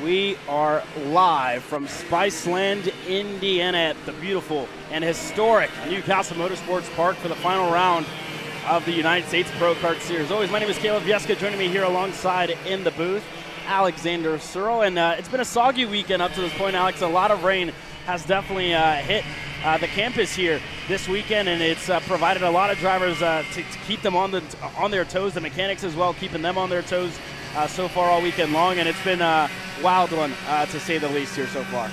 We are live from Spiceland, Indiana at the beautiful and historic Newcastle Motorsports Park for the final round of the United States Pro Kart Series. Always, my name is Caleb Vieska, joining me here alongside in the booth, Alexander Searle. And it's been a soggy weekend up to this point, Alex. A lot of rain has definitely hit the campus here this weekend, and it's provided a lot of drivers to keep them on their toes. The mechanics as well, keeping them on their toes so far all weekend long, and it's been a wild one to say the least here so far.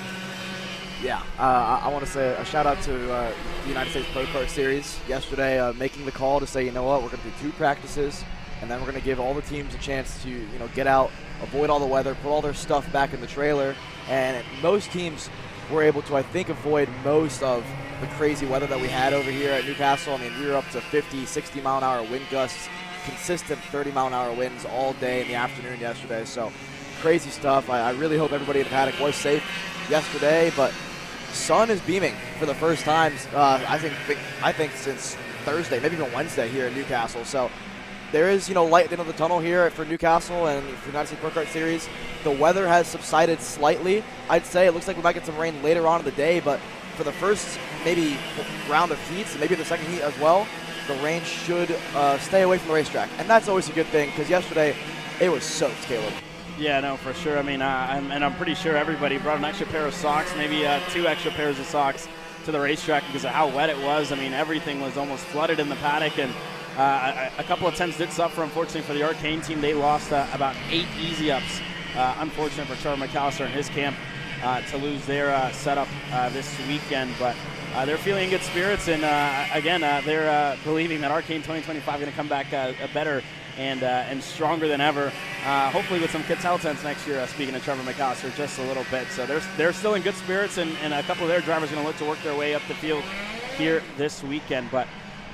Yeah, I want to say a shout out to the United States Pro Kart Series yesterday, making the call to say, you know what, we're going to do 2 practices, and then we're going to give all the teams a chance to, get out, avoid all the weather, put all their stuff back in the trailer, and most teams were able to, I think, avoid most of the crazy weather that we had over here at Newcastle. I mean, we were up to 50, 60 mile an hour wind gusts, consistent 30 mile an hour winds all day in the afternoon yesterday. So crazy stuff. I really hope everybody in the paddock was safe yesterday, but sun is beaming for the first time, I think since Thursday, maybe even Wednesday here in Newcastle. So there is, light at the end of the tunnel here for Newcastle and for the United States Pro Kart Series. The weather has subsided slightly. I'd say it looks like we might get some rain later on in the day, but for the first maybe round of heats, and maybe the second heat as well, the rain should stay away from the racetrack. And that's always a good thing, because yesterday it was soaked, Caleb. Yeah, no, for sure. I mean, I'm pretty sure everybody brought an extra pair of socks, maybe 2 extra pairs of socks to the racetrack because of how wet it was. I mean, everything was almost flooded in the paddock, and a couple of tents did suffer, unfortunately, for the Arcane team. They lost about 8 easy-ups. Unfortunate for Charlie McAllister and his camp to lose their setup this weekend. But they're feeling in good spirits, and again, they're believing that Arcane 2025 is going to come back better and stronger than ever, hopefully with some Kittel tents next year, speaking of Trevor McAllister, just a little bit. So they're still in good spirits, and a couple of their drivers are going to look to work their way up the field here this weekend. But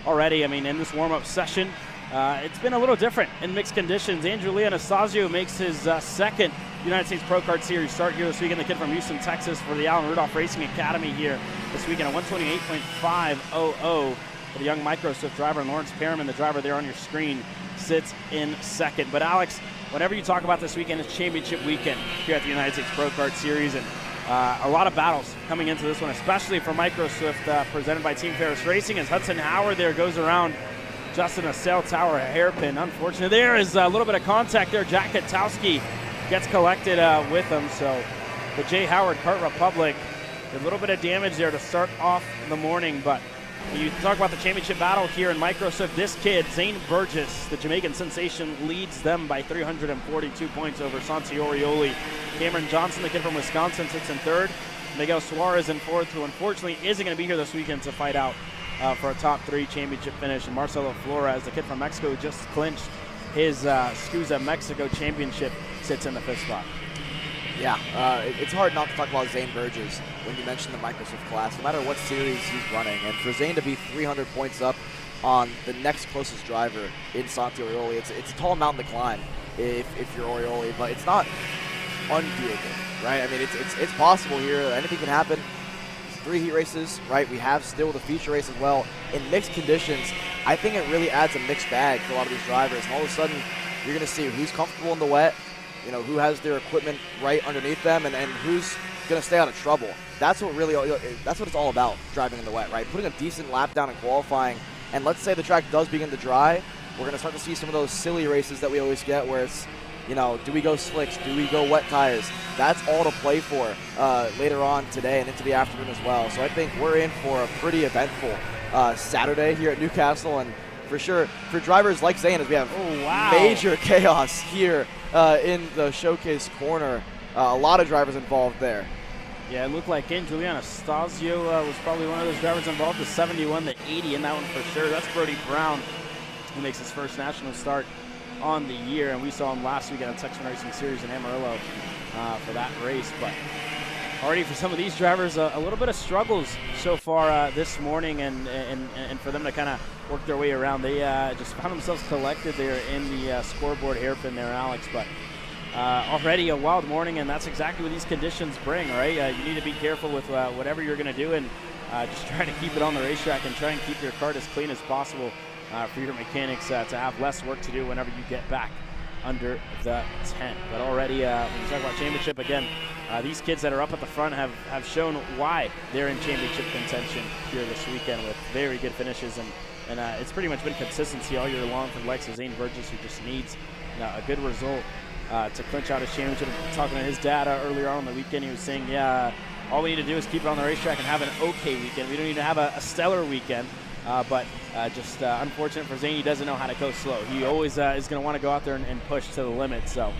already, I mean, in this warm-up session, it's been a little different in mixed conditions. Andrew Lee Anastasio makes his second United States Pro Kart Series start here this weekend. The kid from Houston, Texas, for the Alan Rudolph Racing Academy here this weekend, a 128.500 for the young Micro Swift driver. And Lawrence Perriman, the driver there on your screen, sits in second. But Alex, whenever you talk about this weekend, it's championship weekend here at the United States Pro Kart Series, and a lot of battles coming into this one, especially for Micro Swift, presented by Team Ferris Racing, as Hudson Howard there goes around Justin a sail tower hairpin. Unfortunately, there is a little bit of contact there. Jack Katowski gets collected with him. So the Jay Howard Kart Republic, a little bit of damage there to start off the morning. But when you talk about the championship battle here in Micro Swift, this kid, Zane Burgess, the Jamaican sensation, leads them by 342 points over Santi Orioli. Cameron Johnson, the kid from Wisconsin, sits in third. Miguel Suarez in fourth, who unfortunately isn't going to be here this weekend to fight out for a top 3 championship finish. And Marcelo Flores, the kid from Mexico, who just clinched his SCUSA Mexico championship, sits in the 5th spot. Yeah, it's hard not to talk about Zane Burgess when you mention the Micro Swift class, no matter what series he's running. And for Zane to be 300 points up on the next closest driver in Santi Orioli, it's a tall mountain to climb if you're Orioli, but it's not undoable, right? I mean, it's possible here. Anything can happen. 3 heat races, right? We have still the feature race as well. In mixed conditions, I think it really adds a mixed bag for a lot of these drivers. And all of a sudden, you're going to see who's comfortable in the wet, who has their equipment right underneath them, and who's going to stay out of trouble. That's what it's all about, driving in the wet, right? Putting a decent lap down in qualifying. And let's say the track does begin to dry, we're going to start to see some of those silly races that we always get where it's, do we go slicks? Do we go wet tires? That's all to play for later on today and into the afternoon as well. So I think we're in for a pretty eventful Saturday here at Newcastle. And for sure, for drivers like Zane, as we have major chaos here in the showcase corner. A lot of drivers involved there. Yeah, it looked like Andrew Anastasio was probably one of those drivers involved, the 71, the 80 in that one for sure. That's Brody Brown, who makes his first national start on the year, and we saw him last week at the Texan Racing Series in Amarillo for that race. But already for some of these drivers, a little bit of struggles so far this morning, and for them to kind of work their way around. They just found themselves collected there in the scoreboard hairpin there, Alex. But already a wild morning, and that's exactly what these conditions bring, right? You need to be careful with whatever you're going to do, and just try to keep it on the racetrack and try and keep your kart as clean as possible for your mechanics to have less work to do whenever you get back under the 10. But already, when you talk about championship, again, these kids that are up at the front have shown why they're in championship contention here this weekend with very good finishes. And it's pretty much been consistency all year long from the likes of Zane Burgess, who just needs a good result to clinch out his championship. Talking to his dad earlier on the weekend, he was saying, yeah, all we need to do is keep it on the racetrack and have an okay weekend. We don't need to have a stellar weekend, but just unfortunate for Zane, he doesn't know how to go slow. He always is going to want to go out there and push to the limit. So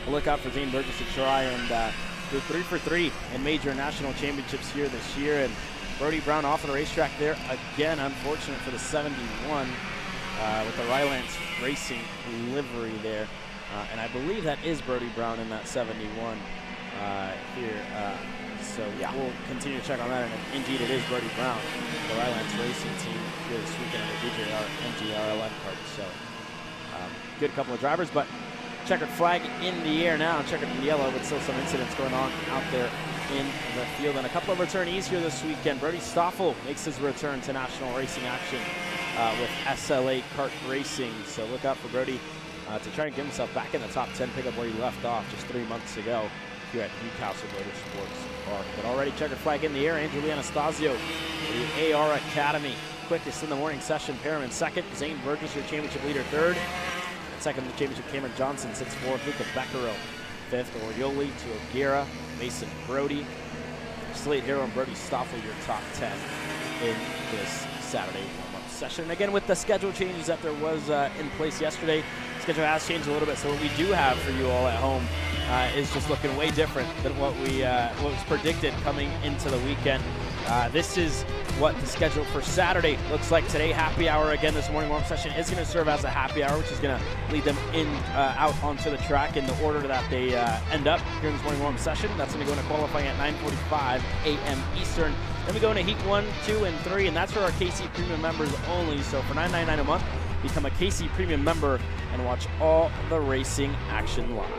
look out for Zane Burgess to try and do 3 for 3 in major national championships here this year. And Brody Brown off of the racetrack there again. Unfortunate for the 71 with the Rylance Racing livery there. And I believe that is Brody Brown in that 71 here. So yeah, we'll continue to check on that. And indeed, it is Brody Brown, the Rylance Racing team here this weekend on the DJR MGRLN card. So good couple of drivers, but checkered flag in the air now, checkered in yellow, but still some incidents going on out there in the field. And a couple of returnees here this weekend. Brody Stoffel makes his return to national racing action with SLA Kart Racing. So look out for Brody to try and get himself back in the top 10, pick up where he left off just 3 months ago here at Newcastle Motorsports Park. But already checkered flag in the air. Angeli Anastasio, the AR Academy, quickest in the morning session. Perriman second. Zane Burgess, your championship leader, third. And second in the championship, Cameron Johnson sits fourth. Luca Beccaro fifth. Orioli to O'Gara, Mason Brody, Slade Hero, and Brody Stoffel, your top 10 in this Saturday warm-up session. And again, with the schedule changes that there was in place yesterday, schedule has changed a little bit. So what we do have for you all at home is just looking way different than what was predicted coming into the weekend. This is what the schedule for Saturday looks like today. Happy hour again. This morning warm-up session is going to serve as a happy hour, which is going to lead them in out onto the track in the order that they end up here in this morning warm-up session. That's going to go into qualifying at 9:45 a.m. Eastern. Then we go into heat 1, 2, and 3, and that's for our KC Premium members only. So for $9.99 a month, become a KC Premium member and watch all the racing action live.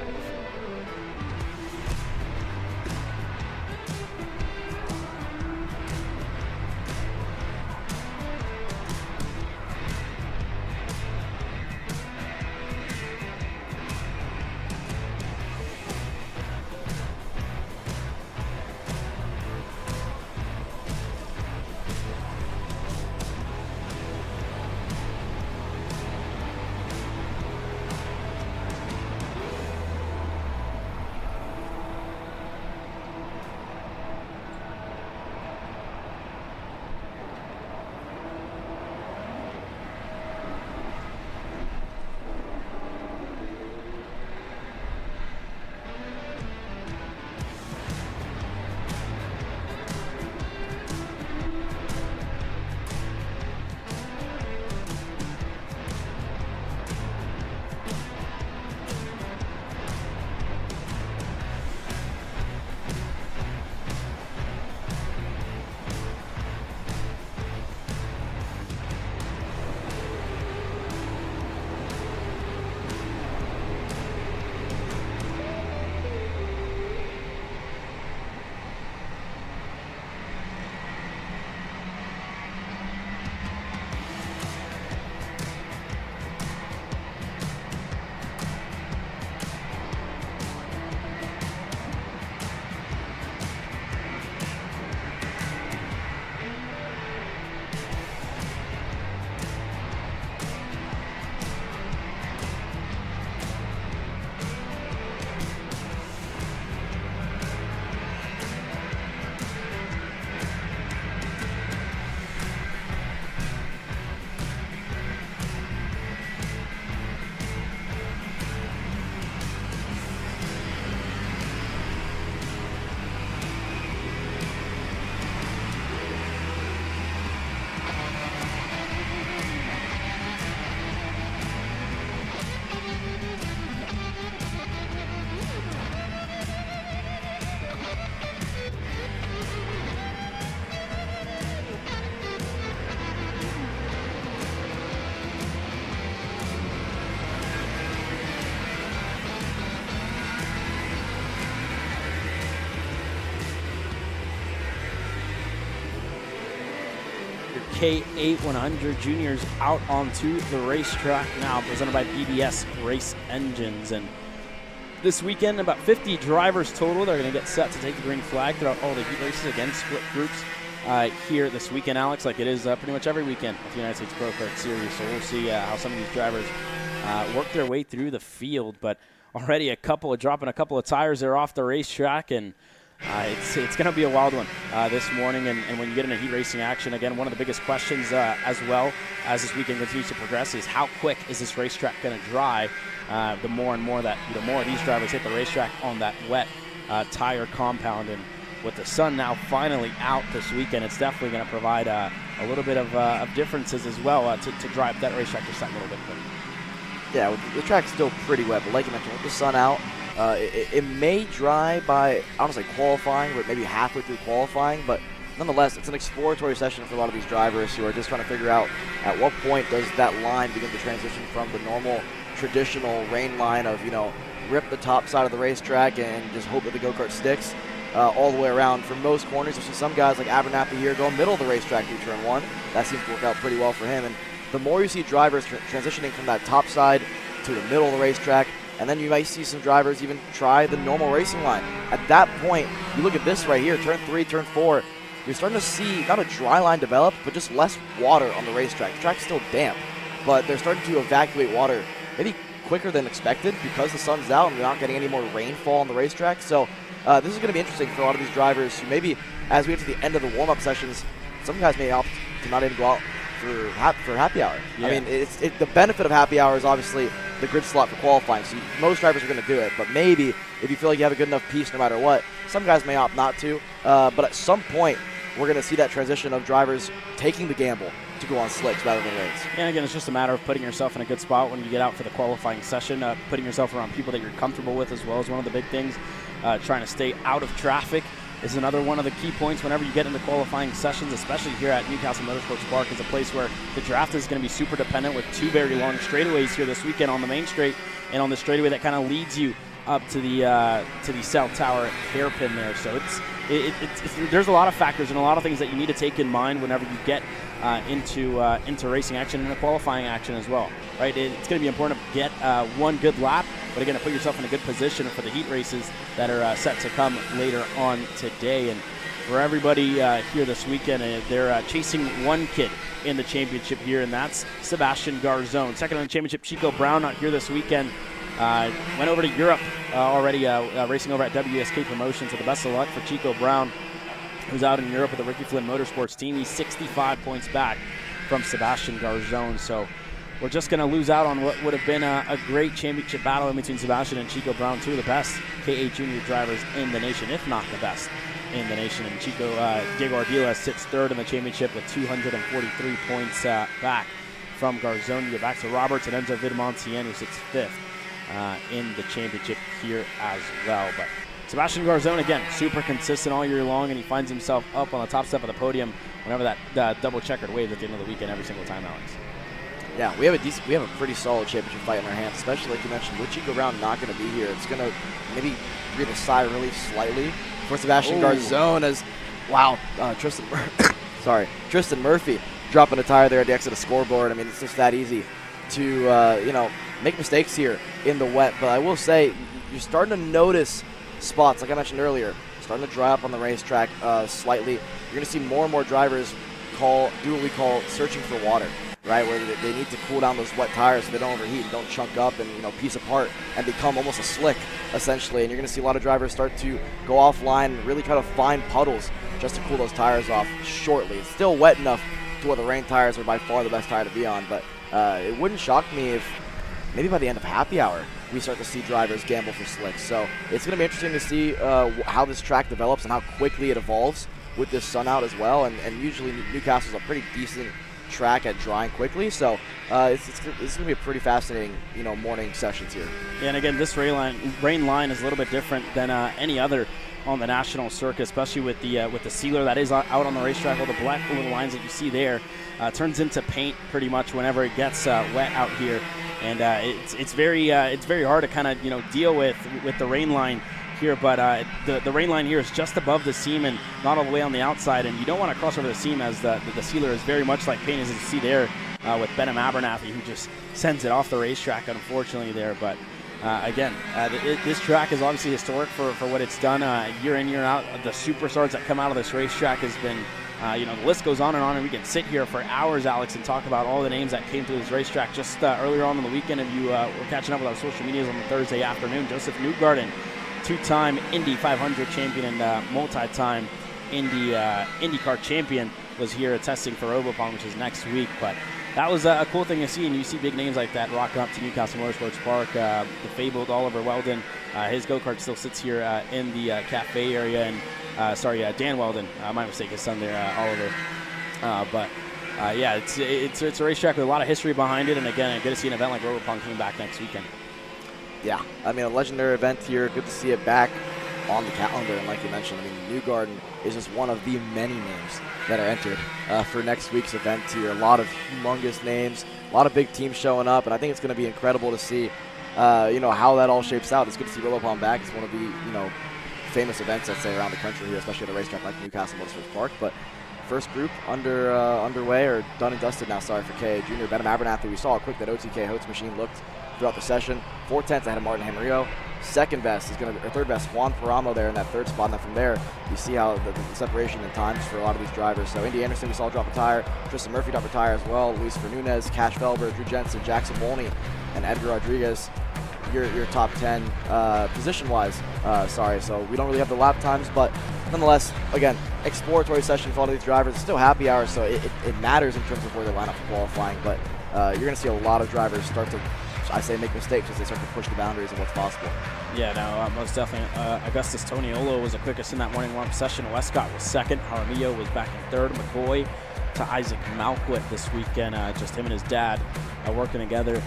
K8 100 Juniors out onto the racetrack now, presented by BBS Race Engines. And this weekend, about 50 drivers total. They're going to get set to take the green flag throughout all the heat races. Again, split groups here this weekend, Alex, like it is pretty much every weekend with the United States Pro Kart Series. So we'll see how some of these drivers work their way through the field. But already dropping a couple of tires there off the racetrack, and it's going to be a wild one this morning. And when you get into heat racing action, again, one of the biggest questions as well as this weekend continues to progress is how quick is this racetrack going to dry? The more and more that more of these drivers hit the racetrack on that wet tire compound, and with the sun now finally out this weekend, it's definitely going to provide a little bit of differences as well to drive that racetrack just that little bit quicker. Yeah, the track's still pretty wet, but like you mentioned, with the sun out, it may dry by, I don't want to say qualifying, but maybe halfway through qualifying, but nonetheless, it's an exploratory session for a lot of these drivers who are just trying to figure out at what point does that line begin to transition from the normal traditional rain line of, rip the top side of the racetrack and just hope that the go-kart sticks all the way around. For most corners, you see some guys like Abernathy here go middle of the racetrack through turn one. That seems to work out pretty well for him. And the more you see drivers transitioning from that top side to the middle of the racetrack, and then you might see some drivers even try the normal racing line. At that point, you look at this right here, turn 3, turn 4, you're starting to see not a dry line develop, but just less water on the racetrack. The track's still damp, but they're starting to evacuate water maybe quicker than expected because the sun's out and we're not getting any more rainfall on the racetrack. So this is going to be interesting for a lot of these drivers who maybe, as we get to the end of the warm-up sessions, some guys may opt to not even go out for happy hour. Yeah. I mean, the benefit of happy hour is obviously the grid slot for qualifying. So most drivers are going to do it, but maybe if you feel like you have a good enough piece no matter what, some guys may opt not to. But at some point, we're going to see that transition of drivers taking the gamble to go on slicks rather than rains. And again, it's just a matter of putting yourself in a good spot when you get out for the qualifying session, putting yourself around people that you're comfortable with as well is one of the big things. Trying to stay out of traffic is another one of the key points whenever you get into qualifying sessions, especially here at Newcastle Motorsports Park. Is a place where the draft is going to be super dependent with two very long straightaways here this weekend on the main straight and on the straightaway that kind of leads you up to the South Tower hairpin there. So there's a lot of factors and a lot of things that you need to take in mind whenever you get into racing action and qualifying action as well. Right? It's going to be important to get one good lap, but again, to put yourself in a good position for the heat races that are set to come later on today. And for everybody here this weekend, they're chasing one kid in the championship here, and that's Sebastian Garzone. Second on the championship, Chico Brown, not here this weekend. Went over to Europe already, racing over at WSK Promotions. So the best of luck for Chico Brown, who's out in Europe with the Ricky Flynn Motorsports team. He's 65 points back from Sebastian Garzone. So we're just going to lose out on what would have been a great championship battle in between Sebastian and Chico Brown, two of the best K8 Junior drivers in the nation, if not the best in the nation. And Diego Ardila sits third in the championship with 243 points back from Garzone. You go back to Roberts and Enzo Vidamontien, who sits fifth in the championship here as well. But Sebastian Garzone, again, super consistent all year long, and he finds himself up on the top step of the podium whenever that double checkered waves at the end of the weekend every single time, Alex. Yeah, we have a pretty solid championship fight in our hands, especially like you mentioned, with Chico Brown not going to be here. It's going to maybe breathe a sigh of relief slightly for Sebastian Garzone as, Tristan Murphy dropping a tire there at the exit of the scoreboard. I mean, it's just that easy to, make mistakes here in the wet. But I will say, you're starting to notice spots, like I mentioned earlier, starting to dry up on the racetrack slightly. You're going to see more and more drivers do what we call searching for water. Right, where they need to cool down those wet tires so they don't overheat and don't chunk up and piece apart and become almost a slick, essentially. And you're going to see a lot of drivers start to go offline and really try to find puddles just to cool those tires off shortly. It's still wet enough to where the rain tires are by far the best tire to be on, but it wouldn't shock me if maybe by the end of happy hour we start to see drivers gamble for slicks. So it's going to be interesting to see how this track develops and how quickly it evolves with this sun out as well. And usually Newcastle's a pretty decent track at drying quickly, so it's going to be a pretty fascinating morning sessions here. Yeah, and again, this rain line is a little bit different than any other on the national circuit, especially with the sealer that is out on the racetrack. All the black little lines that you see there turns into paint pretty much whenever it gets wet out here, and it's very hard to kind of deal with the rain line here, but the rain line here is just above the seam and not all the way on the outside, and you don't want to cross over the seam, as the sealer is very much like paint, as you see there with Benham Abernathy, who just sends it off the racetrack, unfortunately, there. But again, this track is obviously historic for what it's done year in, year out. The superstars that come out of this racetrack has been, the list goes on, and we can sit here for hours, Alex, and talk about all the names that came through this racetrack. Just earlier on in the weekend, if you were catching up with our social medias on the Thursday afternoon, Joseph Newgarden, two-time Indy 500 champion and multi-time IndyCar champion, was here testing for Robopong, which is next week. But that was a cool thing to see, and you see big names like that rock up to Newcastle Motorsports Park. The fabled Oliver Weldon, his go-kart still sits here in the cafe area, and Dan Weldon, my mistake, his son there, Oliver. It's a racetrack with a lot of history behind it, and again, good to see an event like Robopong coming back next weekend. Yeah, I mean, a legendary event here. Good to see it back on the calendar, and like you mentioned, I mean, Newgarden is just one of the many names that are entered for next week's event here. A lot of humongous names, a lot of big teams showing up, and I think it's going to be incredible to see, how that all shapes out. It's good to see Robopong back. It's one of the, famous events, let's say, around the country here, especially at a racetrack like Newcastle Motorsports Park. But first group underway, or done and dusted now, sorry, for KA Junior. Benham Abernathy, we saw how quick that OTK Hotes machine looked throughout the session. 4/10 ahead of Martin Hamrio. Third best, Juan Paramo there in that third spot. And then from there, you see how the separation in times for a lot of these drivers. So Indy Anderson, we saw drop a tire. Tristan Murphy drop a tire as well. Luis Fernandez, Cash Felber, Drew Jensen, Jackson Wolney, and Edgar Rodriguez. Your top 10 position-wise. So we don't really have the lap times, but nonetheless, again, exploratory session for all of these drivers. It's still happy hour, so it matters in terms of where they line up for qualifying. But you're going to see a lot of drivers start to, make mistakes as they start to push the boundaries of what's possible. Yeah, no, most definitely. Augustus Toniolo was the quickest in that morning warm session. Westcott was second. Jaramillo was back in third. McCoy to Isaac Malquit this weekend. Just him and his dad working together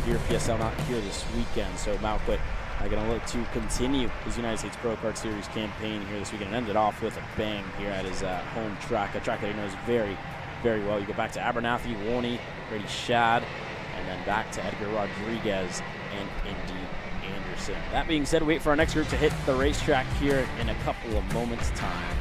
here at PSL, not here this weekend. So Malquit going to look to continue his United States Pro Kart Series campaign here this weekend, and ended off with a bang here at his home track, a track that he knows very, very well. You go back to Abernathy, Warney, Brady Shad, and then back to Edgar Rodriguez and Indy Anderson. That being said, wait for our next group to hit the racetrack here in a couple of moments' time.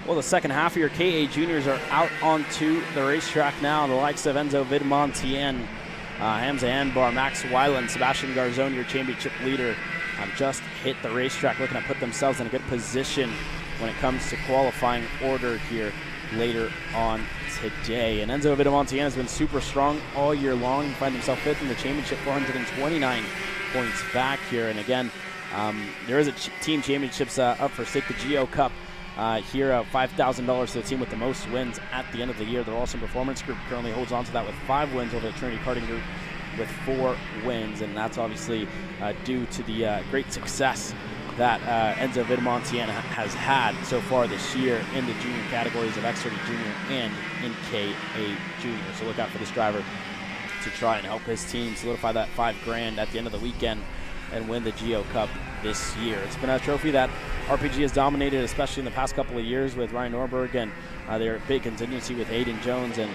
Well, the second half of your KA Juniors are out onto the racetrack now. The likes of Enzo Vidmontien, Hamza Anbar, Max Weiland, Sebastian Garzon, your championship leader, just hit the racetrack, looking to put themselves in a good position when it comes to qualifying order here later on today. And Enzo Vidmontien has been super strong all year long. He finds himself fifth in the championship, 429 points back here. And again, there is a team championships up for stake, the Geo Cup. Here, $5,000 to the team with the most wins at the end of the year. The Rawson Performance Group currently holds on to that with 5 wins over the Trinity Karting Group with 4 wins, and that's obviously due to the great success that Enzo Vidmontien has had so far this year in the junior categories of X30 Junior and in KA Junior. So look out for this driver to try and help his team solidify that $5,000 at the end of the weekend and win the Geo Cup this year. It's been a trophy that RPG has dominated, especially in the past couple of years with Ryan Norberg and their big contingency with Hayden Jones and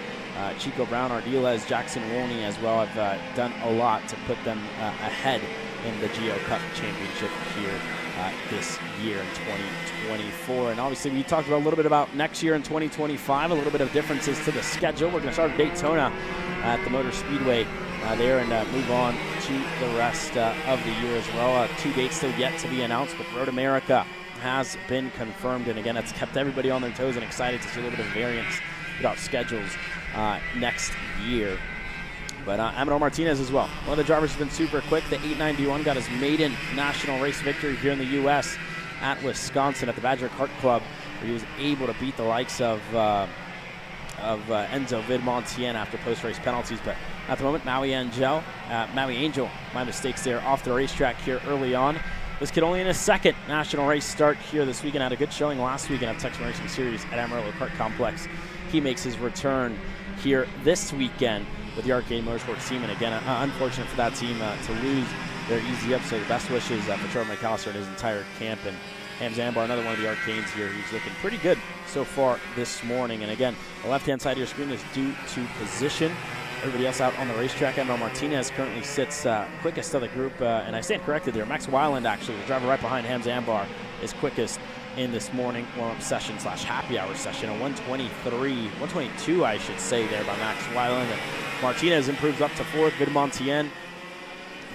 Chico Brown, Ardiles, Jackson Wolney as well have done a lot to put them ahead in the Geo Cup championship here this year in 2024. And obviously we talked about a little bit about next year in 2025, a little bit of differences to the schedule. We're going to start at Daytona at the Motor Speedway there and move on to the rest of the year as well. 2 dates still yet to be announced, but Road America has been confirmed. And again, that's kept everybody on their toes and excited to see a little bit of variance about schedules next year. But Amador Martinez as well. One of the drivers has been super quick. The 891 got his maiden national race victory here in the U.S. at Wisconsin at the Badger Kart Club, where he was able to beat the likes of Enzo Vidmontien after post-race penalties. But at the moment, Maui Angel, my mistakes there, off the racetrack here early on. This kid only in his second national race start here this weekend. Had a good showing last weekend at Texas Racing Series at Amarillo Kart Complex. He makes his return here this weekend with the Arcade Motorsports team. And again, unfortunate for that team to lose their easy up. So the best wishes for Trevor McAllister and his entire camp. And Ham Zambar, another one of the Arcades here, who's looking pretty good so far this morning. And again, the left-hand side of your screen is due to position. Everybody else out on the racetrack. Amador Martinez currently sits quickest of the group. And I stand corrected there. Max Weiland, actually, the driver right behind Ham Zambar, is quickest in this morning warm-up session / happy hour session. A 122, I should say, there by Max Weiland. And Martinez improves up to 4th. Vidmontien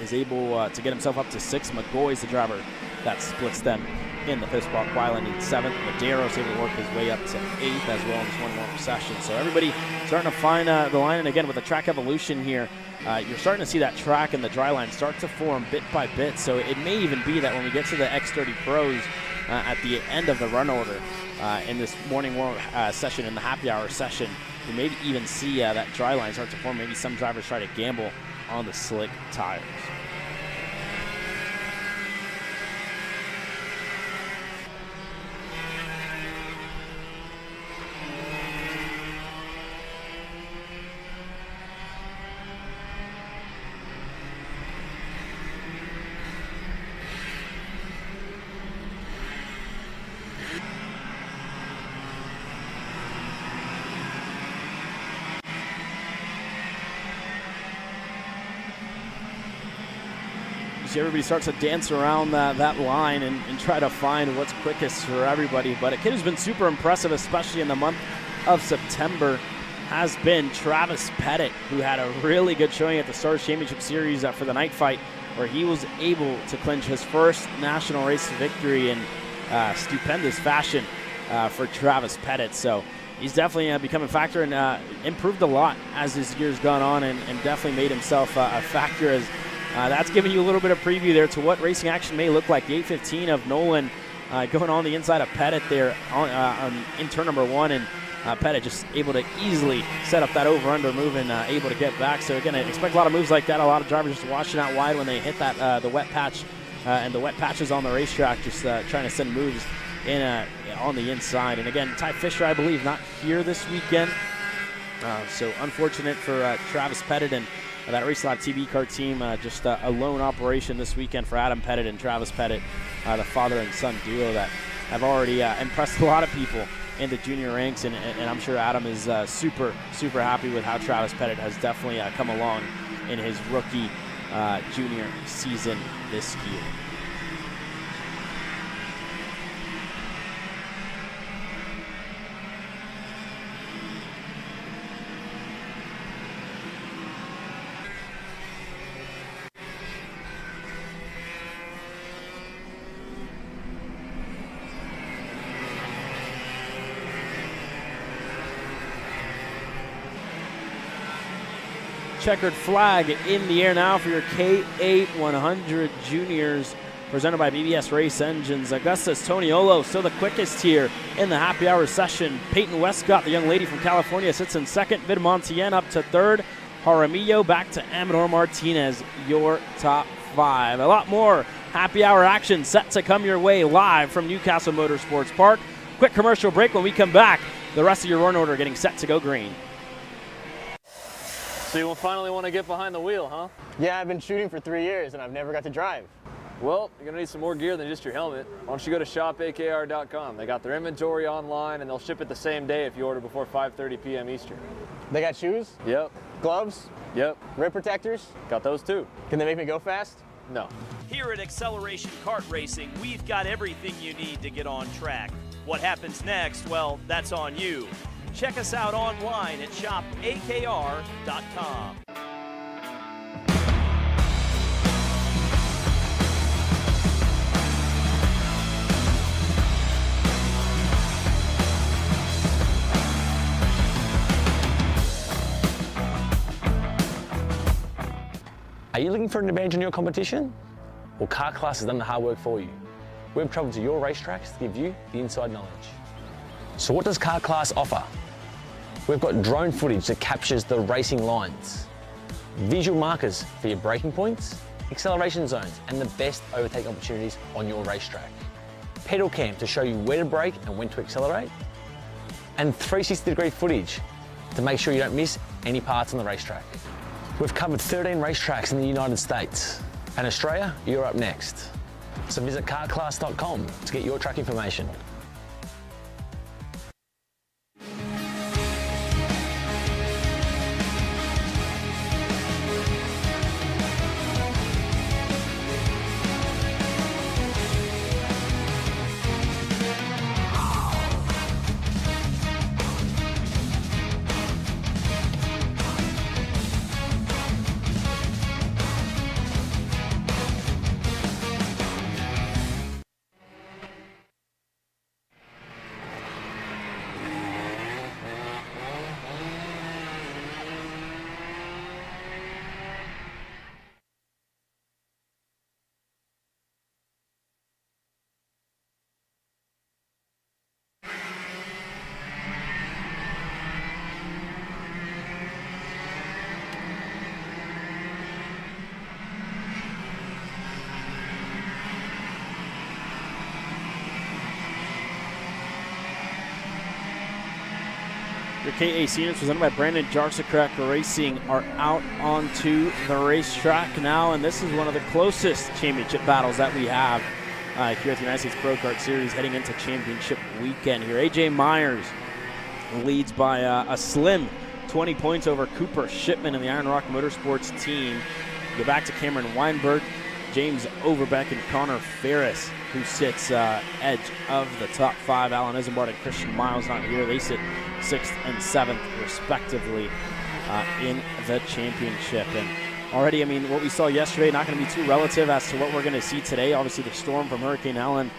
is able to get himself up to 6th. McGoy is the driver that splits them in the 5th spot. Weiland in 7th. Madero's able to work his way up to 8th as well in this one warm-up session. So everybody starting to find the line. And again, with the track evolution here, you're starting to see that track and the dry line start to form bit by bit. So it may even be that when we get to the X30 Pros at the end of the run order in this morning warm-up session, in the happy hour session, we may even see that dry line start to form. Maybe some drivers try to gamble on the slick tires. Everybody starts to dance around that line and try to find what's quickest for everybody. But a kid who's been super impressive, especially in the month of September, has been Travis Pettit, who had a really good showing at the Stars Championship Series for the night fight, where he was able to clinch his first national race victory in stupendous fashion for Travis Pettit. So he's definitely become a factor and improved a lot as his year's gone on, and definitely made himself a factor. As that's giving you a little bit of preview there to what racing action may look like. The 815 of Nolan going on the inside of Pettit there in turn number 1, and Pettit just able to easily set up that over-under move and able to get back. So again, I expect a lot of moves like that. A lot of drivers just watching out wide when they hit that the wet patch and the wet patches on the racetrack, just trying to send moves in on the inside. And again, Ty Fisher, I believe, not here this weekend. So unfortunate for Travis Pettit and that Race Lab TV Kart team. Just a lone operation this weekend for Adam Pettit and Travis Pettit, the father and son duo that have already impressed a lot of people in the junior ranks. And I'm sure Adam is super happy with how Travis Pettit has definitely come along in his rookie junior season this year. Checkered flag in the air now for your K8 100 Juniors, presented by BBS Race Engines. Augustus Toniolo still the quickest here in the happy hour session. Peyton Westcott, the young lady from California, sits in 2nd. Vidmontien up to 3rd. Jaramillo back to Amador Martinez, your top 5. A lot more happy hour action set to come your way live from Newcastle Motorsports Park. Quick commercial break. When we come back, the rest of your run order getting set to go green. So you finally want to get behind the wheel, huh? Yeah, I've been shooting for 3 years and I've never got to drive. Well, you're going to need some more gear than just your helmet. Why don't you go to shopakr.com. They got their inventory online and they'll ship it the same day if you order before 5:30 p.m. Eastern. They got shoes? Yep. Gloves? Yep. Rip protectors? Got those too. Can they make me go fast? No. Here at Acceleration Kart Racing, we've got everything you need to get on track. What happens next? Well, that's on you. Check us out online at shopakr.com. Are you looking for an advantage in your competition? Well, Car Class has done the hard work for you. We've traveled to your racetracks to give you the inside knowledge. So what does Car Class offer? We've got drone footage that captures the racing lines, visual markers for your braking points, acceleration zones, and the best overtake opportunities on your racetrack. Pedal cam to show you where to brake and when to accelerate, and 360-degree footage to make sure you don't miss any parts on the racetrack. We've covered 13 racetracks in the United States, and Australia, you're up next. So visit carclass.com to get your track information. Your KAC units presented by Brandon Jarsacrack Racing are out onto the racetrack now, and this is one of the closest championship battles that we have here at the United States Pro Kart Series heading into championship weekend here. AJ Myers leads by a slim 20 points over Cooper Shipman in the Iron Rock Motorsports team. Go back to Cameron Weinberg, James Overbeck, and Connor Ferris, who sits edge of the top five. Alan Isambard and Christian Miles not here. They sit 6th and 7th, respectively, in the championship. And already, I mean, what we saw yesterday, not going to be too relative as to what we're going to see today. Obviously, the storm from Hurricane Ellen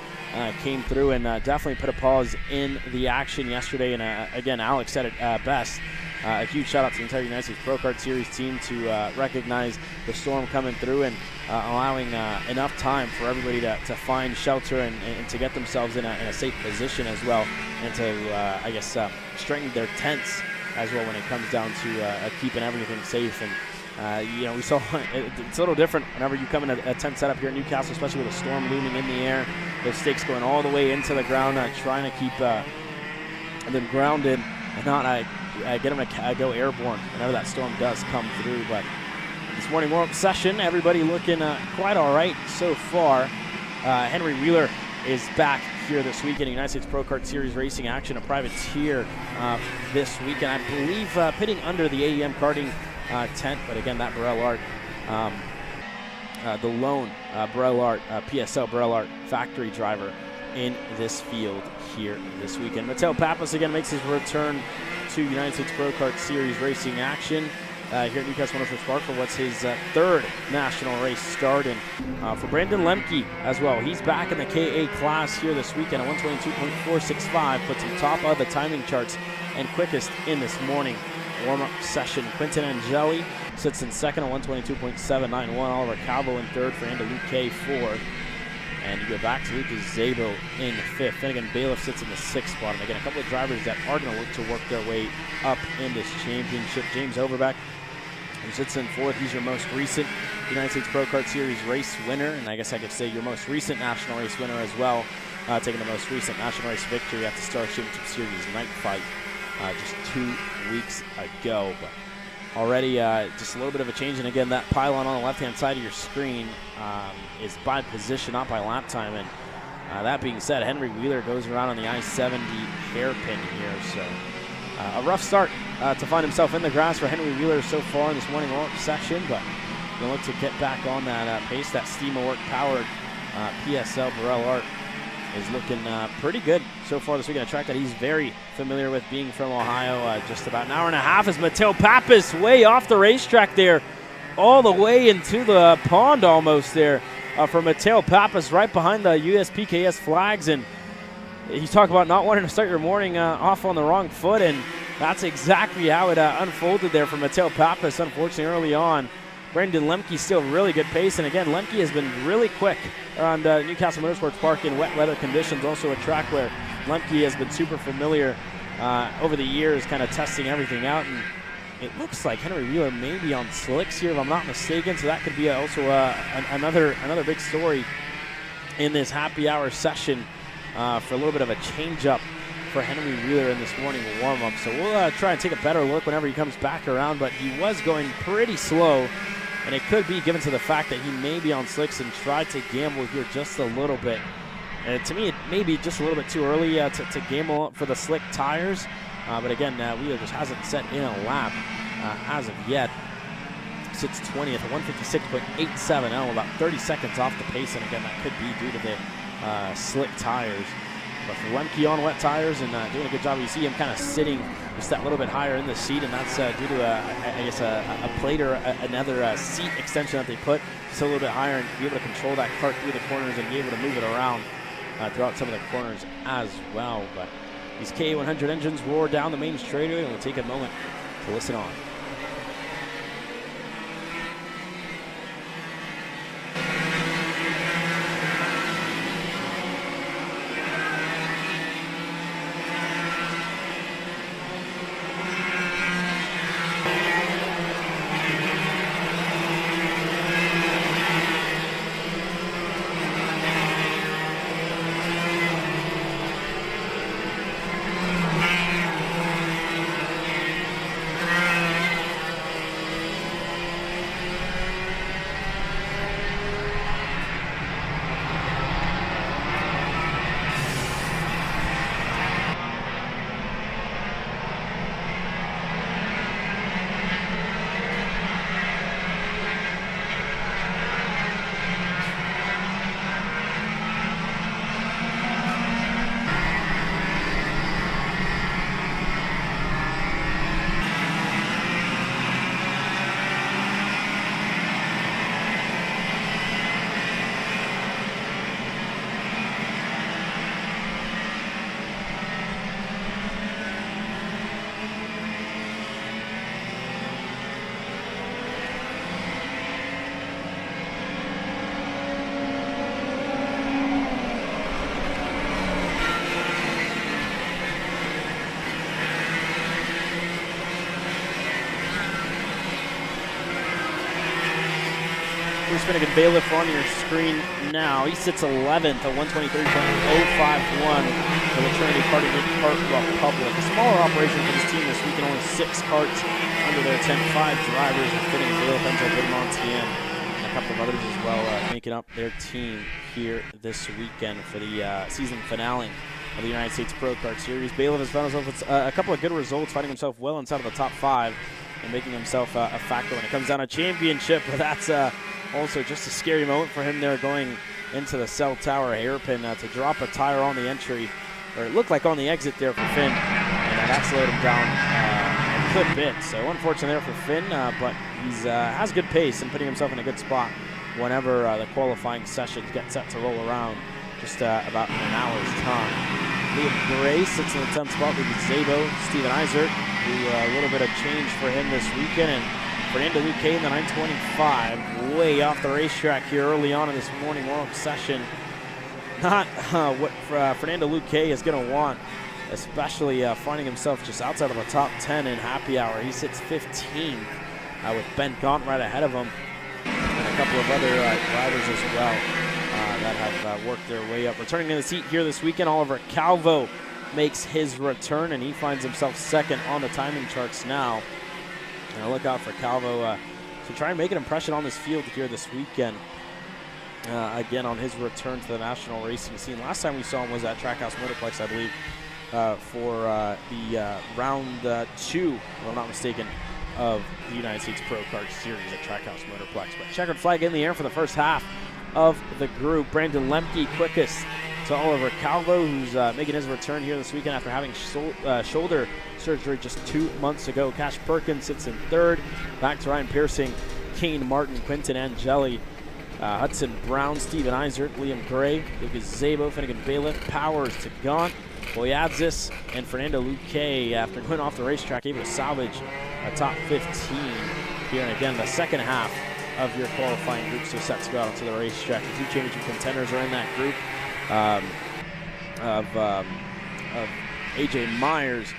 came through and definitely put a pause in the action yesterday. And again, Alex said it best. A huge shout out to the entire United States Pro Kart Series team to recognize the storm coming through and allowing enough time for everybody to find shelter and to get themselves in a safe position as well, and to, I guess, strengthen their tents as well when it comes down to keeping everything safe. And you know, we saw it's a little different whenever you come in a tent setup here in Newcastle, especially with a storm looming in the air, those stakes going all the way into the ground, trying to keep them grounded and not get them to go airborne whenever that storm does come through. But this morning warm-up session, everybody looking quite all right so far. Henry Wheeler is back here this weekend in United States Pro Kart Series racing action, a privateer this weekend. I believe pitting under the AEM karting tent, but again, that Burrell Art, the lone Burrell Art, PSL Burrell Art factory driver in this field here this weekend. Mateo Pappas again makes his return to United States Pro Kart Series racing action here at Newcastle Motorsports Park for what's his third national race start. And for Brandon Lemke as well, he's back in the KA class here this weekend at 122.465, puts him top of the timing charts and quickest in this morning warm-up session. Quinton Angeli sits in second at 122.791, Oliver Calvo in third, Fernando Luque fourth. And you go back to Lucas Zabo in fifth. Finnegan Bailiff sits in the sixth spot. And again, a couple of drivers that are going to look to work their way up in this championship. James Overbeck, who sits in fourth. He's your most recent United States Pro Kart Series race winner. And I guess I could say your most recent national race winner as well. Taking the most recent national race victory at the Star Championship Series night fight just 2 weeks ago. But already just a little bit of a change. And again, that pylon on the left-hand side of your screen is by position, not by lap time. And that being said, Henry Wheeler goes around on the I-70 hairpin here. So a rough start to find himself in the grass for Henry Wheeler so far in this morning warm-up section. But Gonna look to get back on that pace. That Steam-O-Work powered PSL Burrell Art is looking pretty good so far this weekend. A track that he's very familiar with, being from Ohio. Just about an hour and a half as Mateo Pappas way off the racetrack there, all the way into the pond almost there for Mateo Pappas, right behind the USPKS flags. And you talk about not wanting to start your morning off on the wrong foot, and that's exactly how it unfolded there for Mateo Pappas, unfortunately, early on. Brendan Lemke still really good pace, and again, Lemke has been really quick around Newcastle Motorsports Park in wet weather conditions. Also a track where Lemke has been super familiar over the years, kind of testing everything out. And it looks like Henry Wheeler may be on slicks here, if I'm not mistaken, so that could be also another big story in this happy hour session for a little bit of a change-up for Henry Wheeler in this morning warm-up. So we'll try and take a better look whenever he comes back around, but he was going pretty slow. And it could be given to the fact that he may be on slicks and tried to gamble here just a little bit. And to me, it may be just a little bit too early to gamble for the slick tires. But again, Wheeler just hasn't set in a lap as of yet. Sits 20th at 156.87, about 30 seconds off the pace. And again, that could be due to the slick tires. But for Lemke on wet tires and doing a good job, you see him kind of sitting just that little bit higher in the seat, and that's due to, a plate or another seat extension that they put just a little bit higher, and be able to control that cart through the corners and be able to move it around throughout some of the corners as well. But these KA100 engines roar down the main straightaway, and we'll take a moment to listen on. Bruce Finnegan bailiff on your screen now. He sits 11th at 123.051 for the Trinity Kart Republic. A smaller operation for this team this week, and only 6 karts under their tent. 5 drivers, including bailiff Enzo Vidmontian and a couple of others as well, making up their team here this weekend for the season finale of the United States Pro Kart Series. Bailiff has found himself with a couple of good results, finding himself well inside of the top 5 and making himself a factor when it comes down to championship. But that's also just a scary moment for him there, going into the cell tower hairpin to drop a tire on the entry, or it looked like on the exit there for Finn, and that slowed him down a good bit. So unfortunate there for Finn, but he's has good pace and putting himself in a good spot whenever the qualifying sessions get set to roll around just about in an hour's time. Liam Gray sits in the 10th spot with Zabo, Steven Eisert, who a little bit of change for him this weekend, and Fernando Luque in the 925, way off the racetrack here early on in this morning warm-up session. Not what Fernando Luque is going to want, especially finding himself just outside of the top 10 in happy hour. He sits 15th with Ben Gaunt right ahead of him, and a couple of other drivers as well that have worked their way up. Returning to the seat here this weekend, Oliver Calvo makes his return, and he finds himself second on the timing charts now. And look out for Calvo to try and make an impression on this field here this weekend. Again, on his return to the national racing scene. Last time we saw him was at Trackhouse Motorplex, I believe, for the round 2, if I'm not mistaken, of the United States Pro Kart Series at Trackhouse Motorplex. But checkered flag in the air for the first half of the group. Brandon Lemke quickest to Oliver Calvo, who's making his return here this weekend after having shoulder surgery just 2 months ago. Cash Perkins sits in third. Back to Ryan Piercing, Kane Martin, Quinton Angeli, Hudson Brown, Steven Eisert, Liam Gray, Lucas Zabo, Finnegan Bailiff, Powers to Gaunt, Boyadzis, and Fernando Luque, after going off the racetrack, able to salvage a top 15 here. And again, the second half of your qualifying group so set to go out onto the racetrack. The 2 championship contenders are in that group of AJ Myers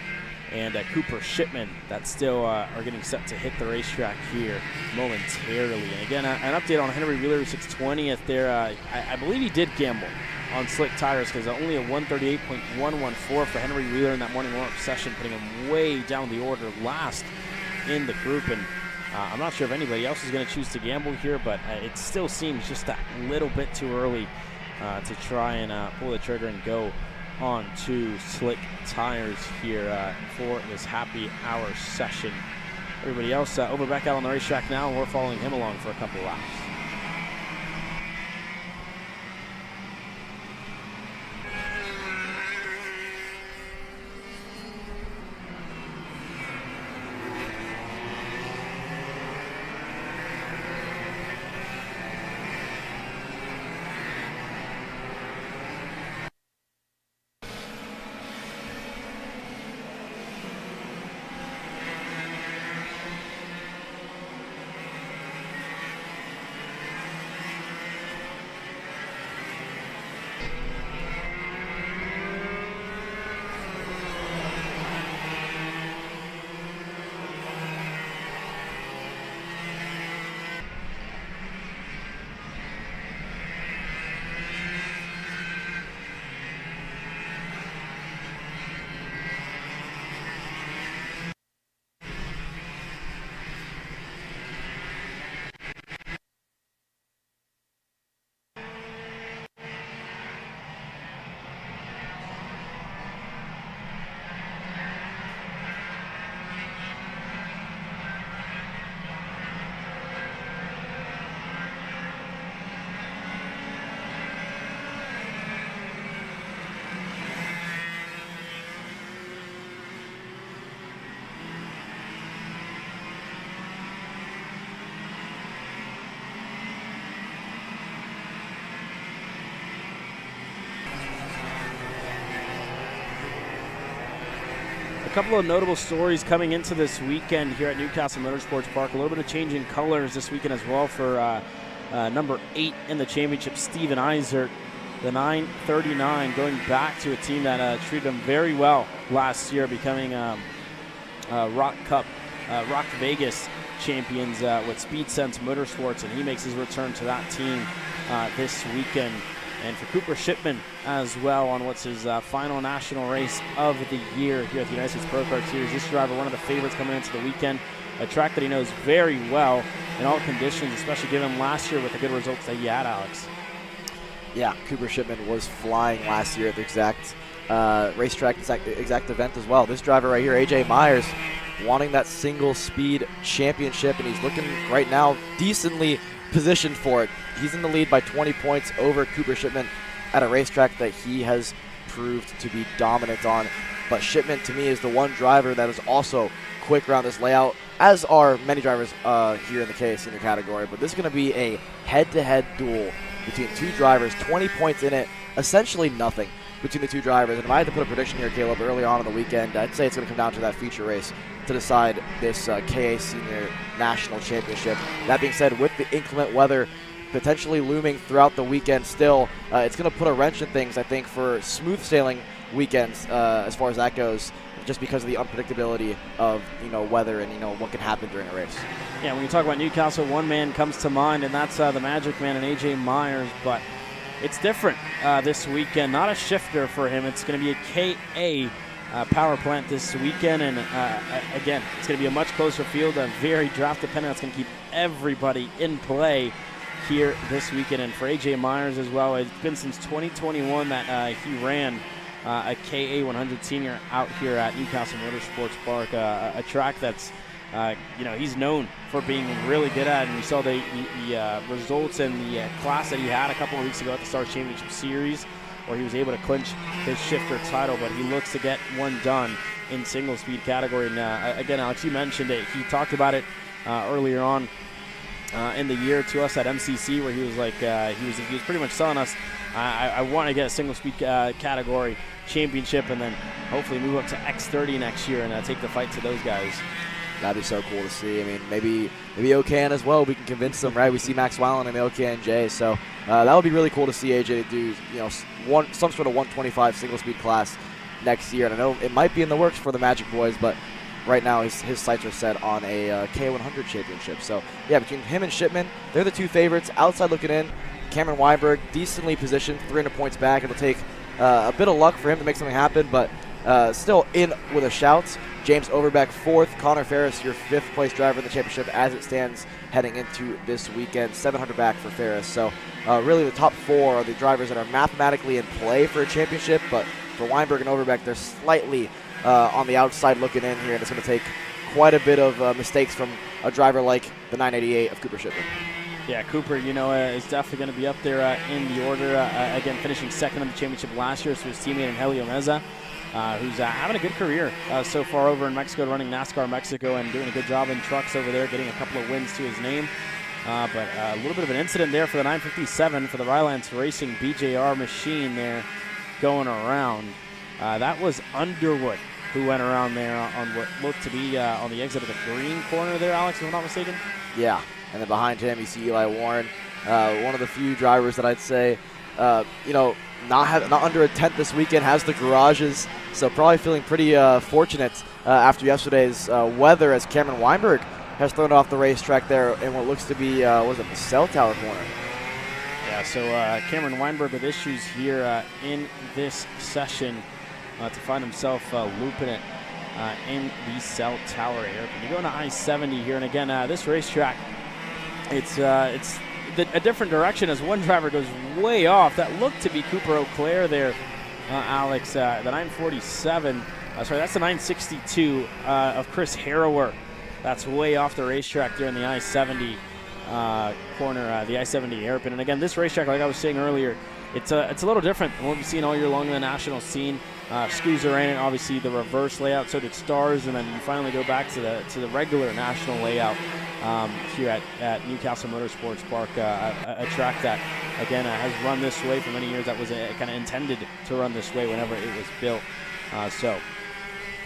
and Cooper Shipman that still are getting set to hit the racetrack here momentarily. And again, an update on Henry Wheeler 620th there. I believe he did gamble on slick tires, because only a 138.114 for Henry Wheeler in that morning warm-up session, putting him way down the order last in the group. And I'm not sure if anybody else is going to choose to gamble here, but it still seems just a little bit too early to try and pull the trigger and go on to slick tires here for this happy hour session. Everybody else over back out on the racetrack now, and we're following him along for a couple of laps. A couple of notable stories coming into this weekend here at Newcastle Motorsports Park. A little bit of change in colors this weekend as well for number 8 in the championship, Steven Eisert, the 939, going back to a team that treated him very well last year, becoming Rock Vegas champions with Speed Sense Motorsports, and he makes his return to that team this weekend. And for Cooper Shipman as well on what's his final national race of the year here at the United States Pro Kart Series. This driver, one of the favorites coming into the weekend, a track that he knows very well in all conditions, especially given last year with the good results that he had, Alex. Yeah, Cooper Shipman was flying last year at the exact racetrack, exact event as well. This driver right here, AJ Myers, wanting that single speed championship, and he's looking right now decently positioned for it. He's in the lead by 20 points over Cooper Shipman at a racetrack that he has proved to be dominant on. But Shipman, to me, is the one driver that is also quick around this layout, as are many drivers here in the KA Senior category. But this is going to be a head-to-head duel between 2 drivers, 20 points in it, essentially nothing between the 2 drivers. And if I had to put a prediction here, Caleb, early on in the weekend, I'd say it's going to come down to that feature race to decide this KA Senior National Championship. That being said, with the inclement weather potentially looming throughout the weekend still, it's going to put a wrench in things, I think, for smooth sailing weekends as far as that goes, just because of the unpredictability of weather and what can happen during a race. Yeah, when you talk about Newcastle, one man comes to mind, and that's the Magic Man and AJ Myers, but it's different this weekend. Not a shifter for him. It's going to be a KA power plant this weekend, and again, it's going to be a much closer field, very draft dependent. That's going to keep everybody in play here this weekend. And for AJ Myers as well, it's been since 2021 that he ran a KA 100 Senior out here at Newcastle Motorsports Park, a track that's he's known for being really good at it. And we saw the results in the class that he had a couple of weeks ago at the Stars Championship Series, where he was able to clinch his shifter title, but he looks to get one done in single speed category. And again, Alex, you mentioned it. He talked about it earlier on in the year to us at MCC, where he was like, he was pretty much telling us, I want to get a single speed category championship, and then hopefully move up to X30 next year and take the fight to those guys. That'd be so cool to see. I mean, maybe OCAN as well. We can convince them, right? We see Max Weiland and OCAN J, so that would be really cool to see AJ do, some sort of 125 single speed class next year. And I know it might be in the works for the Magic Boys, but right now his sights are set on a K100 championship. So yeah, between him and Shipman, they're the two favorites. Outside looking in, Cameron Weinberg decently positioned, 300 points back. It'll take a bit of luck for him to make something happen, but still in with a shout. James Overbeck 4th, Connor Ferris, your 5th place driver in the championship as it stands heading into this weekend. 700 back for Ferris. So really the top 4 are the drivers that are mathematically in play for a championship, but for Weinberg and Overbeck, they're slightly on the outside looking in here, and it's going to take quite a bit of mistakes from a driver like the 988 of Cooper Shipman. Yeah, Cooper, is definitely going to be up there in the order. Again, finishing 2nd in the championship last year, so his teammate Angelio Meza, who's having a good career so far over in Mexico, running NASCAR Mexico and doing a good job in trucks over there, getting a couple of wins to his name. But a little bit of an incident there for the 957 for the Rylance Racing BJR machine there going around. That was Underwood who went around there on what looked to be on the exit of the green corner there, Alex, if I'm not mistaken. Yeah, and then behind him you see Eli Warren, one of the few drivers that I'd say, not under a tent this weekend, has the garages, so probably feeling pretty fortunate after yesterday's weather, as Cameron Weinberg has thrown it off the racetrack there in what looks to be, the cell tower corner. Yeah, so Cameron Weinberg with issues here in this session to find himself looping it in the cell tower area. You go into I-70 here, and again, this racetrack, it's a different direction as one driver goes way off. That looked to be Cooper O'Clair there, Alex. The 947, that's the 962 of Chris Harrower. That's way off the racetrack there in the I-70 corner, the I-70 hairpin. And again, this racetrack, like I was saying earlier, it's a little different than what we've seen all year long in the national scene. Scoos are in it, obviously the reverse layout, so did Stars, and then you finally go back to the regular national layout here at Newcastle Motorsports Park, a track that, again, has run this way for many years. That was kind of intended to run this way whenever it was built.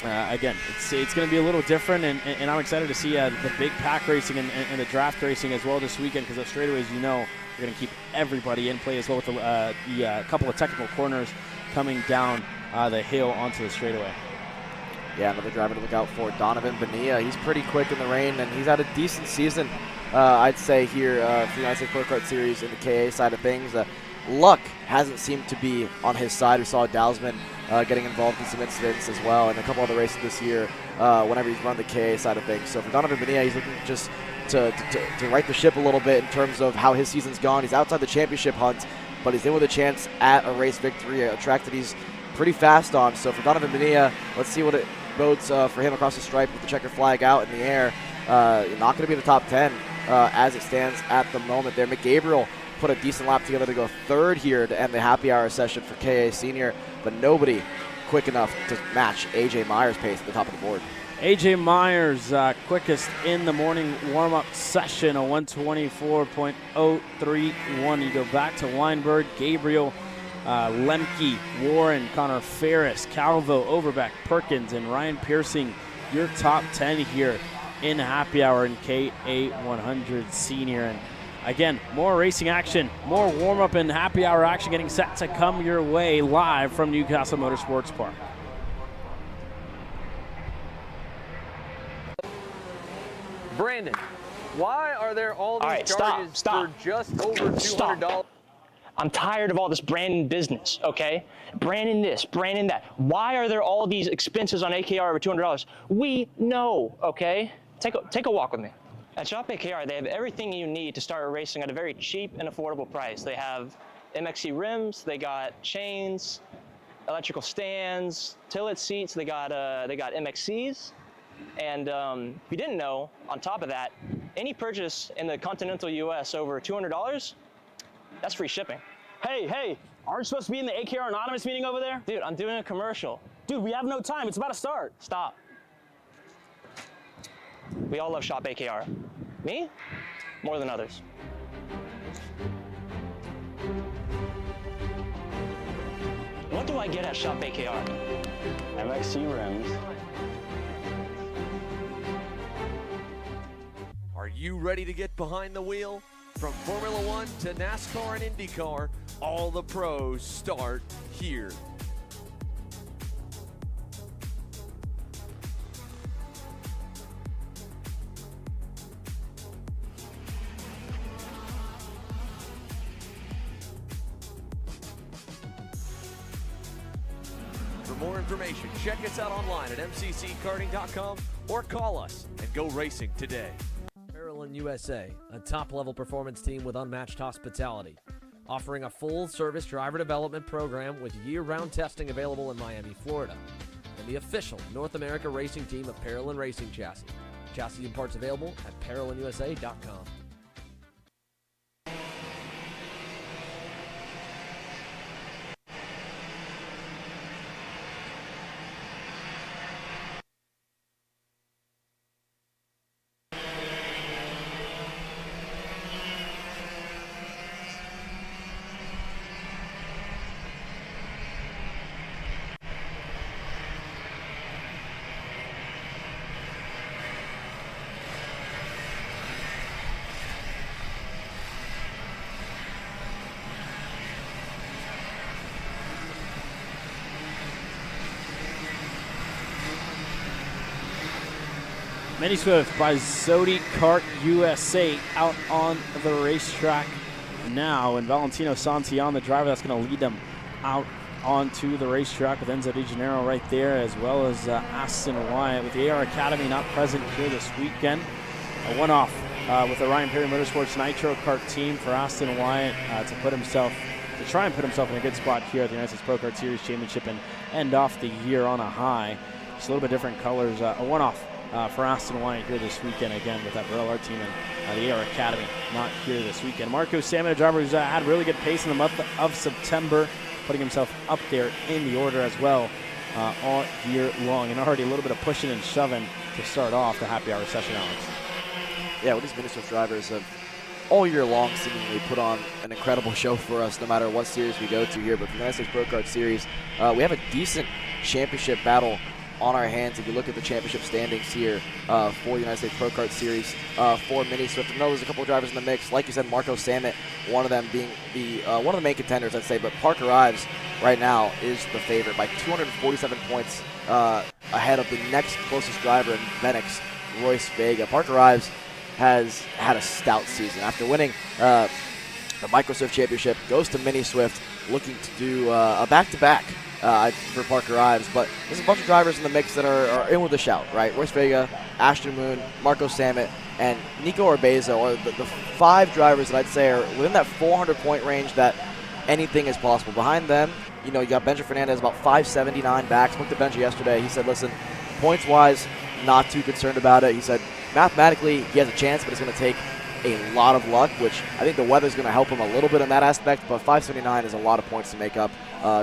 Again, it's going to be a little different, and I'm excited to see the big pack racing and the draft racing as well this weekend, because the straightaways, we're going to keep everybody in play as well with the couple of technical corners coming down the hill onto the straightaway. Yeah, another driver to look out for, Donovan Bonilla. He's pretty quick in the rain, and he's had a decent season, I'd say, here for the United States Pro Kart Series in the KA side of things. Luck hasn't seemed to be on his side. We saw Dalsman getting involved in some incidents as well, and a couple other races this year whenever he's run the KA side of things. So for Donovan Bonilla, he's looking just to right the ship a little bit in terms of how his season's gone. He's outside the championship hunt, but he's in with a chance at a race victory, a track that he's pretty fast on. So for Donovan Bonilla, let's see what it bodes for him across the stripe with the checker flag out in the air. Not going to be in the top 10 as it stands at the moment there. McGabriel put a decent lap together to go 3rd here to end the happy hour session for KA Senior, but nobody quick enough to match AJ Myers' pace at the top of the board. AJ Myers, quickest in the morning warm-up session, a 124.031. You go back to Weinberg, Gabriel, Lemke, Warren, Connor Ferris, Calvo, Overbeck, Perkins, and Ryan Piercing, your top 10 here in happy hour in KA100 Senior. And again, more racing action, more warm-up and happy hour action getting set to come your way live from Newcastle Motorsports Park. Brandon, why are there all these charges for just over $200? I'm tired of all this branding business, okay? Branding this, branding that. Why are there all these expenses on AKR over $200? We know, okay? Take a walk with me. At Shop AKR, they have everything you need to start racing at a very cheap and affordable price. They have MXC rims, they got chains, electrical stands, tillet seats, they got MXCs, And if you didn't know, on top of that, any purchase in the continental US over $200, that's free shipping. Hey, aren't you supposed to be in the AKR Anonymous meeting over there? Dude, I'm doing a commercial. Dude, we have no time. It's about to start. Stop. We all love Shop AKR. Me? More than others. What do I get at Shop AKR? MXC rims. Are you ready to get behind the wheel? From Formula One to NASCAR and IndyCar, all the pros start here. For more information, check us out online at mcckarting.com or call us and go racing today. Parallel USA, a top-level performance team with unmatched hospitality, offering a full-service driver development program with year-round testing available in Miami, Florida, and the official North America racing team of Parallel Racing Chassis. Chassis and parts available at ParalleLUSA.com. Mini Swift by Zodi Kart USA out on the racetrack now, and Valentino Santillan, the driver that's going to lead them out onto the racetrack with X30 Junior right there, as well as Aston Wyatt. With the AR Academy not present here this weekend, a one-off with the Ryan Perry Motorsports Nitro Kart team for Aston Wyatt to try and put himself in a good spot here at the United States Pro Kart Series Championship and end off the year on a high. Just a little bit different colors, a one-off for Aston Wyatt here this weekend, again with that Varel Art team and the AR Academy not here this weekend. Marco Salmon, a driver who's had really good pace in the month of September, putting himself up there in the order as well all year long, and already a little bit of pushing and shoving to start off the happy hour session, Alex. Yeah, well, these Mini Swift drivers have all year long seemingly put on an incredible show for us no matter what series we go to here. But for the United States Pro Kart Series, we have a decent championship battle on our hands. If you look at the championship standings here for the United States Pro Kart Series for Mini Swift, I know there's a couple of drivers in the mix. Like you said, Marco Samet, one of them being one of the main contenders, I'd say. But Parker Ives right now is the favorite by 247 points ahead of the next closest driver in Venix, Royce Vega. Parker Ives has had a stout season. After winning the Micro Swift Championship, goes to Mini Swift, looking to do a back-to-back for Parker Ives. But there's a bunch of drivers in the mix that are in with a shout, right? Royce Vega, Ashton Moon, Marco Samet, and Nico Urbeza are the five drivers that I'd say are within that 400-point range that anything is possible. Behind them, you got Benji Fernandez about 579 back. Spoke to Benji yesterday. He said, listen, points-wise, not too concerned about it. He said, mathematically, he has a chance, but it's going to take a lot of luck, which I think the weather's going to help him a little bit in that aspect, but 579 is a lot of points to make up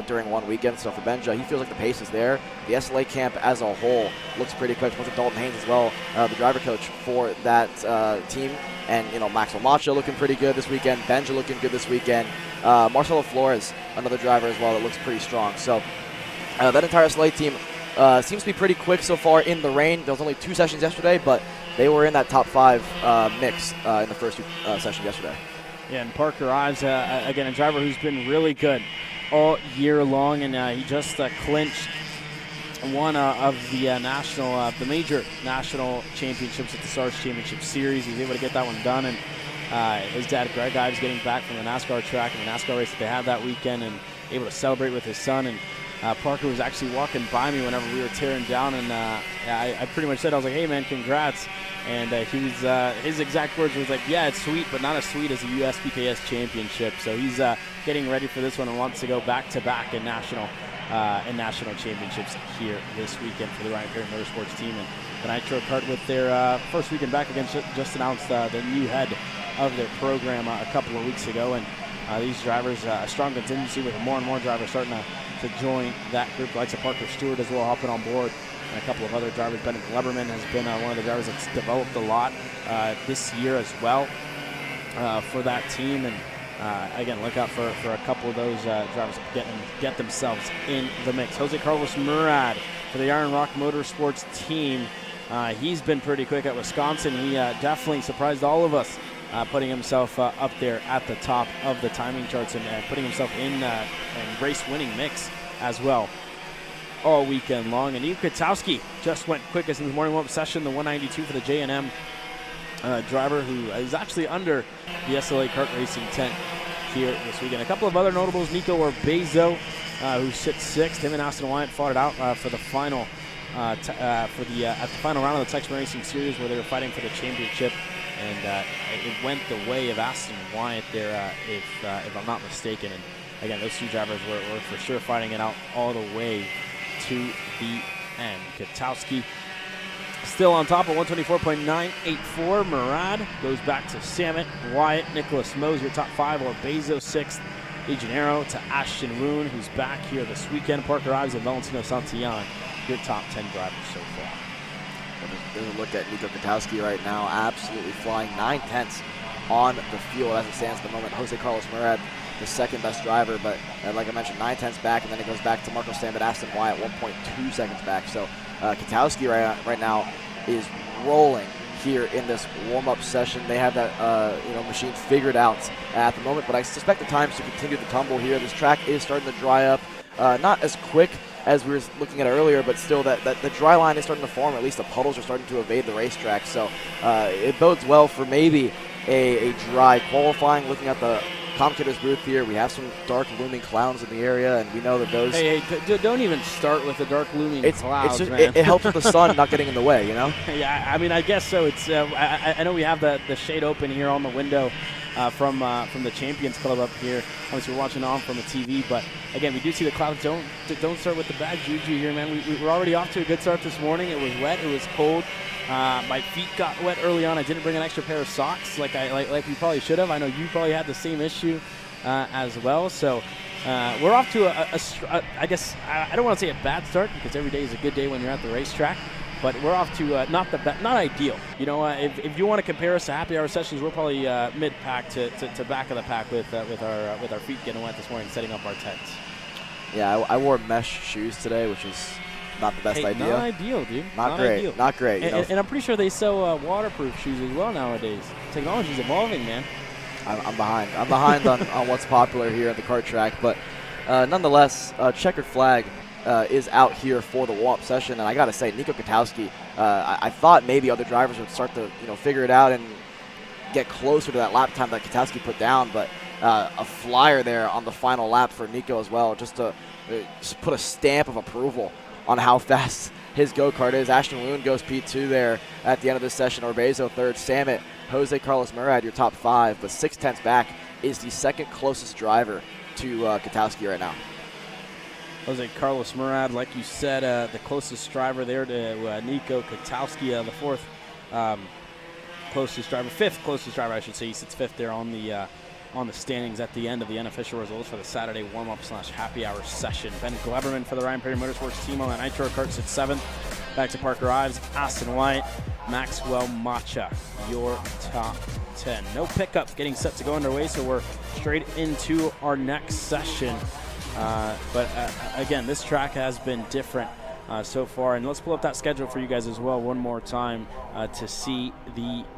during one weekend. So for Benja, he feels like the pace is there. The SLA camp as a whole looks pretty quick. Once Dalton Haynes as well, the driver coach for that team. And, Maxwell Macho looking pretty good this weekend. Benja looking good this weekend. Marcelo Flores, another driver as well that looks pretty strong. So that entire SLA team seems to be pretty quick so far in the rain. There was only 2 sessions yesterday, but they were in that top 5 mix in the first 2 sessions yesterday. Yeah, and Parker Ives, again, a driver who's been really good all year long, and he just clinched one of the the major national championships at the Stars Championship Series. He was able to get that one done, and his dad, Greg Ives, getting back from the NASCAR track and the NASCAR race that they had that weekend, and able to celebrate with his son. And Parker was actually walking by me whenever we were tearing down, and I pretty much said, I was like, hey man, congrats. And he was, his exact words was like, yeah, it's sweet, but not as sweet as the USPKS championship. So he's getting ready for this one and wants to go back-to-back in national and national championships here this weekend for the Ryan Perry Motorsports team. And the Nitro Kart with their first weekend back again just announced the new head of their program a couple of weeks ago. And these drivers, a strong contingency with more and more drivers starting to join that group. Like Parker Stewart as well hopping on board, and a couple of other drivers. Bennett Gleberman has been one of the drivers that's developed a lot this year as well for that team. And again, look out for a couple of those drivers get themselves in the mix. Jose Carlos Murad for the Iron Rock Motorsports team. He's been pretty quick at Wisconsin. He definitely surprised all of us, putting himself up there at the top of the timing charts and putting himself in race-winning mix as well all weekend long. And Nico Kwiatkowski just went quickest in the morning warm-up session, the 192 for the J&M driver, who is actually under the SLA Kart Racing tent here this weekend. A couple of other notables: Nico Orbezo, who sits sixth. Him and Aston Wyatt fought it out for the final at the final round of the Texas Racing Series, where they were fighting for the championship. And it went the way of Aston Wyatt there, if I'm not mistaken. And again, those two drivers were for sure fighting it out all the way to the end. Kwiatkowski still on top of 124.984. Murad goes back to Samet, Wyatt, Nicholas Moser, top five, or Bezos sixth. De Janeiro to Ashton Woon, who's back here this weekend. Parker Ives and Valentino Santillan, your top 10 drivers so far. There's a look at Nico Kwiatkowski right now, absolutely flying 9/10 on the field as it stands at the moment. Jose Carlos Murad, the second best driver, but like I mentioned, 9/10 back, and then it goes back to Marco Samet, Aston Wyatt, 1.2 seconds back. So Kwiatkowski right now is rolling here in this warm-up session. They have that machine figured out at the moment, but I suspect the times to continue to tumble here. This track is starting to dry up, not as quick as we were looking at earlier, but still that the dry line is starting to form. At least the puddles are starting to evade the racetrack, so it bodes well for maybe a dry qualifying. Looking at the commentator's booth here, we have some dark looming clouds in the area, and we know that those... Hey, don't even start with the dark looming clouds, just, man. It helps with the sun not getting in the way, you know? Yeah, I mean, I guess so. It's I know we have the shade open here on the window from the Champions Club up here. Obviously, we're watching on from the TV, but again, we do see the clouds. Don't start with the bad juju here, man. We're already off to a good start this morning. It was wet. It was cold. My feet got wet early on. I didn't bring an extra pair of socks like we probably should have. I know you probably had the same issue as well. So we're off to I guess I don't want to say a bad start, because every day is a good day when you're at the racetrack. But we're off to not ideal. You know, if you want to compare us to happy hour sessions, we're probably mid-pack to back of the pack with our feet getting wet this morning, setting up our tents. Yeah, I wore mesh shoes today, which is not the best idea. Not ideal, dude. Not great. Ideal. Not great. And I'm pretty sure they sell waterproof shoes as well nowadays. Technology's evolving, man. I'm behind. I'm behind on what's popular here at the kart track, but nonetheless, checkered flag is out here for the warm-up session, and I gotta say, Nico Kwiatkowski, I thought maybe other drivers would start to figure it out and get closer to that lap time that Kwiatkowski put down, but a flyer there on the final lap for Nico as well, just to put a stamp of approval on how fast his go-kart is. Ashton Woon goes P2 there at the end of this session. Orbezo third. Samet, Jose Carlos Murad, your top five, but 6/10 back is the second closest driver to Kwiatkowski right now. Jose Carlos Murad, like you said, the closest driver there to Nico Kwiatkowski, the fourth closest driver, fifth closest driver, I should say. He sits fifth there on the standings at the end of the unofficial results for the Saturday warm-up/happy hour session. Ben Gleberman for the Ryan Perry Motorsports team on the Nitro Kart sits seventh. Back to Parker Ives, Aston Wyatt, Maxwell Macha, your top 10. No pickup getting set to go underway, so we're straight into our next session. But again, this track has been different so far, and let's pull up that schedule for you guys as well one more time to see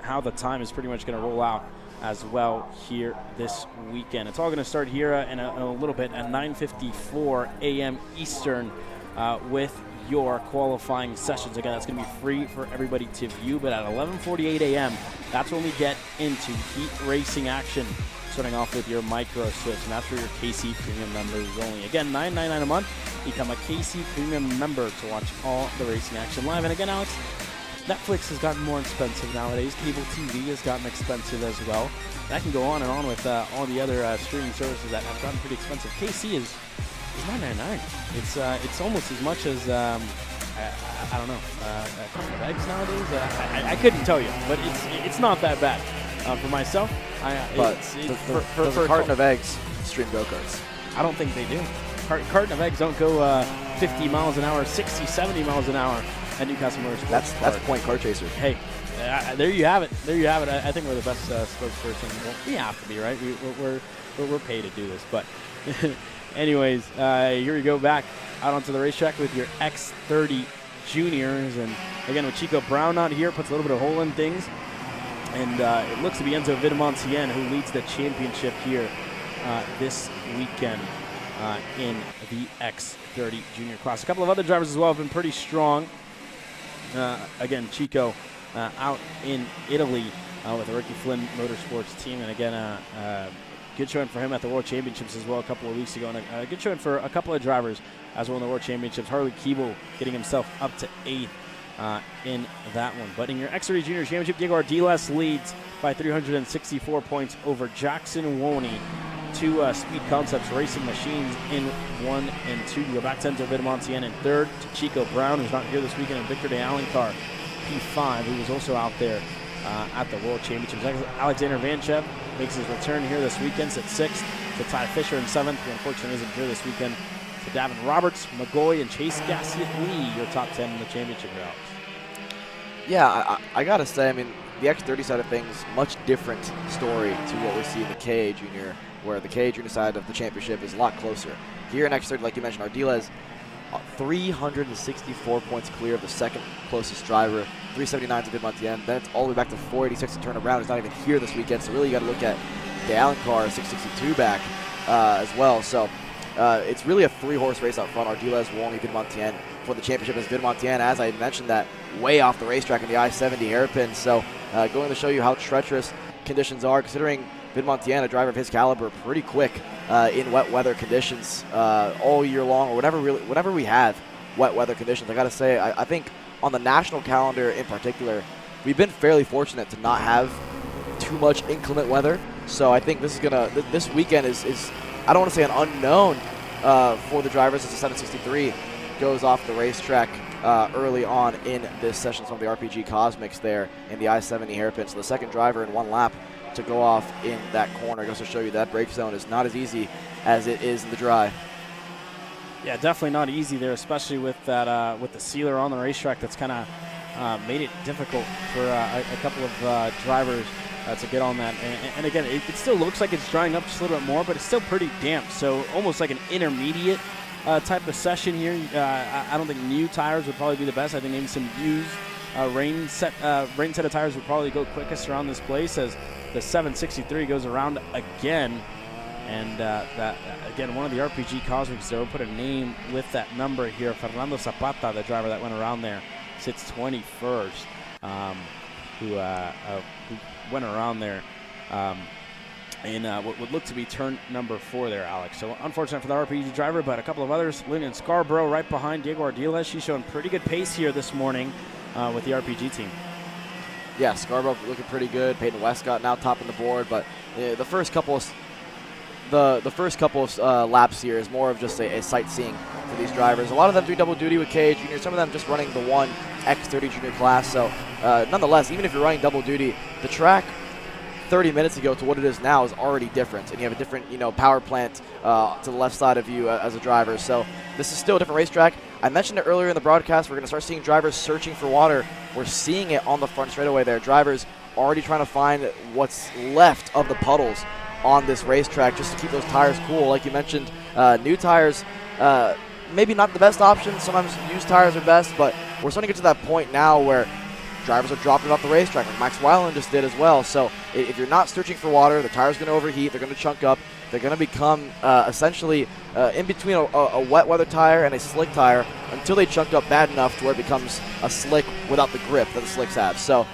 how the time is pretty much going to roll out as well here this weekend. It's all going to start here in a little bit at 9:54 a.m. Eastern with your qualifying sessions. Again, that's going to be free for everybody to view, but at 11:48 a.m., that's when we get into heat racing action, starting off with your micro switch, and that's for your KC Premium members only. Again, $9.99 a month. Become a KC Premium member to watch all the racing action live. And again, Alex, Netflix has gotten more expensive nowadays. Cable TV has gotten expensive as well. That can go on and on with all the other streaming services that have gotten pretty expensive. KC is It's $9.99. It's almost as much as I don't know, a carton of eggs nowadays. I couldn't tell you, but it's not that bad. For myself, for a carton of eggs stream go-karts. I don't think they do. Carton of eggs don't go 50 miles an hour, 60, 70 miles an hour at Newcastle Motorsports. That's point car chaser. Hey, there you have it. There you have it. I think we're the best spokesperson. Well, we have to be, right? We're paid to do this. But anyways, here we go back out onto the racetrack with your X30 Juniors. And again, with Chico Brown not here, puts a little bit of hole in things. And it looks to be Enzo Vidamontien who leads the championship here this weekend in the X30 Junior class. A couple of other drivers as well have been pretty strong. Again, Chico out in Italy with the Ricky Flynn Motorsports team. And again, good showing for him at the World Championships as well a couple of weeks ago. And a good showing for a couple of drivers as well in the World Championships. Harley Keeble getting himself up to 8th in that one. But in your X30 Junior Championship, Diego Ardiles leads by 364 points over Jackson Woney. Two Speed Concepts Racing Machines in 1 and 2. You go back to Enzo Vidamontien in 3rd, to Chico Brown, who's not here this weekend, and Victor de Alencar, P5, who was also out there at the World Championships. Alexander Vanchev makes his return here this weekend, at 6th, to Ty Fisher in 7th, who unfortunately isn't here this weekend, to Davin Roberts, McGoy, and Chase Gasset-Lee, your top 10 in the championship routes. Yeah, I got to say, I mean, the X30 side of things, much different story to what we see in the KA Junior, where the KA Junior side of the championship is a lot closer. Here in X30, like you mentioned, Ardiles, 364 points clear of the second closest driver, 379 to Vidamontien. Then it's all the way back to 486 to turn around. He's not even here this weekend, so really you got to look at de Alencar, 662 back as well. So it's really a 3-horse race out front. Ardiles, Woney, Vidamontien for the championship. As Vidamontien, as I mentioned, that way off the racetrack in the I-70 hairpin. So going to show you how treacherous conditions are, considering Vidamontien, a driver of his caliber, pretty quick in wet weather conditions all year long, or whenever we have wet weather conditions. I got to say, I think on the national calendar in particular, we've been fairly fortunate to not have too much inclement weather. So I think this weekend is I don't want to say an unknown for the drivers, as the 763 goes off the racetrack early on in this session. Some of the RPG Cosmics there in the I-70 hairpin. So the second driver in one lap to go off in that corner goes to show you that brake zone is not as easy as it is in the dry. Yeah, definitely not easy there, especially with that with the sealer on the racetrack. That's kind of made it difficult for a couple of drivers to get on that. And again, it still looks like it's drying up just a little bit more, but it's still pretty damp. So almost like an intermediate type of session here. I don't think new tires would probably be the best. I think maybe some used rain set of tires would probably go quickest around this place, as the 763 goes around again. And again, one of the RPG Cosmics there, we'll put a name with that number here. Fernando Zapata, the driver that went around there, sits 21st, who went around there in what would look to be turn number 4 there, Alex. So unfortunate for the RPG driver, but a couple of others. Lyndon Scarborough right behind Diego Ardiles. She's showing pretty good pace here this morning with the RPG team. Yeah, Scarborough looking pretty good. Peyton Westcott now topping the board, but the first couple of laps here is more of just a sightseeing for these drivers. A lot of them do double duty with KA Junior. Some of them just running the one X30 Junior class. So nonetheless, even if you're running double duty, the track 30 minutes ago to what it is now is already different, and you have a different power plant to the left side of you as a driver. So this is still a different racetrack. I mentioned it earlier in the broadcast. We're going to start seeing drivers searching for water. We're seeing it on the front straightaway there. Drivers already trying to find what's left of the puddles on this racetrack just to keep those tires cool. Like you mentioned, new tires, maybe not the best option. Sometimes used tires are best, but we're starting to get to that point now where drivers are dropping it off the racetrack, like Max Weiland just did as well. So if you're not searching for water, the tire's going to overheat, they're going to chunk up, they're going to become essentially in between a wet weather tire and a slick tire until they chunk up bad enough to where it becomes a slick without the grip that the slicks have. So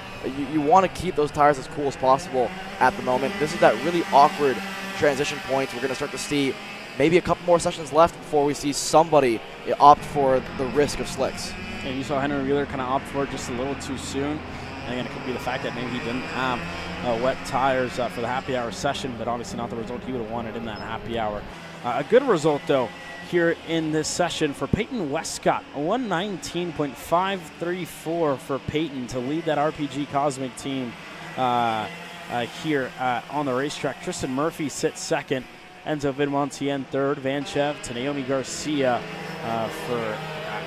you want to keep those tires as cool as possible at the moment. This is that really awkward transition point. We're going to start to see maybe a couple more sessions left before we see somebody opt for the risk of slicks. And you saw Henry Wheeler kind of opt for it just a little too soon. And again, it could be the fact that maybe he didn't have wet tires for the happy hour session, but obviously not the result he would have wanted in that happy hour. A good result, though, here in this session for Peyton Westcott. A 119.534 for Peyton to lead that RPG Cosmic team here on the racetrack. Tristan Murphy sits second. Enzo Vidmontien third. Van Chev to Naomi Garcia for,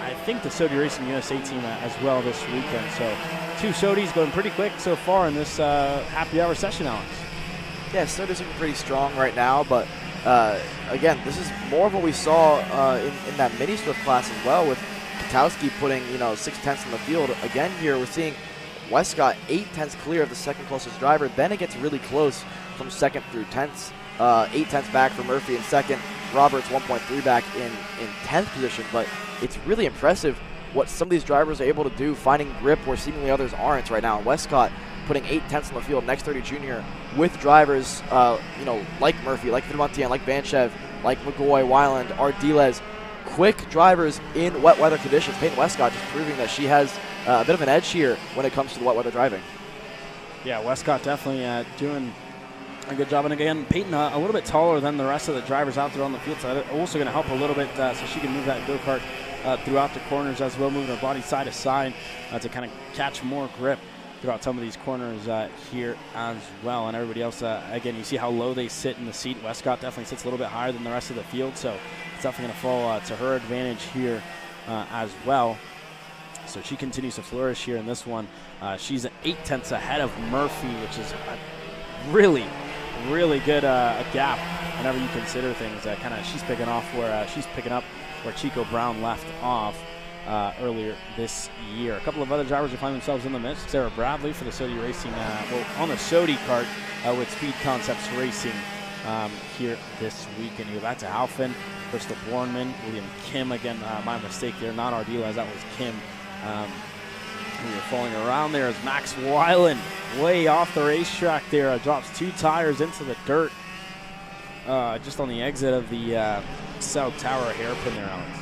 I think, the Sodi Racing USA team as well this weekend. So 2 Sodis going pretty quick so far in this happy hour session, Alex. Yeah, Sodi's looking pretty strong right now, but again, this is more of what we saw in that mini Swift class as well, with Katowski putting 6/10 in the field. Again here, we're seeing Westcott 8/10 clear of the second closest driver. Then it gets really close from second through 10ths. 8/10 back for Murphy in second. Roberts 1.3 back in 10th position, but it's really impressive what some of these drivers are able to do, finding grip where seemingly others aren't right now. Westcott putting 8/10 in the field, X30 Junior, with drivers, like Murphy, like Vidmontien, like Vanchev, like McGoy, Weiland, Ardiles, quick drivers in wet weather conditions. Peyton Westcott just proving that she has a bit of an edge here when it comes to the wet weather driving. Yeah, Westcott definitely doing a good job. And again, Peyton a little bit taller than the rest of the drivers out there on the field, so also going to help a little bit so she can move that go-kart throughout the corners as well, moving her body side to side to kind of catch more grip throughout some of these corners here as well. And everybody else, again, you see how low they sit in the seat. Westcott definitely sits a little bit higher than the rest of the field, so it's definitely going to fall to her advantage here as well. So she continues to flourish here in this one. She's 8/10 ahead of Murphy, which is a really good gap whenever you consider things. She's picking up where Chico Brown left off earlier this year. A couple of other drivers will find themselves in the mix. Sarah Bradley for the Sodi Racing, on the Sodi kart with Speed Concepts Racing here this weekend. You go back to Halfin, Crystal Bornman, William Kim. Again, my mistake there, not Ardiles, that was Kim. We were falling around there as Max Weiland, way off the racetrack there, drops 2 tires into the dirt just on the exit of the South Tower hairpin there, Alex.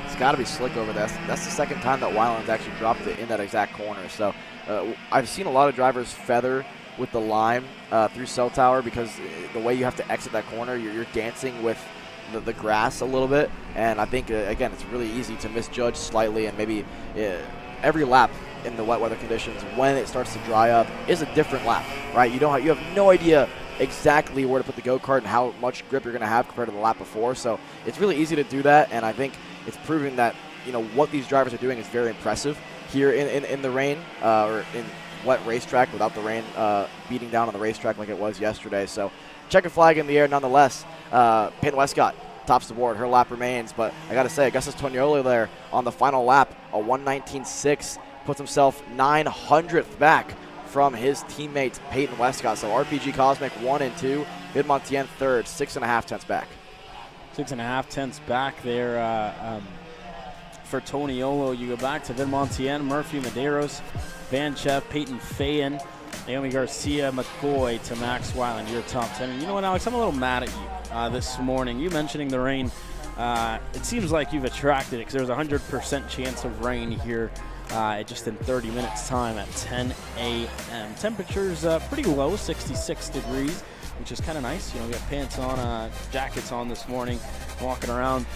It's got to be slick over there. That's the second time that Weiland's actually dropped it in that exact corner. So I've seen a lot of drivers feather with the lime through Cell Tower because the way you have to exit that corner, you're dancing with the grass a little bit. And I think, again, it's really easy to misjudge slightly, and maybe every lap in the wet weather conditions, when it starts to dry up, is a different lap, right? You have no idea exactly where to put the go-kart and how much grip you're going to have compared to the lap before. So it's really easy to do that, and I think it's proving that what these drivers are doing is very impressive here in the rain or in wet racetrack without the rain beating down on the racetrack like it was yesterday. So checker flag in the air nonetheless. Peyton Westcott tops the board. Her lap remains, but I got to say, Augustus Toniolo there on the final lap, a 1:19.6, puts himself 900th back from his teammate Peyton Westcott. So RPG Cosmic 1 and 2, Vidmontien third, 6.5 back. 6.5 back there for Toniolo. You go back to Vidmontien, Murphy, Medeiros, Vanchev, Peyton Fayen, Naomi Garcia, McCoy to Max Weiland, your top 10. And you know what, Alex, I'm a little mad at you this morning. You mentioning the rain, it seems like you've attracted it because there's a 100% chance of rain here just in 30 minutes time at 10 a.m. Temperatures pretty low, 66 degrees, which is kind of nice. We got pants on, jackets on this morning, walking around.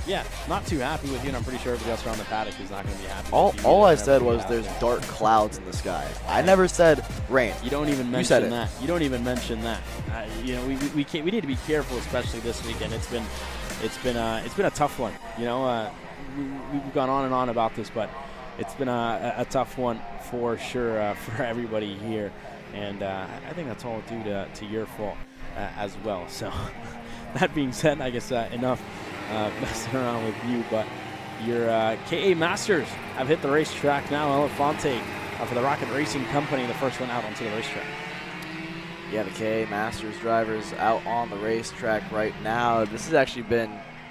Yeah, not too happy with you, and I'm pretty sure everybody else around the paddock is not going to be happy with you. All I said was there's dark clouds in the sky. I never said rain. You don't even mention that. You don't even mention that. We need to be careful, especially this weekend. It's been a tough one. We've gone on and on about this, but it's been a tough one for sure for everybody here. And I think that's all due to your fault as well. So that being said, I guess enough messing around with you. But your KA Masters have hit the racetrack now. Elefante for the Rocket Racing Company, the first one out onto the racetrack. Yeah, the KA Masters drivers out on the racetrack right now. This has actually been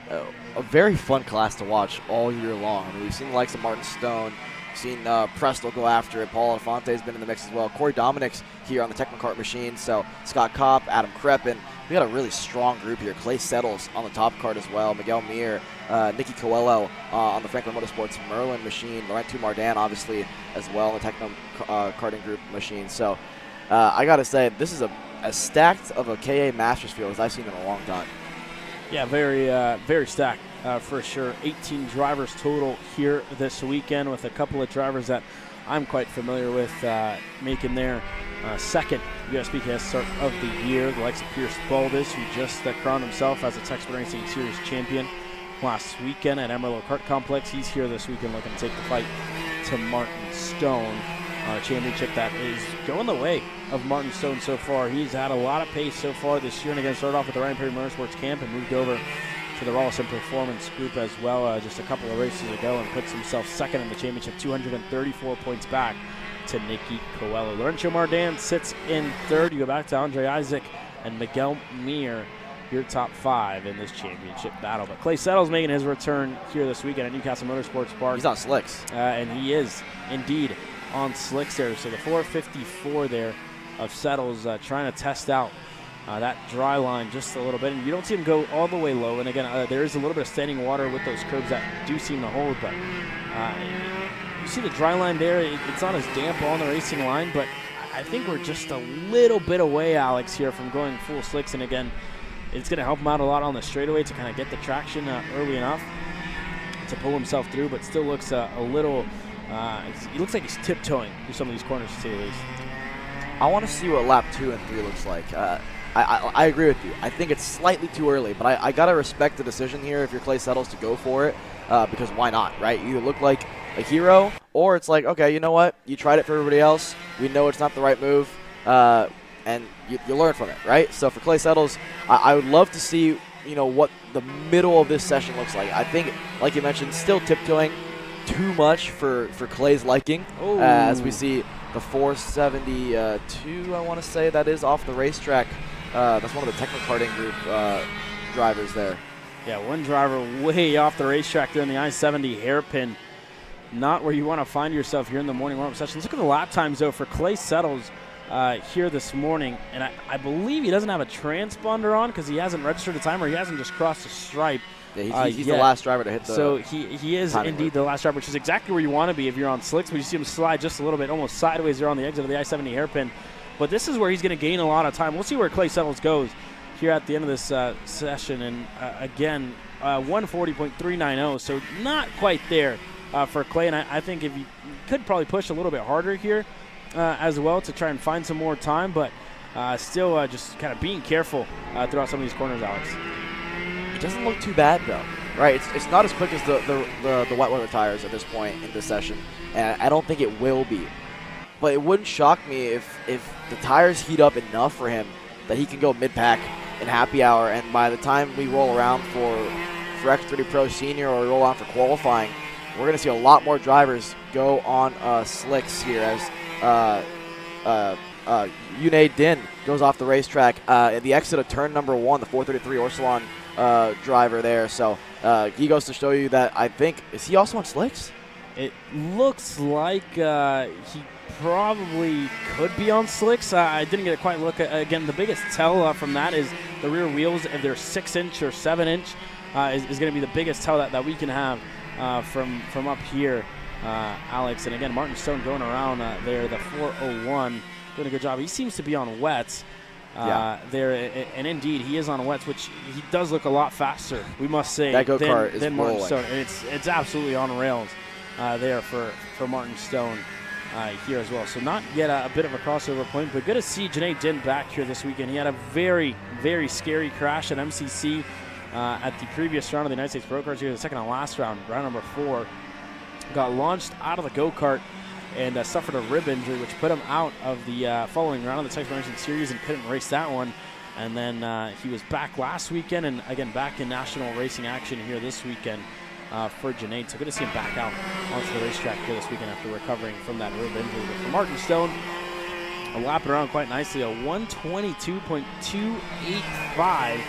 a very fun class to watch all year long. I mean, we've seen the likes of Martin Stone, seen Presto go after it. Paul Elefante has been in the mix as well. Corey Dominic's here on the Technocart machine. So Scott Kopp, Adam Kreppen. We got a really strong group here. Clay Settles on the top cart as well. Miguel Mir, Nicky Coelho on the Franklin Motorsports Merlin machine. Laurent Mardan obviously as well on the Techno karting group machine. So I got to say, this is a as stacked of a KA Masters field as I've seen in a long time. Yeah, very stacked for sure. 18 drivers total here this weekend, with a couple of drivers that I'm quite familiar with making their second USBK start of the year. The likes of Pierce Baldus, who just crowned himself as a Texas Racing Series champion last weekend at Amarillo Kart Complex. He's here this weekend looking to take the fight to Martin Stone. Championship that is going the way of Martin Stone so far. He's had a lot of pace so far this year, and again started off with the Ryan Perry Motorsports camp and moved over to the Rawlison Performance Group as well just a couple of races ago, and puts himself second in the championship, 234 points back to Nicky Coelho. Laurencio Mardan sits in third. You go back to Andre Isaac and Miguel Mir, your top 5 in this championship battle. But Clay Settles making his return here this weekend at Newcastle Motorsports Park. He's on slicks. And he is indeed on slicks there. So the 454 there of Settles trying to test out that dry line just a little bit. And you don't see him go all the way low. And again, there is a little bit of standing water with those curbs that do seem to hold. But you see the dry line there. It's not as damp on the racing line. But I think we're just a little bit away, Alex, here from going full slicks. And again, it's going to help him out a lot on the straightaway to kind of get the traction early enough to pull himself through, but still looks a little, he looks like he's tiptoeing through some of these corners, to say the least. I want to see what lap 2 and 3 looks like. I agree with you. I think it's slightly too early, but I got to respect the decision here if you're Clay Settles to go for it, because why not, right? You look like a hero, or it's like, okay, you know what? You tried it for everybody else. We know it's not the right move. And you learn from it, right? So for Clay Settles, I would love to see, what the middle of this session looks like. I think, like you mentioned, still tiptoeing too much for Clay's liking, as we see the 472, I want to say, that is off the racetrack. That's one of the Technokarting Group drivers there. Yeah, one driver way off the racetrack there in the I-70 hairpin. Not where you want to find yourself here in the morning warm-up sessions. Look at the lap times, though, for Clay Settles here this morning, and I believe he doesn't have a transponder on because he hasn't registered a time, or he hasn't just crossed the stripe. Yeah, he's the last driver to hit the. So he is indeed the last driver, which is exactly where you want to be if you're on slicks. But you see him slide just a little bit, almost sideways there on the exit of the I-70 hairpin. But this is where he's going to gain a lot of time. We'll see where Clay Settles goes here at the end of this session. And again, 140.390, so not quite there for Clay. And I think if you could probably push a little bit harder here. As well to try and find some more time, but still just kind of being careful throughout some of these corners, Alex. It doesn't look too bad, though, right? It's not as quick as the wet weather tires at this point in the session, and I don't think it will be. But it wouldn't shock me if the tires heat up enough for him that he can go mid-pack in happy hour, and by the time we roll around for X30 Pro Senior or roll on for qualifying, we're going to see a lot more drivers go on slicks here as Yunei Din goes off the racetrack at the exit of turn number 1, the 433 Orsalon driver there. So he goes to show you that, I think, is he also on slicks? It looks like he probably could be on slicks. I didn't get a quite look. Again, the biggest tell from that is the rear wheels. If they're 6-inch or 7-inch, is going to be the biggest tell that we can have from up here. Alex, and again, Martin Stone going around there, the 401, doing a good job. He seems to be on wets there, and indeed he is on wets, which he does look a lot faster, we must say, that go-kart is than Martin rolling. Stone. And it's absolutely on rails there for Martin Stone here as well. So not yet a bit of a crossover point, but good to see Janae Din back here this weekend. He had a very, very scary crash at MCC at the previous round of the United States Pro Karts here, the second and last round number 4. Got launched out of the go-kart and suffered a rib injury, which put him out of the following round of the Texas Racing Series and couldn't race that one. And then he was back last weekend and, again, back in national racing action here this weekend for Janae. So good to see him back out onto the racetrack here this weekend after recovering from that rib injury. But for Martin Stone, lapping around quite nicely, a 122.285.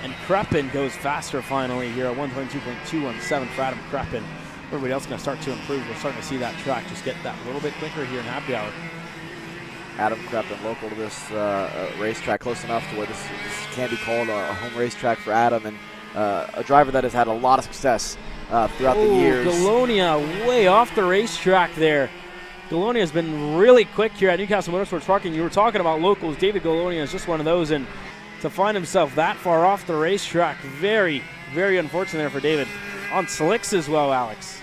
And Kreppen goes faster finally here, a 122.217 for Adam Kreppen. Everybody else going to start to improve. We're starting to see that track just get that little bit quicker here in happy hour. Adam Kreppen, local to this racetrack, close enough to where this can be called a home racetrack for Adam, and a driver that has had a lot of success throughout the years. Galonia way off the racetrack there Golonia has been really quick here at Newcastle Motorsports Parking. You were talking about locals. David Golonia is just one of those, and to find himself that far off the racetrack, very, very unfortunate there for David. On slicks as well, Alex.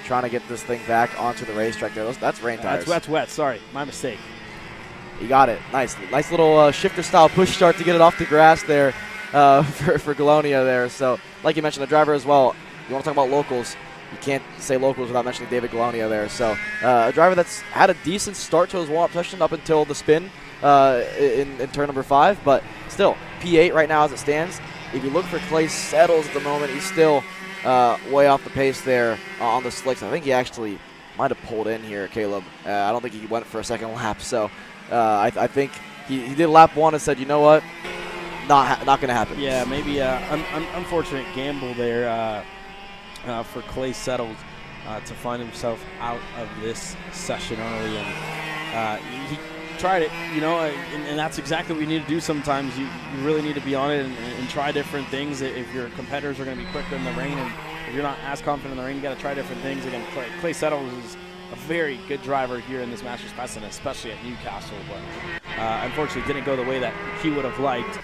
Trying to get this thing back onto the racetrack there. That's rain tires. That's wet. Sorry, my mistake. You got it. Nice little shifter-style push start to get it off the grass there for Golonia there. So, like you mentioned, the driver as well. You want to talk about locals. You can't say locals without mentioning David Golonia there. So, a driver that's had a decent start to his warm-up session up until the spin in turn number 5. But still, P8 right now as it stands. If you look for Clay Settles at the moment, he's still way off the pace there on the slicks. I think he actually might have pulled in here, Caleb. I don't think he went for a second lap. So, I think he did lap 1 and said, you know what, not going to happen. Yeah, maybe unfortunate gamble there for Clay Settles to find himself out of this session early. And he tried it, and that's exactly what you need to do sometimes. You really need to be on it and try different things. If your competitors are going to be quicker in the rain, and if you're not as confident in the rain, you got to try different things. Again, Clay Settles is a very good driver here in this Masters class, and especially at Newcastle, but unfortunately didn't go the way that he would have liked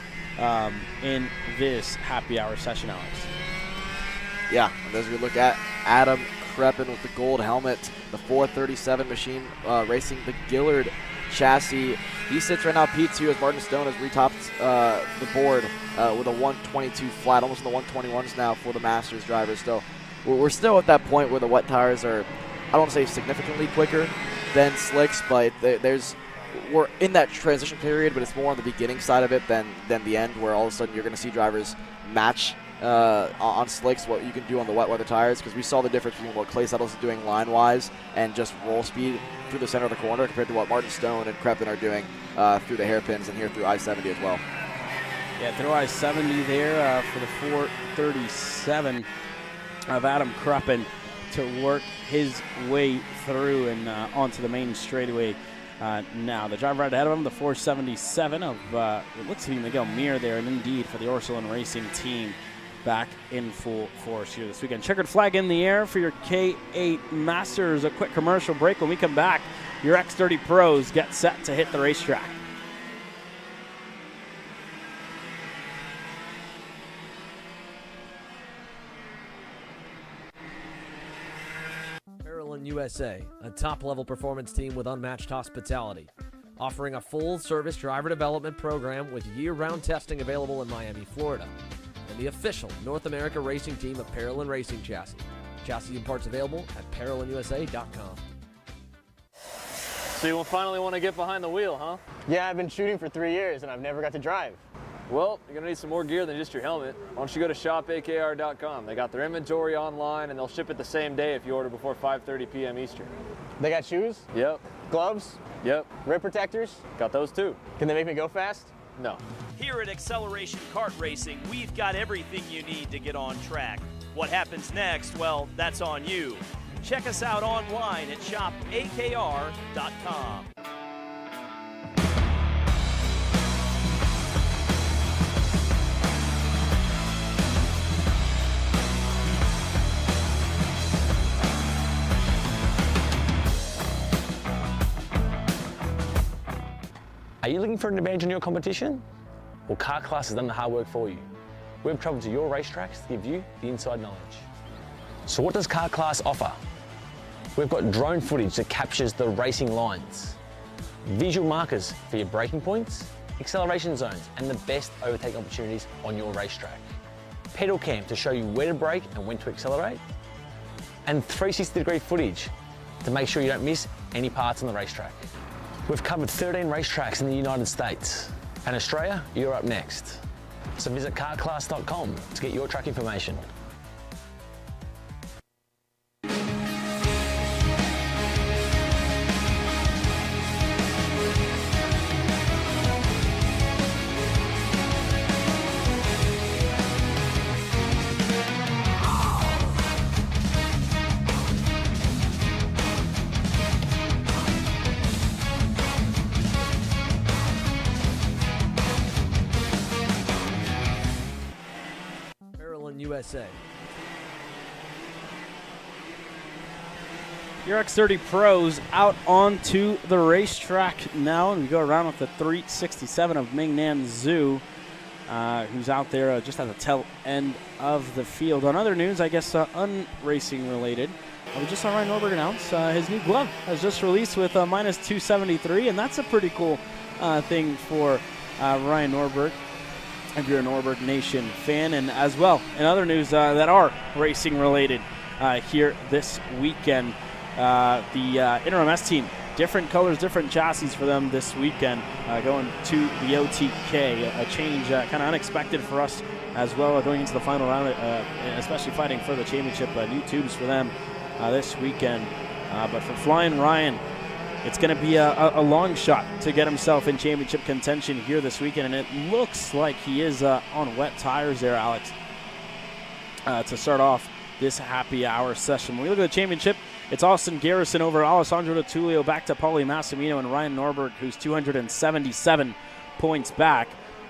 in this happy hour session, Alex. Yeah, and as we look at Adam Kreppen with the gold helmet, the 437 machine racing the Gillard chassis. He sits right now P2 as Martin Stone has retopped the board with a 122 flat, almost in the 121s now for the Masters drivers. So we're still at that point where the wet tires are, I don't want to say significantly quicker than slicks, but we're in that transition period, but it's more on the beginning side of it than the end, where all of a sudden you're going to see drivers match on slicks what you can do on the wet weather tires, because we saw the difference between what Clay Settles is doing line-wise and just roll speed through the center of the corner compared to what Martin Stone and Kreppen are doing through the hairpins and here through I-70 as well. Yeah, through I-70 there for the 437 of Adam Kreppen to work his way through and onto the main straightaway now. The driver right ahead of him, the 477 of, it looks to be Miguel Mir there, and indeed for the Orsilon Racing team back in full force here this weekend. Checkered flag in the air for your K8 Masters. A quick commercial break. When we come back, your X30 Pros get set to hit the racetrack. USA, a top-level performance team with unmatched hospitality, offering a full-service driver development program with year-round testing available in Miami, Florida, and the official North America racing team of Parolin Racing Chassis. Chassis and parts available at ParolinUSA.com. So you finally want to get behind the wheel, huh? Yeah, I've been shooting for 3 years and I've never got to drive. Well, you're going to need some more gear than just your helmet. Why don't you go to shopakr.com. They got their inventory online, and they'll ship it the same day if you order before 5:30 p.m. Eastern. They got shoes? Yep. Gloves? Yep. Rib protectors? Got those too. Can they make me go fast? No. Here at Acceleration Kart Racing, we've got everything you need to get on track. What happens next? Well, that's on you. Check us out online at shopakr.com. Are you looking for an advantage in your competition? Well, Kart Class has done the hard work for you. We've traveled to your racetracks to give you the inside knowledge. So what does Kart Class offer? We've got drone footage that captures the racing lines, visual markers for your braking points, acceleration zones, and the best overtake opportunities on your racetrack. Pedal cam to show you where to brake and when to accelerate, and 360-degree footage to make sure you don't miss any parts on the racetrack. We've covered 13 racetracks in the United States, and Australia, you're up next. So visit kartclass.com to get your track information. USA. Your X30 Pros out onto the racetrack now, and we go around with the 367 of Mingnan Zhu, who's out there just at the tail end of the field. On other news, I guess unracing related, we just saw Ryan Norberg announce his new glove has just released with minus 273, and that's a pretty cool thing for Ryan Norberg, if you're a Norberg Nation fan. And as well, in other news that are racing related here this weekend, the Interim S team, different colors, different chassis for them this weekend, going to the OTK. A change kind of unexpected for us as well, going into the final round, especially fighting for the championship. New tubes for them this weekend. But for Flying Ryan, it's going to be a long shot to get himself in championship contention here this weekend. And it looks like he is on wet tires there, Alex, to start off this happy hour session. When we look at the championship, it's Austin Garrison over Alessandro Di Tullio, back to Paulie Massimino and Ryan Norberg, who's 277 points back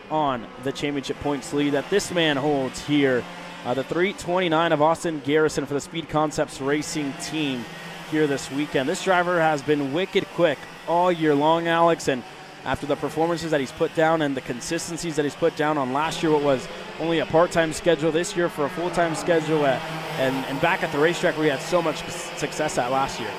on the championship points lead that this man holds here. The 329 of Austin Garrison for the Speed Concepts Racing team here this weekend. This driver has been wicked quick all year long, Alex, and after the performances that he's put down and the consistencies that he's put down on last year, what was only a part-time schedule this year for a full-time schedule, and back at the racetrack where he had so much success at last year.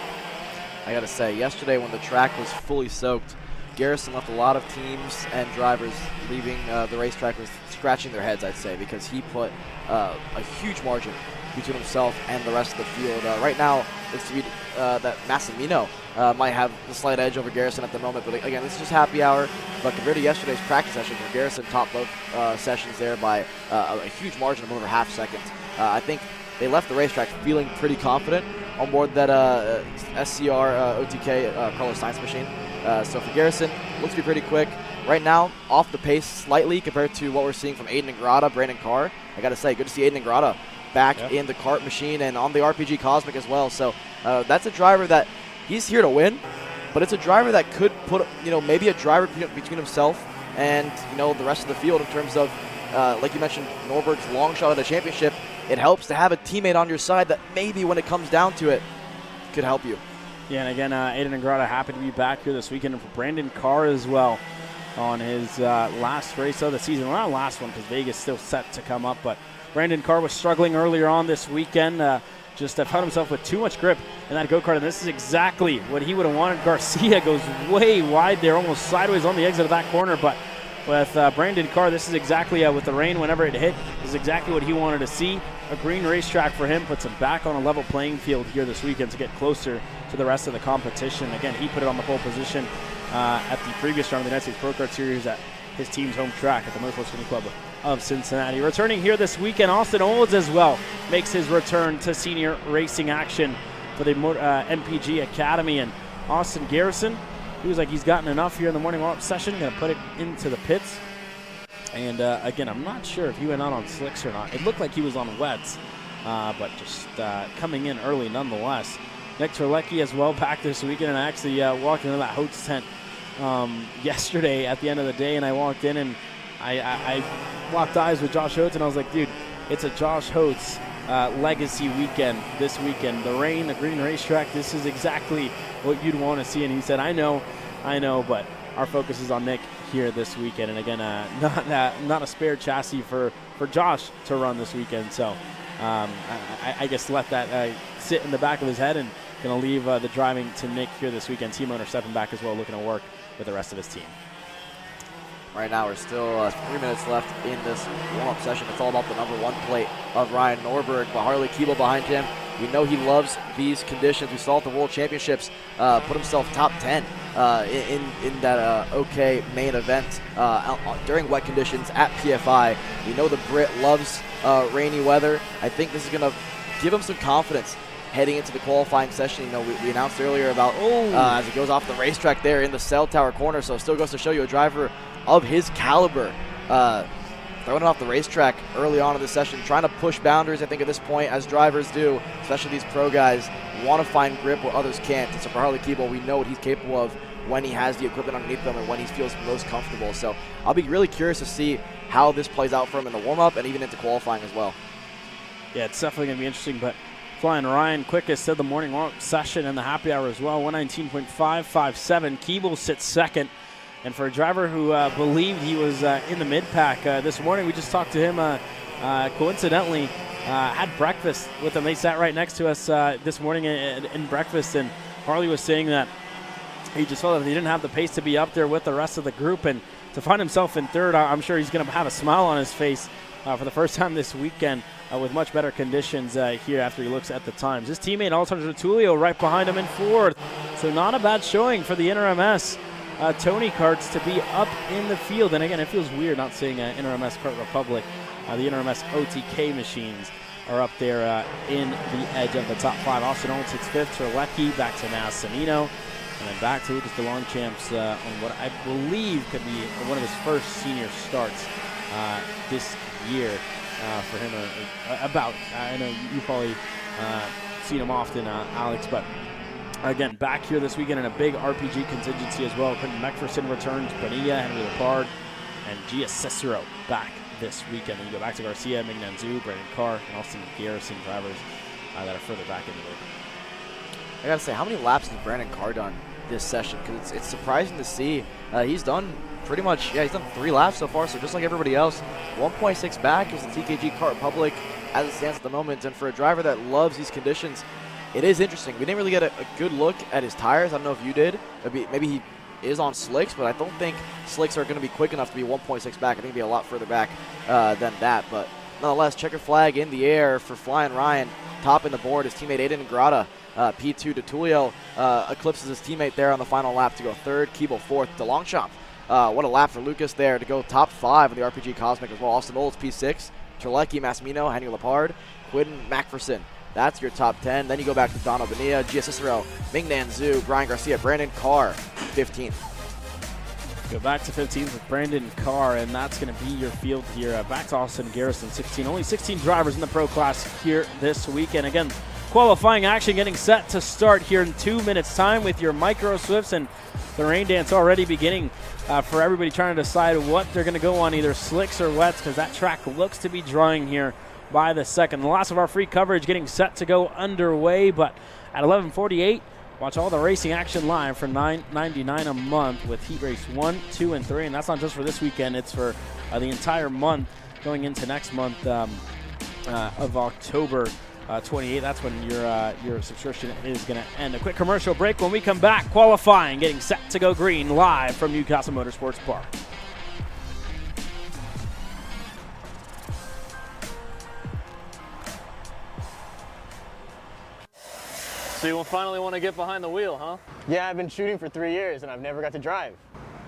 I got to say, yesterday when the track was fully soaked, Garrison left a lot of teams and drivers leaving the racetrack with scratching their heads, I'd say, because he put a huge margin between himself and the rest of the field. Right now, looks to be that Massimino might have the slight edge over Garrison at the moment, but again, this is just happy hour. But compared to yesterday's practice session, where Garrison topped both sessions there by a huge margin of over half second, I think they left the racetrack feeling pretty confident on board that SCR OTK Carlos Sainz machine. So for Garrison, looks to be pretty quick. Right now, off the pace slightly compared to what we're seeing from Aiden Ingrata, Brandon Carr. I got to say, good to see Aiden Ingrata back in the Kart machine and on the RPG Cosmic as well. So that's a driver that he's here to win, but it's a driver that could put, maybe a driver between himself and, the rest of the field in terms of, like you mentioned, Norberg's long shot at a championship. It helps to have a teammate on your side that maybe when it comes down to it could help you. Yeah, and again, Aiden Ingrata happy to be back here this weekend, and for Brandon Carr as well on his last race of the season. Well, not last one, because Vegas still set to come up, but Brandon Carr was struggling earlier on this weekend. Just found himself with too much grip in that go-kart, and this is exactly what he would have wanted. Garcia goes way wide there, almost sideways on the exit of that corner, but with Brandon Carr, this is exactly, with the rain whenever it hit, this is exactly what he wanted to see. A green racetrack for him puts him back on a level playing field here this weekend to get closer to the rest of the competition. Again, he put it on the pole position at the previous round of the United States Pro Kart Series at his team's home track at the Motorsports Club of Cincinnati. Returning here this weekend, Austin Olds as well makes his return to senior racing action for the MPG Academy. And Austin Garrison, he was like he's gotten enough here in the morning warm-up session, going to put it into the pits. And again, I'm not sure if he went out on slicks or not. It looked like he was on wets, but just coming in early nonetheless. Nick Terlecki as well back this weekend, and I actually walked into that Hotes tent yesterday at the end of the day, and I walked in and I locked eyes with Josh Hotes, and I was like, dude, it's a Josh Hotes legacy weekend this weekend. The rain, the green racetrack, this is exactly what you'd want to see. And he said, I know, but our focus is on Nick here this weekend. And again, not a spare chassis for Josh to run this weekend. So I guess let that sit in the back of his head, and going to leave the driving to Nick here this weekend. Team owner stepping back as well, looking to work with the rest of his team. Right now, we're still 3 minutes left in this warm-up session. It's all about the number 1 plate of Ryan Norberg, but Harley Keeble behind him. We know he loves these conditions. We saw at the World Championships put himself top 10 in that OK main event during wet conditions at PFI. We know the Brit loves rainy weather. I think this is going to give him some confidence heading into the qualifying session. We announced earlier about as he goes off the racetrack there in the cell tower corner, so it still goes to show you a driver of his caliber throwing it off the racetrack early on in the session, trying to push boundaries. I think at this point, as drivers do, especially these pro guys, want to find grip where others can't. And so for Harley Keeble, we know what he's capable of when he has the equipment underneath him and when he feels most comfortable. So I'll be really curious to see how this plays out for him in the warm-up and even into qualifying as well. Yeah, it's definitely going to be interesting, but Flying Ryan, quickest of the morning warm-up session and the happy hour as well, 119.557. Keeble sits second. And for a driver who believed he was in the mid-pack this morning, we just talked to him, coincidentally, had breakfast with him. They sat right next to us this morning in breakfast, and Harley was saying that he just felt that he didn't have the pace to be up there with the rest of the group, and to find himself in third, I'm sure he's going to have a smile on his face for the first time this weekend with much better conditions here after he looks at the times. His teammate Alessandro Tullio right behind him in fourth, so not a bad showing for the InterMS Tony Karts to be up in the field. And again, it feels weird not seeing InterMS Kart Republic. The InterMS OTK machines are up there in the edge of the top five. Austin Olin sits fifth, Terlecki back to Massimino, and then back to Lucas DeLongchamps on what I believe could be one of his first senior starts this year for him. I know you probably seen him often, Alex, but again, back here this weekend in a big RPG contingency as well. Quentin McPherson returns, Bonilla, Henry Lepard, and Gia Cicero back this weekend. And you go back to Garcia, Ming-Nan Zhu, Brandon Carr, and Austin Garrison drivers that are further back in the league. I gotta say, how many laps has Brandon Carr done this session? Because it's surprising to see. He's done pretty much, he's done 3 laps so far, so just like everybody else, 1.6 back is the TKG Kart Republic as it stands at the moment. And for a driver that loves these conditions, it is interesting. We didn't really get a good look at his tires. I don't know if you did. Maybe he is on slicks, but I don't think slicks are going to be quick enough to be 1.6 back. I think he'll be a lot further back than that. But nonetheless, checker flag in the air for Flying Ryan. Top in the board, his teammate Aiden Grata, P2 to Tullio, eclipses his teammate there on the final lap to go third. Keeble fourth to Longchamp. What a lap for Lucas there to go top 5 in the RPG Cosmic as well. Austin Olds P6, Terlecki, Massimino, Henry Lepard, Quinton McPherson. That's your top 10. Then you go back to Donald Bonilla, Gia Cicero, Ming-Nan Zhu, Brian Garcia, Brandon Carr, 15th. Go back to 15th with Brandon Carr, and that's going to be your field here. Back to Austin Garrison, 16. Only 16 drivers in the pro class here this weekend. Again, qualifying action getting set to start here in 2 minutes' time with your micro swifts and the rain dance already beginning for everybody trying to decide what they're going to go on, either slicks or wets, because that track looks to be drying here by the second. The last of our free coverage getting set to go underway, but at 11:48, watch all the racing action live for $9.99 a month with Heat Race 1, 2, and 3. And that's not just for this weekend, it's for the entire month going into next month of October 28. That's when your subscription is going to end. A quick commercial break. When we come back, qualifying getting set to go green live from Newcastle Motorsports Park. So you finally want to get behind the wheel, huh? Yeah, I've been shooting for 3 years and I've never got to drive.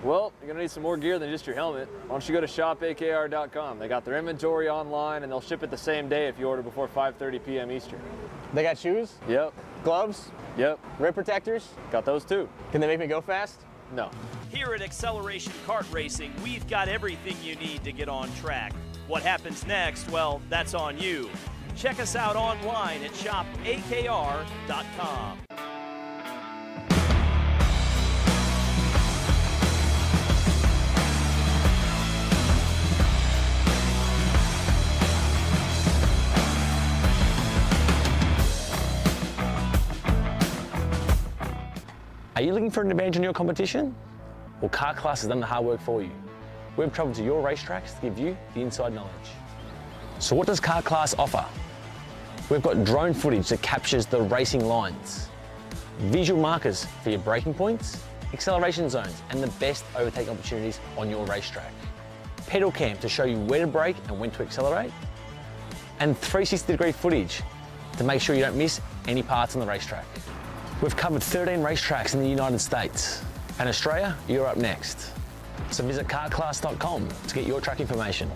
Well, you're going to need some more gear than just your helmet. Why don't you go to shopakr.com. They got their inventory online and they'll ship it the same day if you order before 5:30 p.m. Eastern. They got shoes? Yep. Gloves? Yep. Rip protectors? Got those too. Can they make me go fast? No. Here at Acceleration Kart Racing, we've got everything you need to get on track. What happens next? Well, that's on you. Check us out online at shopakr.com. Are you looking for an advantage in your competition? Well, Kart Class has done the hard work for you. We've traveled to your racetracks to give you the inside knowledge. So what does Kart Class offer? We've got drone footage that captures the racing lines, visual markers for your braking points, acceleration zones, and the best overtake opportunities on your racetrack. Pedal cam to show you where to brake and when to accelerate, and 360-degree footage to make sure you don't miss any parts on the racetrack. We've covered 13 racetracks in the United States, and Australia, you're up next. So visit kartclass.com to get your track information.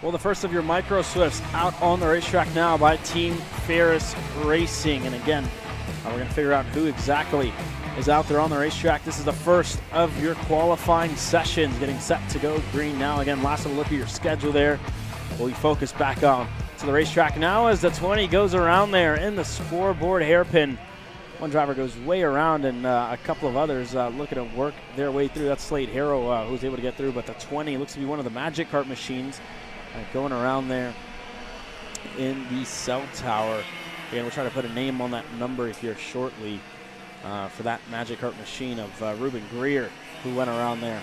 Well, the first of your micro swifts out on the racetrack now by Team Ferris Racing. And again, we're going to figure out who exactly is out there on the racetrack. This is the first of your qualifying sessions, getting set to go green now. Again, last little look at your schedule there. We'll be focused back on to the racetrack now as the 20 goes around there in the scoreboard hairpin. One driver goes way around, and a couple of others looking to work their way through. That's Slade Harrow who's able to get through, but the 20 looks to be one of the Magic Kart machines going around there in the cell tower. Again, we'll try to put a name on that number here shortly for that Magic Kart machine of Ruben Greer, who went around there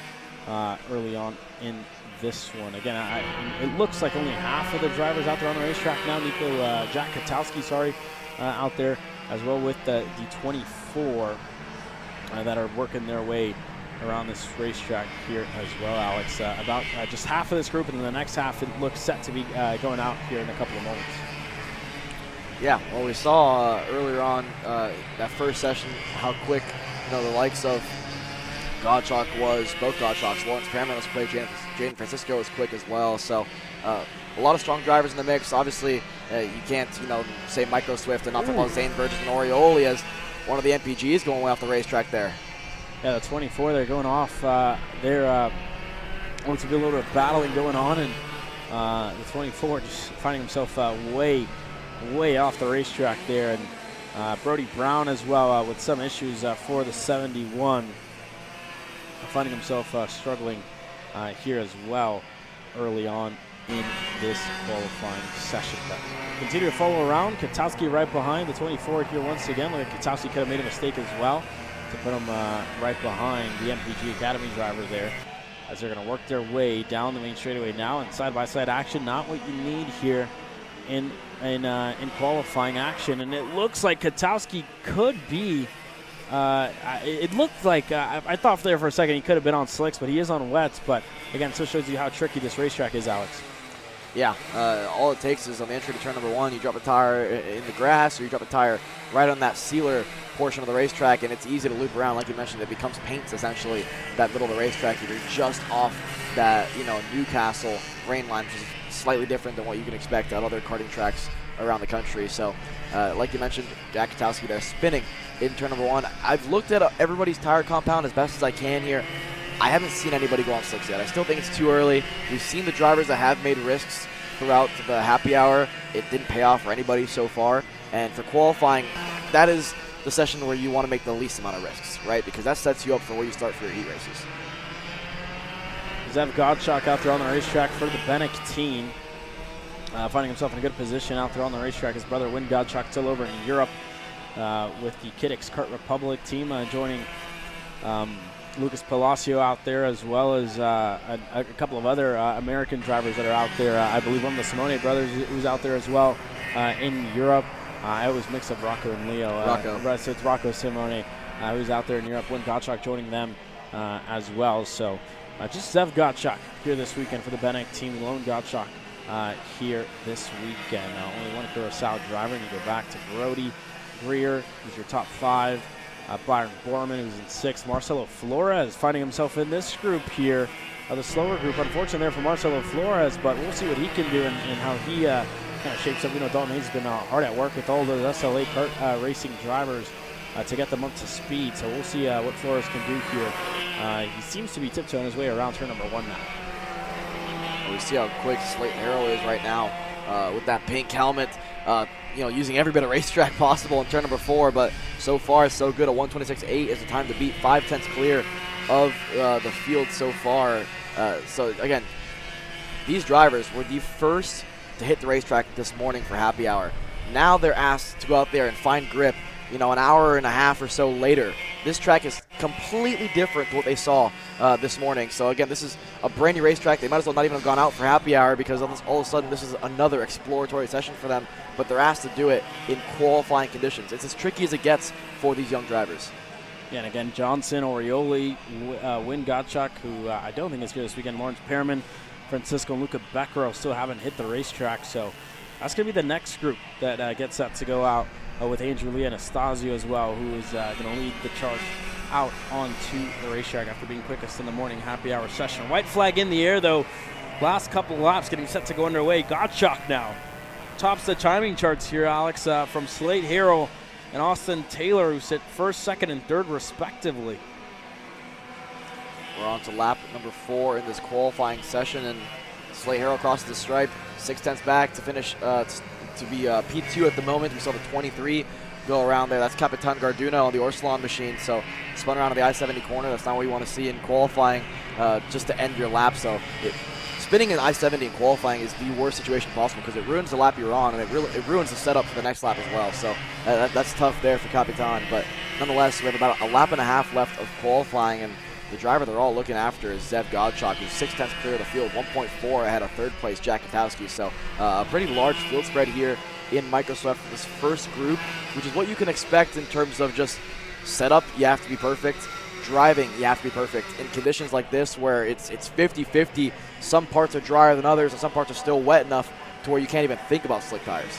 early on in this one. Again, it looks like only half of the drivers out there on the racetrack now. Jack Katowski, out there as well with the 24 that are working their way around this racetrack here as well, Alex. About just half of this group, and then the next half it looks set to be going out here in a couple of moments. Yeah, well, we saw earlier on that first session how quick, the likes of Gottschalk was, both Gottschalks, Lawrence Perriman was quick, Jaden Francisco was quick as well. So a lot of strong drivers in the mix. Obviously, you can't, say Micro Swift and not talk about Zane Burgess and Orioli as one of the MPGs going way off the racetrack there. Yeah, the 24, they're going off. There looks to be a little bit of battling going on, and the 24 just finding himself way off the racetrack there. And Brody Brown as well with some issues for the 71. Finding himself struggling here as well early on in this qualifying session. But continue to follow around. Katowski right behind the 24 here once again. Look, Katowski could have made a mistake as well to put him right behind the MPG Academy driver there, as they're going to work their way down the main straightaway now. And side-by-side action, not what you need here in qualifying action. And it looks like Katowski could be. It looked like I thought there for a second he could have been on slicks, but he is on wets. But again, so shows you how tricky this racetrack is, Alex. Yeah, all it takes is on the entry to turn number 1, you drop a tire in the grass, or you drop a tire right on that sealer portion of the racetrack, and it's easy to loop around. Like you mentioned, it becomes paints essentially that middle of the racetrack. You're just off that Newcastle rain line, which is slightly different than what you can expect at other karting tracks around the country. So like you mentioned, Jack Katowski there spinning in turn number 1. I've looked at everybody's tire compound as best as I can here. I haven't seen anybody go on slicks yet. I still think it's too early. We've seen the drivers that have made risks throughout the happy hour. It didn't pay off for anybody so far. And for qualifying, that is the session where you want to make the least amount of risks, right? Because that sets you up for where you start for your heat races. Zev Gottschalk out there on the racetrack for the Bennick team. Finding himself in a good position out there on the racetrack. His brother Win Gottschalk still over in Europe with the Kiddix Kart Republic team, joining Lucas Palacio out there, as well as a couple of other American drivers that are out there. I believe one of the Simone brothers who's out there as well in Europe. I always mix up Rocco and Leo. So it's Rocco Simone who's out there in Europe. Win Gottschalk joining them as well. So just Zev Gottschalk here this weekend for the Bennick team. Lone Gottschalk here this weekend. Only one Kurosawa driver, and you go back to Brody Greer, who's your top 5. Byron Borman, who's in 6th. Marcelo Flores finding himself in this group here, the slower group. Unfortunately there for Marcelo Flores, but we'll see what he can do and how he kind of shapes up. Dalton Hayes has been hard at work with all those SLA kart racing drivers to get them up to speed. So we'll see what Flores can do here. He seems to be tiptoeing his way around turn number 1 now. We see how quick Slate Harrow is right now with that pink helmet. Using every bit of racetrack possible in turn number 4, but so far so good. A 126.8 is the time to beat, 5/10 clear of the field so far. So again, these drivers were the first to hit the racetrack this morning for happy hour. Now they're asked to go out there and find grip, an hour and a half or so later. This track is completely different to what they saw this morning. So again, this is a brand new racetrack. They might as well not even have gone out for happy hour, because all of a sudden this is another exploratory session for them, but they're asked to do it in qualifying conditions. It's as tricky as it gets for these young drivers. Yeah, and again, Johnson, Orioli, Win Gottschalk, who I don't think is here this weekend, Lawrence Perriman, Francisco, and Luca Beccaro still haven't hit the racetrack. So that's going to be the next group that gets set to go out with Andrew Lee Anastasio as well, who is going to lead the charge out onto the racetrack after being quickest in the morning happy hour session. White flag in the air, though, last couple of laps getting set to go underway. Gottschalk now tops the timing charts here, Alex, from Slate Harrell and Austin Taylor, who sit first, second, and third respectively. We're on to lap number 4 in this qualifying session, and Slate Harrell crosses the stripe, 6/10 back to finish to be P2 at the moment. We saw the 23 go around there. That's Capitan Garduno on the Orsalon machine, so spun around to the I-70 corner. That's not what you want to see in qualifying just to end your lap. So spinning in I-70 in qualifying is the worst situation possible because it ruins the lap you're on, and it ruins the setup for the next lap as well. So that's tough there for Capitan, but nonetheless, we have about a lap and a half left of qualifying, and the driver they're all looking after is Zev Gottschalk, who's 6/10 clear of the field, 1.4 ahead of third place Jack Katowski. So a pretty large field spread here in Microsoft for this first group, which is what you can expect in terms of just setup. You have to be perfect. Driving, you have to be perfect. In conditions like this where it's 50-50, some parts are drier than others, and some parts are still wet enough to where you can't even think about slick tires.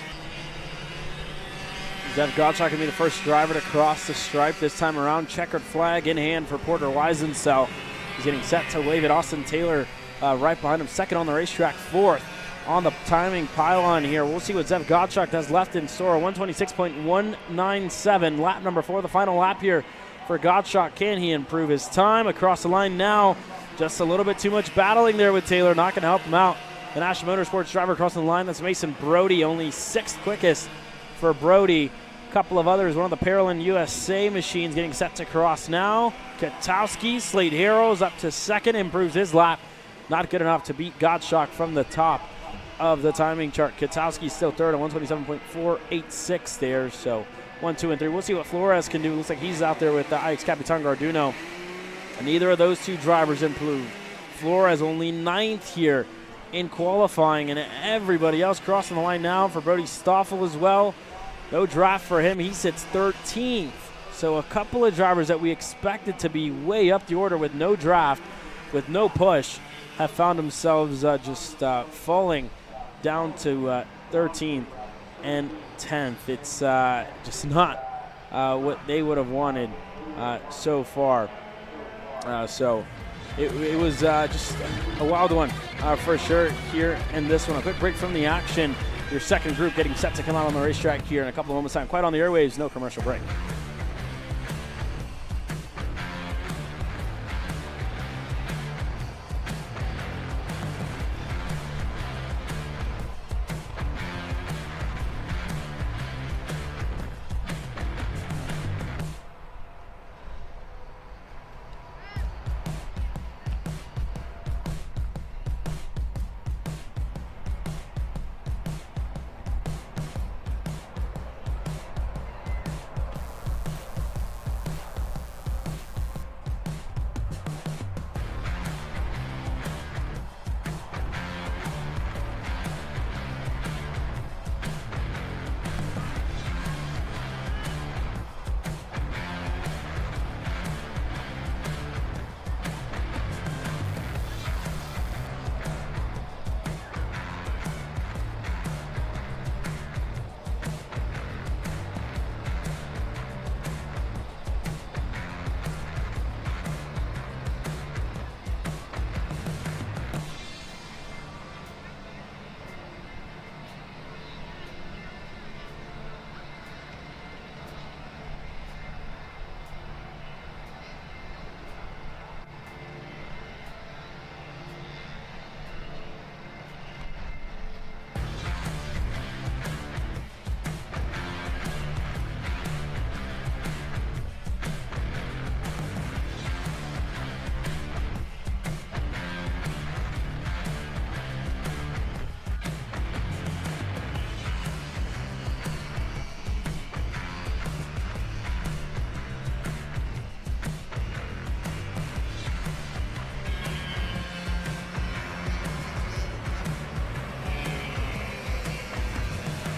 Zev Gottschalk can be the first driver to cross the stripe this time around. Checkered flag in hand for Porter Weisensell. He's getting set to wave it. Austin Taylor right behind him, second on the racetrack, fourth on the timing pylon here. We'll see what Zev Gottschalk has left in store. 126.197, lap number 4, the final lap here for Gottschalk. Can he improve his time? Across the line now, just a little bit too much battling there with Taylor, not going to help him out. The National Motorsports driver crossing the line, that's Mason Brody, only 6th quickest for Brody. Couple of others, one of the Parolin USA machines getting set to cross now. Katowski, Slate Harrell's up to second, improves his lap. Not good enough to beat Gottschalk from the top of the timing chart. Katowski still third at 127.486 there, so 1, 2, and 3. We'll see what Flores can do. Looks like he's out there with the Ix Capitan Garduno. And neither of those two drivers improved. Flores only 9th here in qualifying, and everybody else crossing the line now for Brody Stoffel as well. No draft for him. He sits 13th. So a couple of drivers that we expected to be way up the order with no draft, with no push, have found themselves just falling down to 13th and 10th. It's just not what they would have wanted so far. So it was just a wild one for sure here in this one. A quick break from the action. Your second group getting set to come out on the racetrack here in a couple of moments' time. Quite on the airwaves, no commercial break.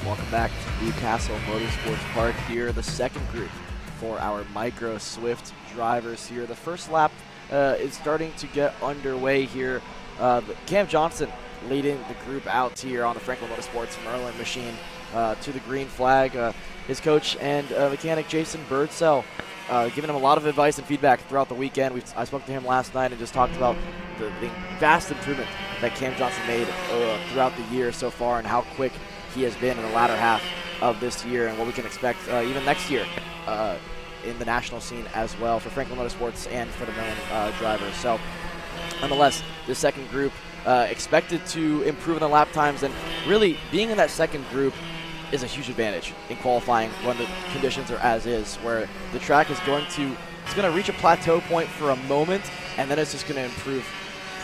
Welcome back to Newcastle Motorsports Park here, the second group for our Micro Swift drivers here. The first lap is starting to get underway here. Cam Johnson leading the group out here on the Franklin Motorsports Merlin machine to the green flag. His coach and mechanic Jason Birdsell giving him a lot of advice and feedback throughout the weekend. I spoke to him last night and just talked about the vast improvement that Cam Johnson made throughout the year so far and how quick he has been in the latter half of this year and what we can expect even next year in the national scene as well for Franklin Motorsports and for the Merlin drivers. So nonetheless, this second group expected to improve in the lap times, and really being in that second group is a huge advantage in qualifying when the conditions are as is, where the track is going to reach a plateau point for a moment, and then it's just going to improve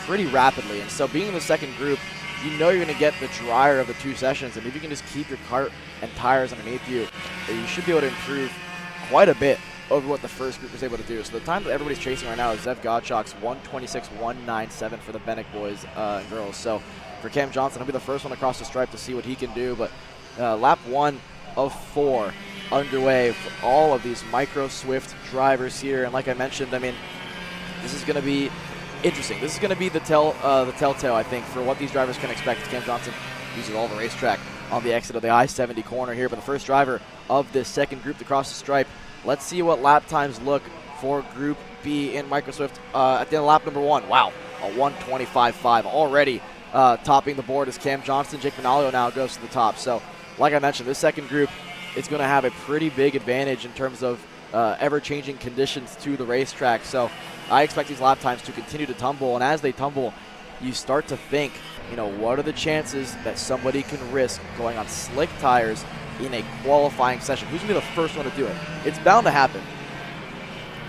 pretty rapidly. And so being in the second group, you know you're going to get the drier of the two sessions, and if you can just keep your kart and tires underneath you, you should be able to improve quite a bit over what the first group was able to do. So the time that everybody's chasing right now is Zev Gottschalk's 1:26.197 for the Bennick boys and girls. So for Cam Johnson, he'll be the first one across the stripe to see what he can do, but lap 1 of 4 underway for all of these micro Swift drivers here. And like I mentioned, I mean, this is going to be interesting. This is going to be the telltale, I think, for what these drivers can expect. Cam Johnson uses all the racetrack on the exit of the I-70 corner here, but the first driver of this second group to cross the stripe. Let's see what lap times look for Group B in Micro Swift at the end of lap number 1. Wow, a 1:25.5 already topping the board as Cam Johnson. Jake Manalio now goes to the top. So like I mentioned, this second group is going to have a pretty big advantage in terms of ever-changing conditions to the racetrack. So I expect these lap times to continue to tumble, and as they tumble, you start to think, you know, what are the chances that somebody can risk going on slick tires in a qualifying session? Who's going to be the first one to do it? It's bound to happen.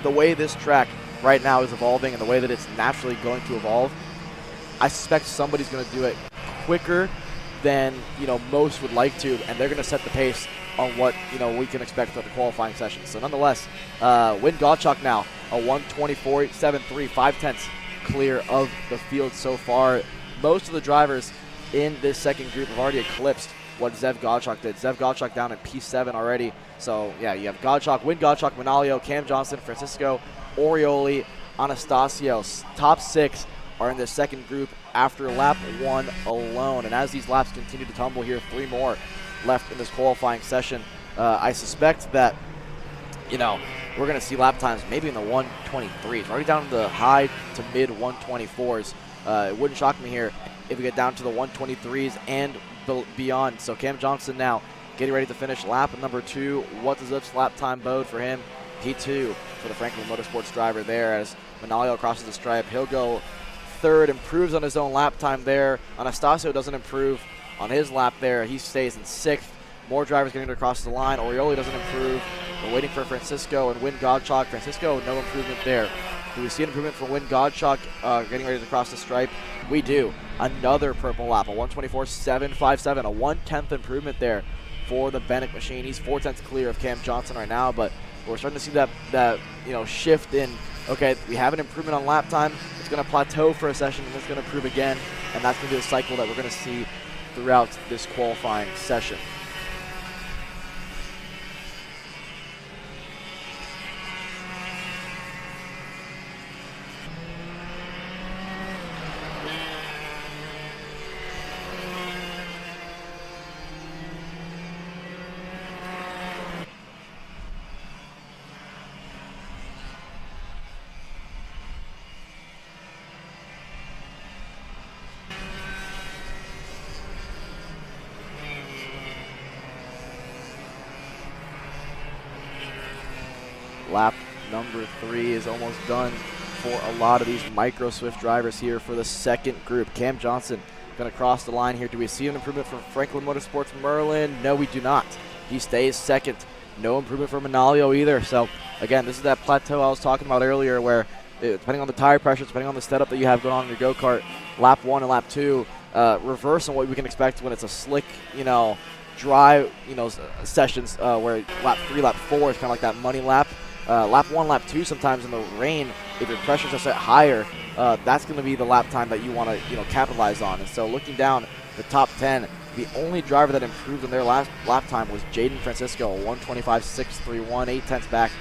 The way this track right now is evolving and the way that it's naturally going to evolve, I suspect somebody's going to do it quicker than, you know, most would like to, and they're going to set the pace on what, you know, we can expect for the qualifying session. So nonetheless, Win Gottschalk now a 1:24.73, 5/10 clear of the field so far. Most of the drivers in this second group have already eclipsed what Zev Gottschalk did. Zev Gottschalk down in P7 already. So yeah, you have Gottschalk, Win Gottschalk, Manalio, Cam Johnson, Francisco, Orioli, Anastasio. Top 6 are in the second group after lap 1 alone. And as these laps continue to tumble here, 3 more left in this qualifying session. I suspect that, you know, we're going to see lap times maybe in the 1:23s, already down to the high to mid 1:24s. It wouldn't shock me here if we get down to the 1:23s and beyond. So Cam Johnson now getting ready to finish lap number 2. What does this lap time bode for him? P2 for the Franklin Motorsports driver there as Manalio crosses the stripe. He'll go 3rd, improves on his own lap time there. Anastasio doesn't improve on his lap there. He stays in 6th. More drivers getting across the line. Orioli doesn't improve. We're waiting for Francisco and Win Gottschalk. Francisco, no improvement there. Do we see an improvement from Win Gottschalk getting ready to cross the stripe? We do. Another purple lap, a 1:24.757, a 1/10 improvement there for the Bennick machine. He's 4/10 clear of Cam Johnson right now, but we're starting to see that you know, shift in. Okay, we have an improvement on lap time. It's going to plateau for a session, and it's going to improve again, and that's going to be the cycle that we're going to see throughout this qualifying session. Lap number 3 is almost done for a lot of these Micro Swift drivers here for the second group. Cam Johnson going to cross the line here. Do we see an improvement from Franklin Motorsports Merlin? No, we do not. He stays 2nd. No improvement from Manalio either. So, again, this is that plateau I was talking about earlier where, depending on the tire pressure, depending on the setup that you have going on in your go-kart, lap 1 and lap 2, reverse on what we can expect when it's a slick, you know, dry, you know, sessions where lap 3, lap 4 is kind of like that money lap. Lap 1, lap 2, sometimes in the rain, if your pressures are set higher, that's going to be the lap time that you want to, you know, capitalize on. And so looking down the top 10, the only driver that improved in their last lap time was Jaden Francisco, 1:25.631, 8/10 back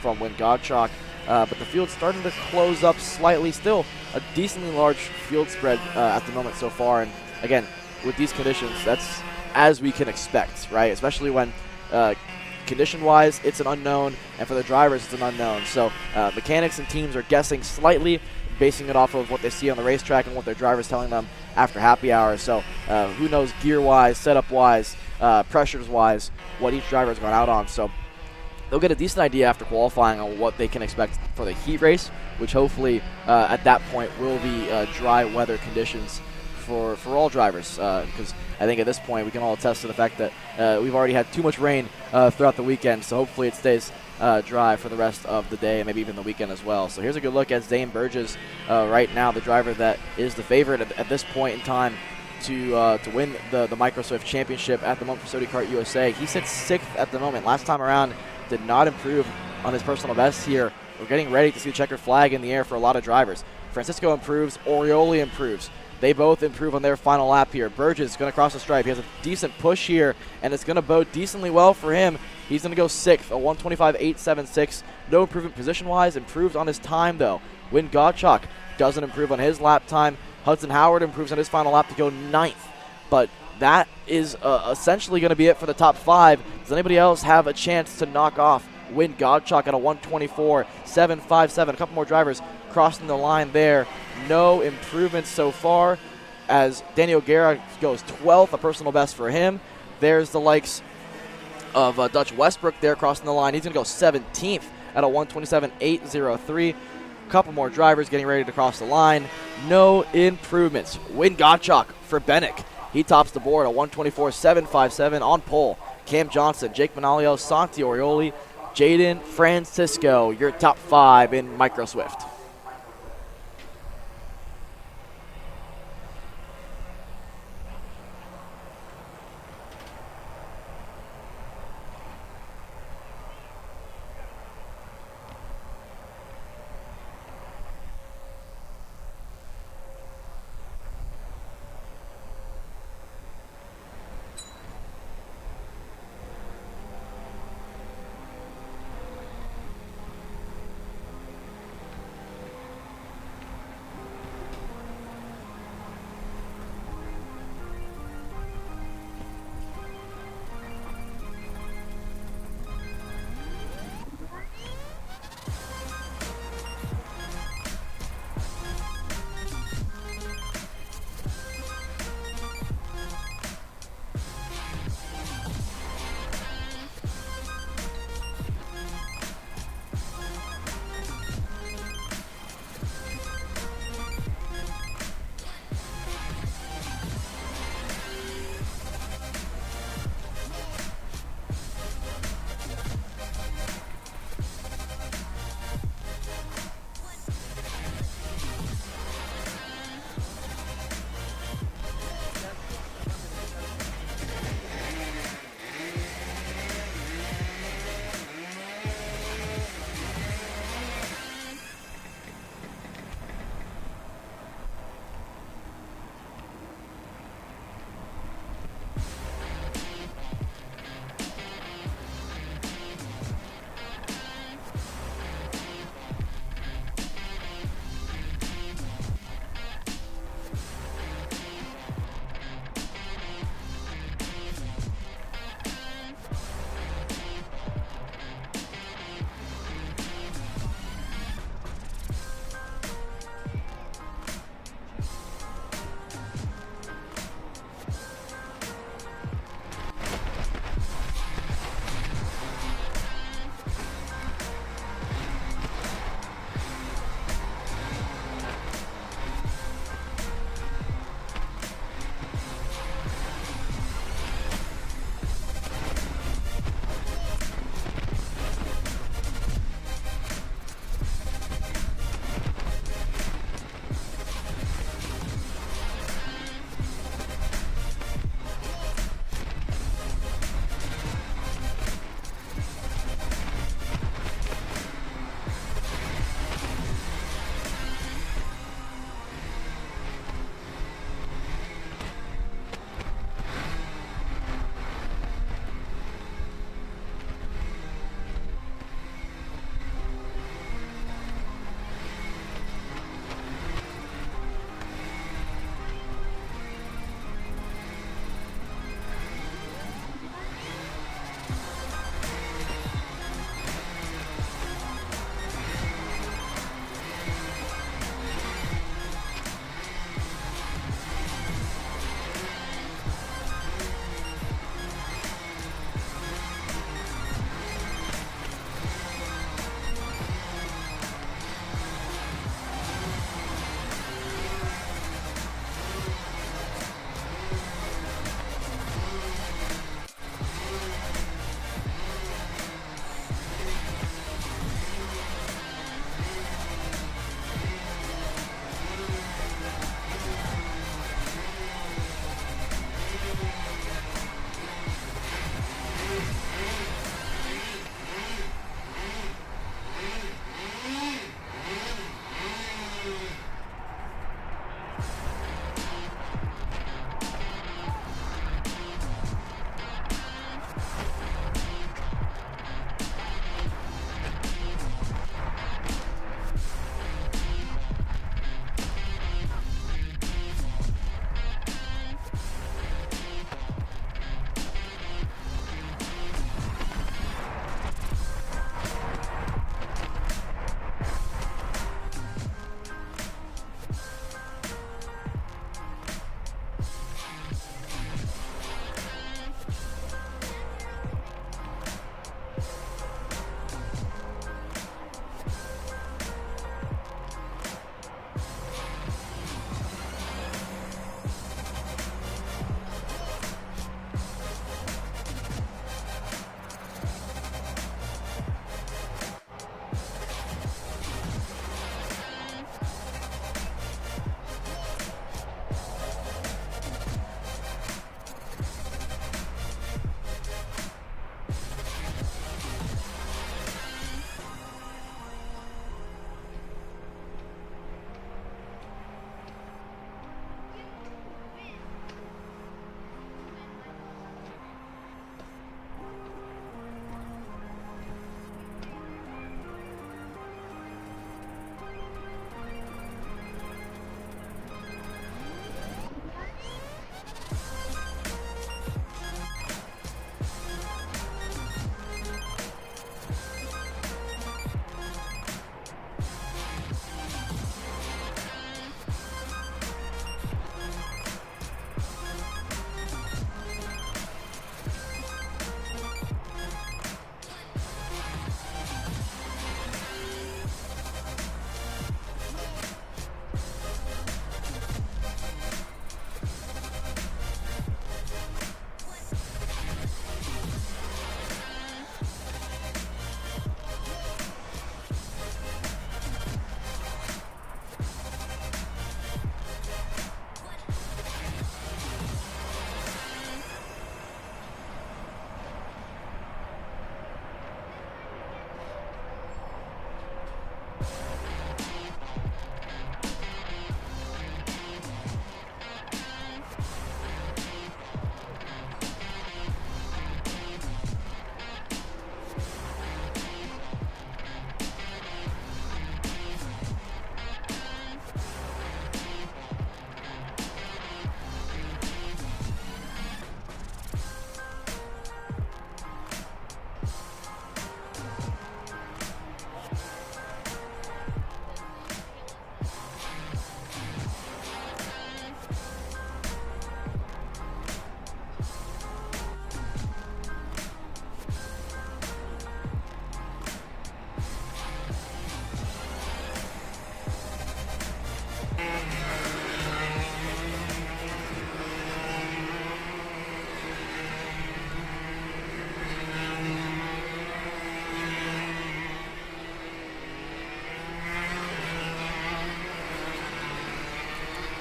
from Win Gottschalk. But the field's starting to close up slightly. Still a decently large field spread at the moment so far. And again, with these conditions, that's as we can expect, right? Especially when condition-wise, it's an unknown, and for the drivers, it's an unknown. So mechanics and teams are guessing slightly basing it off of what they see on the racetrack and what their driver's telling them after happy hour. So who knows gear-wise, setup-wise, pressures-wise, what each driver has gone out on. So they'll get a decent idea after qualifying on what they can expect for the heat race, which hopefully at that point will be dry weather conditions for all drivers, because I think at this point we can all attest to the fact that we've already had too much rain throughout the weekend, so hopefully it stays dry for the rest of the day and maybe even the weekend as well. So here's a good look at Zane Burgess right now, the driver that is the favorite at this point in time to win the Microswift Championship at the Motorsports Kart USA. He sits 6th at the moment. Last time around did not improve on his personal best here. We're getting ready to see the checkered flag in the air for a lot of drivers. Francisco improves, Orioli improves. They both improve on their final lap here. Burgess is going to cross the stripe. He has a decent push here, and it's going to bode decently well for him. He's going to go 6th, a 1:25.876. No improvement position-wise. Improves on his time, though. Win Gottschalk doesn't improve on his lap time. Hudson Howard improves on his final lap to go 9th. But that is essentially going to be it for the top 5. Does anybody else have a chance to knock off Win Gottschalk at a 1:24.757? A couple more drivers crossing the line there. No improvements so far as Daniel Guerra goes 12th, a personal best for him. There's the likes of Dutch Westbrook there crossing the line. He's going to go 17th at a 1:27.803. Couple more drivers getting ready to cross the line. No improvements. Win Gottschalk for Bennick. He tops the board at 1:24.757 on pole. Cam Johnson, Jake Manalio, Santi Orioli, Jaden Francisco, your top 5 in Microswift.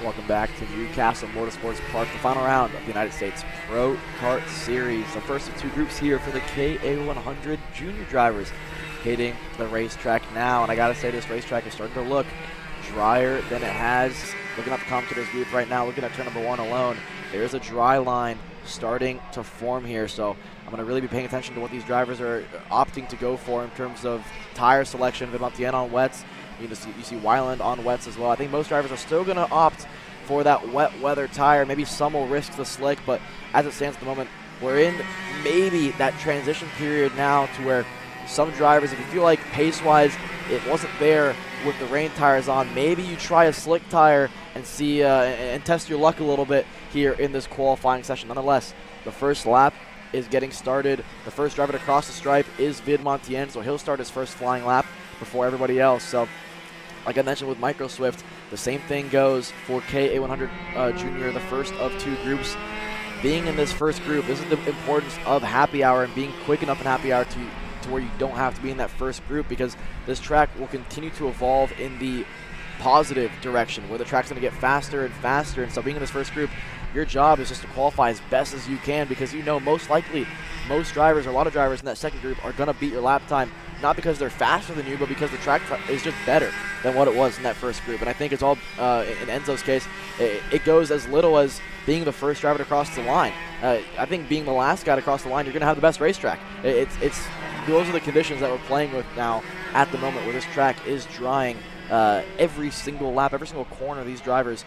Welcome back to Newcastle Motorsports Park, the final round of the United States Pro Kart Series. The first of two groups here for the KA100 Junior drivers hitting the racetrack now. And I gotta say, this racetrack is starting to look drier than it has. Looking at the commentators booth right now, looking at turn number 1 alone, there's a dry line starting to form here. So I'm going to really be paying attention to what these drivers are opting to go for in terms of tire selection. Vidmontien on wets. You see Weiland on wets as well. I think most drivers are still going to opt for that wet weather tire. Maybe some will risk the slick, but as it stands at the moment, we're in maybe that transition period now to where some drivers, if you feel like pace-wise it wasn't there with the rain tires on, maybe you try a slick tire and see and test your luck a little bit here in this qualifying session. Nonetheless, the first lap is getting started. The first driver to cross the stripe is Vidmontien, so he'll start his first flying lap before everybody else. So, like I mentioned with Micro Swift, the same thing goes for KA100 Junior, the first of two groups. Being in this first group, this is the importance of happy hour and being quick enough in happy hour to where you don't have to be in that first group, because this track will continue to evolve in the positive direction where the track's going to get faster and faster. And so being in this first group, your job is just to qualify as best as you can, because you know most likely most drivers, or a lot of drivers in that second group, are going to beat your lap time, not because they're faster than you, but because the track is just better than what it was in that first group. And I think it's all, in Enzo's case, it goes as little as being the first driver to cross the line. I think being the last guy to cross the line, you're going to have the best racetrack. Those are the conditions that we're playing with now at the moment, where this track is drying every single lap, every single corner these drivers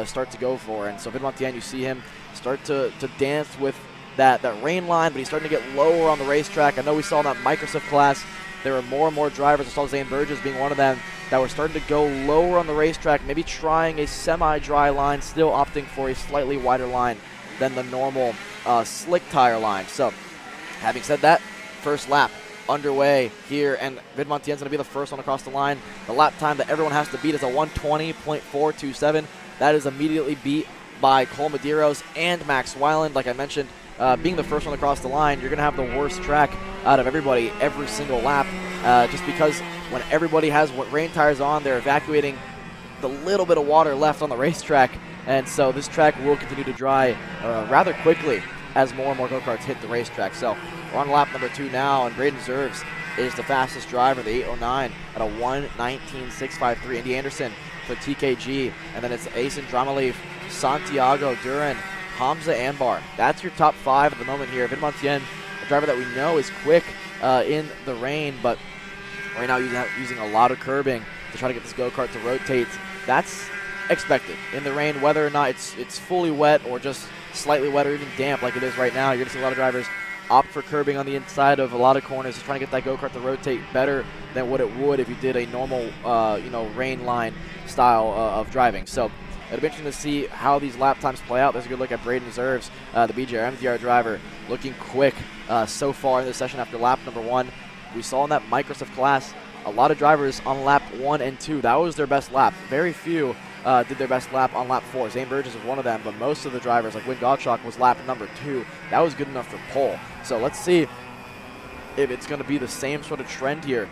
start to go for. And so Vidmontien, you see him start to dance with that rain line, but he's starting to get lower on the racetrack. I know we saw in that Microsoft class, there were more and more drivers, I saw Zane Burgess being one of them, that were starting to go lower on the racetrack, maybe trying a semi-dry line, still opting for a slightly wider line than the normal slick tire line. So, having said that, first lap underway here, and Vidmontien's going to be the first one across the line. The lap time that everyone has to beat is a 1:20.427. That is immediately beat by Cole Medeiros and Max Weiland. Like I mentioned, being the first one across the line, you're going to have the worst track out of everybody every single lap, just because when everybody has rain tires on, they're evacuating the little bit of water left on the racetrack, and so this track will continue to dry rather quickly as more and more go-karts hit the racetrack. So we're on lap number 2 now, and Braden Zerves is the fastest driver, the 809 at a 1:19.653. Andy Anderson for TKG, and then it's Asen Dramalev, Santiago Duran, Hamza Anbar. That's your top 5 at the moment here. Vidmontien, a driver that we know is quick in the rain, but right now using a lot of curbing to try to get this go-kart to rotate. That's expected in the rain, whether or not it's fully wet or just slightly wet or even damp like it is right now. You're going to see a lot of drivers opt for curbing on the inside of a lot of corners, just trying to get that go-kart to rotate better than what it would if you did a normal rain line style of driving. So it'll be interesting to see how these lap times play out. There's a good look at Braden Zerves, the BJR MDR driver, looking quick so far in this session after lap number 1. We saw in that Microsoft class a lot of drivers on lap 1 and 2. That was their best lap. Very few did their best lap on lap 4. Zane Burgess was one of them, but most of the drivers, like Wynn Gottschalk, was lap number 2. That was good enough for pole. So let's see if it's going to be the same sort of trend here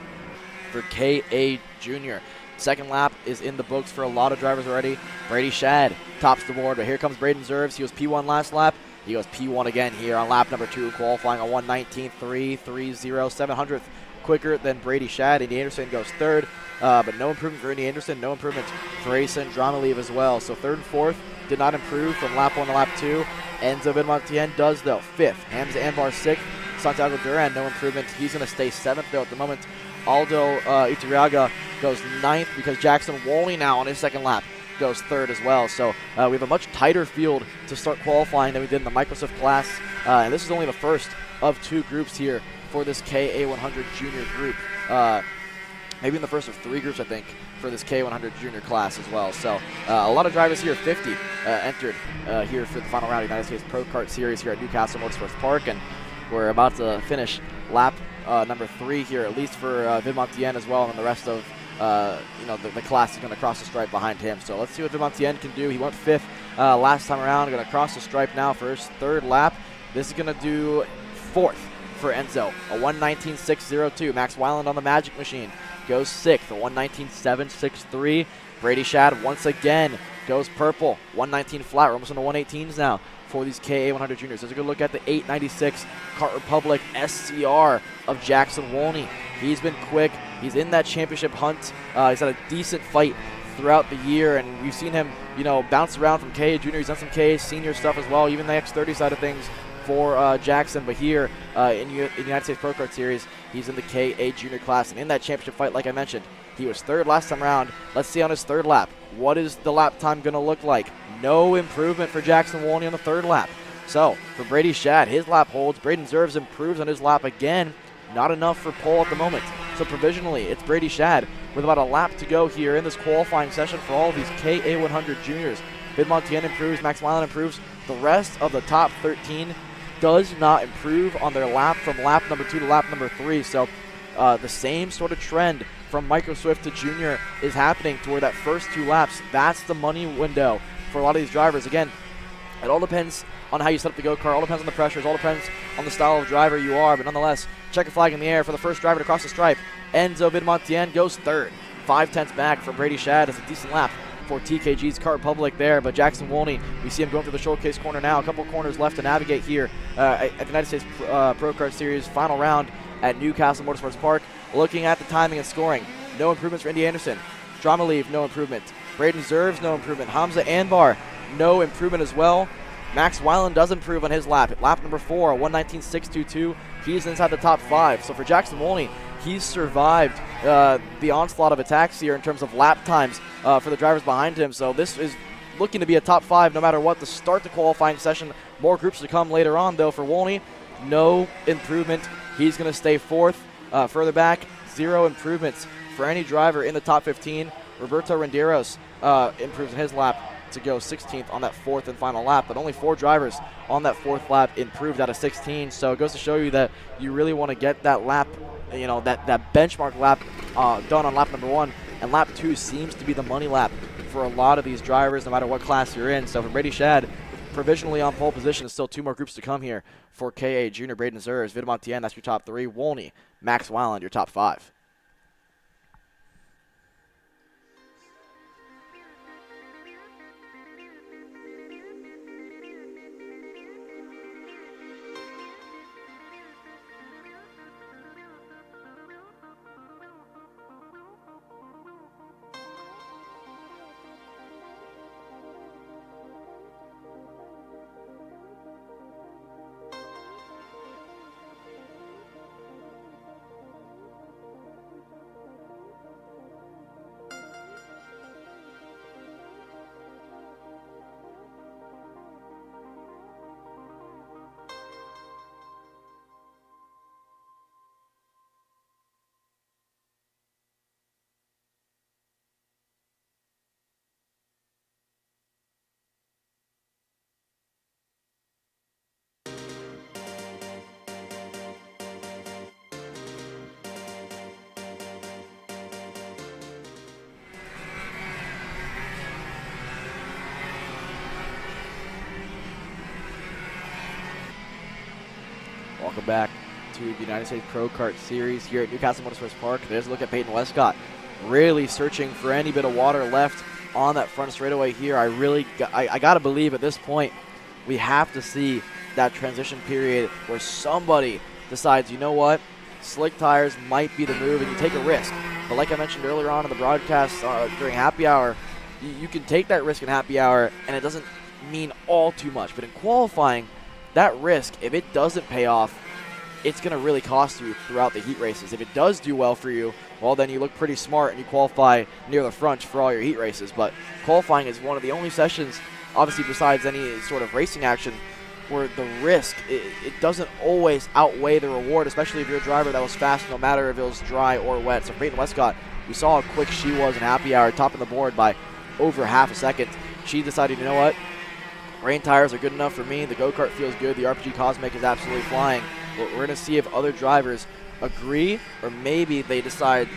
for KA Junior. Second lap is in the books for a lot of drivers already. Brady Shad tops the board, but here comes Braden Zerves. He was P1 last lap. He goes P1 again here on lap number 2, qualifying a 1:19.330, 700th quicker than Brady Shad. Andy Anderson goes 3rd, but no improvement for Andy Anderson, no improvement for Asen Dramalev as well. So 3rd and 4th did not improve from lap 1 to lap 2. Enzo Vidmontien does though. 5th, Hamza Anbar 6th, Santiago Duran, no improvement. He's going to stay 7th though at the moment. Aldo Iturriaga goes 9th because Jackson Wolney now on his second lap goes 3rd as well. So we have a much tighter field to start qualifying than we did in the Microsoft class, and this is only the first of 2 groups here for this KA100 Junior group. Maybe in the first of 3 groups, I think, for this KA100 Junior class as well. So a lot of drivers here, 50 entered here for the final round of the United States Pro Kart Series here at Newcastle Motorsports Park, and we're about to finish lap number 3 here, at least for Vidmontien as well, and the rest of the class is going to cross the stripe behind him. So let's see what Vidmontien can do. He went 5th last time around, going to cross the stripe now for his 3rd lap. This is going to do 4th for Enzo, a 1:19.602. Max Weiland on the Magic Machine goes 6th, a 1:19.763. Brady Shad once again goes purple. 119 flat. We're almost into 118s now for these KA 100 juniors. There's a good look at the 896 Kart Republic SCR of Jackson Wolney. He's been quick. He's in that championship hunt. He's had a decent fight throughout the year, and we've seen him, bounce around from KA junior. He's done some KA senior stuff as well, even the X30 side of things for Jackson. But here in the United States Pro Kart Series, he's in the KA junior class, and in that championship fight, like I mentioned, he was third last time around. Let's see on his third lap. What is the lap time going to look like? No improvement for Jackson Wolney on the third lap. So for Brady Shad, his lap holds. Braden Zerves improves on his lap again. Not enough for pole at the moment. So provisionally, it's Brady Shad with about a lap to go here in this qualifying session for all of these KA 100 juniors. Vid Montien improves, Max Milan improves. The rest of the top 13 does not improve on their lap from lap number 2 to lap number 3. So the same sort of trend from Micro Swift to Junior is happening to where that first 2 laps, that's the money window for a lot of these drivers. Again, it all depends on how you set up the go-kart. All depends on the pressures. All depends on the style of driver you are. But nonetheless, checker flag in the air for the first driver to cross the stripe. Enzo Vidmontien goes third. 5/10 back from Brady Shad. It's a decent lap for TKG's Kart Republic there. But Jackson Wolney, we see him going through the showcase corner now. A couple corners left to navigate here at the United States Pro Kart Series final round at Newcastle Motorsports Park. Looking at the timing and scoring, no improvements for Indy Anderson. Dramaleev, no improvement. Braden Zerves, no improvement. Hamza Anbar, no improvement as well. Max Weiland does improve on his lap. At lap number 4, 119.622. He's inside the top 5. So for Jackson Wolney, he's survived the onslaught of attacks here in terms of lap times for the drivers behind him. So this is looking to be a top 5 no matter what to start the qualifying session. More groups to come later on, though. For Wolney, no improvement. He's going to stay 4th. Further back, 0 improvements for any driver in the top 15. Roberto Renderos improves in his lap to go 16th on that 4th and final lap, but only 4 drivers on that 4th lap improved out of 16. So it goes to show you that you really want to get that lap, that benchmark lap done on lap number 1, and lap 2 seems to be the money lap for a lot of these drivers, no matter what class you're in. So for Brady Shad, provisionally on pole position, still 2 more groups to come here for KA Junior. Braden Zerves, Vidmontien, that's your top 3. Wolney, Max Weiland, your top 5. Welcome back to the United States Pro Kart Series here at Newcastle Motorsports Park. There's a look at Peyton Westcott, really searching for any bit of water left on that front straightaway here. I got to believe at this point we have to see that transition period where somebody decides, you know what, slick tires might be the move, and you take a risk. But like I mentioned earlier on in the broadcast during happy hour, you can take that risk in happy hour, and it doesn't mean all too much. But in qualifying, that risk, if it doesn't pay off, it's going to really cost you throughout the heat races. If it does do well for you, well, then you look pretty smart and you qualify near the front for all your heat races. But qualifying is one of the only sessions, obviously besides any sort of racing action, where the risk, it doesn't always outweigh the reward, especially if you're a driver that was fast, no matter if it was dry or wet. So Peyton Westcott, we saw how quick she was in happy hour, topping the board by over half a second. She decided, you know what, rain tires are good enough for me. The go-kart feels good. The RPG Cosmic is absolutely flying. But we're going to see if other drivers agree, or maybe they decide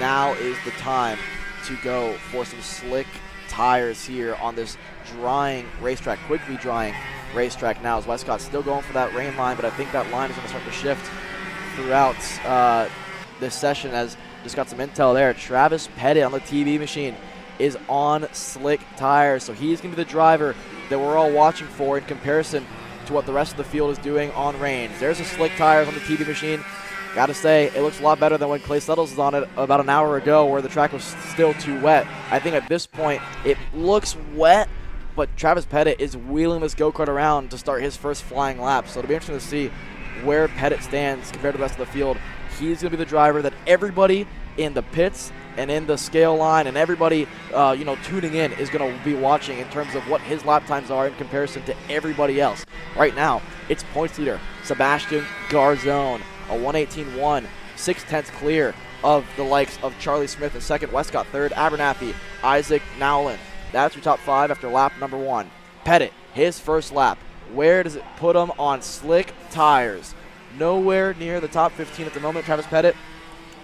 now is the time to go for some slick tires here on this drying racetrack, quickly drying racetrack now. As Westcott's still going for that rain line, but I think that line is going to start to shift throughout this session, as just got some intel there. Travis Pettit on the TV machine is on slick tires. So he's going to be the driver that we're all watching for in comparison to what the rest of the field is doing on range. There's the slick tires on the TV machine. Got to say, it looks a lot better than when Clay Settles was on it about an hour ago where the track was still too wet. I think at this point, it looks wet, but Travis Pettit is wheeling this go-kart around to start his first flying lap. So it'll be interesting to see where Pettit stands compared to the rest of the field. He's going to be the driver that everybody in the pits and in the scale line and everybody tuning in is going to be watching in terms of what his lap times are in comparison to everybody else. Right now, it's points leader Sebastian Garzone, a 1:18.1, 6/10 clear of the likes of Charlie Smith in second, Westcott third, Abernathy, Isaac Nowlin. That's your top 5 after lap number 1. Pettit, his first lap. Where does it put him on slick tires? Nowhere near the top 15 at the moment. Travis Pettit,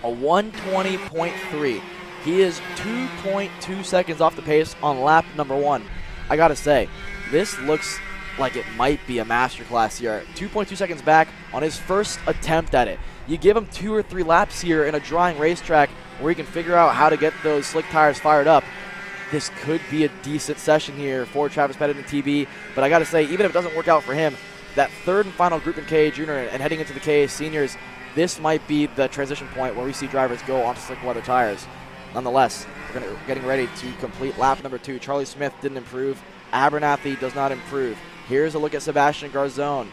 a 1:20.3. He is 2.2 seconds off the pace on lap number 1. I gotta say, this looks like it might be a masterclass here. 2.2 seconds back on his first attempt at it. You give him 2 or 3 laps here in a drying racetrack where he can figure out how to get those slick tires fired up. This could be a decent session here for Travis Pettit and TB, but I gotta say, even if it doesn't work out for him, that third and final group in KA Junior and heading into the KA Seniors, this might be the transition point where we see drivers go onto slick weather tires. Nonetheless, we're getting ready to complete lap number 2. Charlie Smith didn't improve. Abernathy does not improve. Here's a look at Sebastian Garzone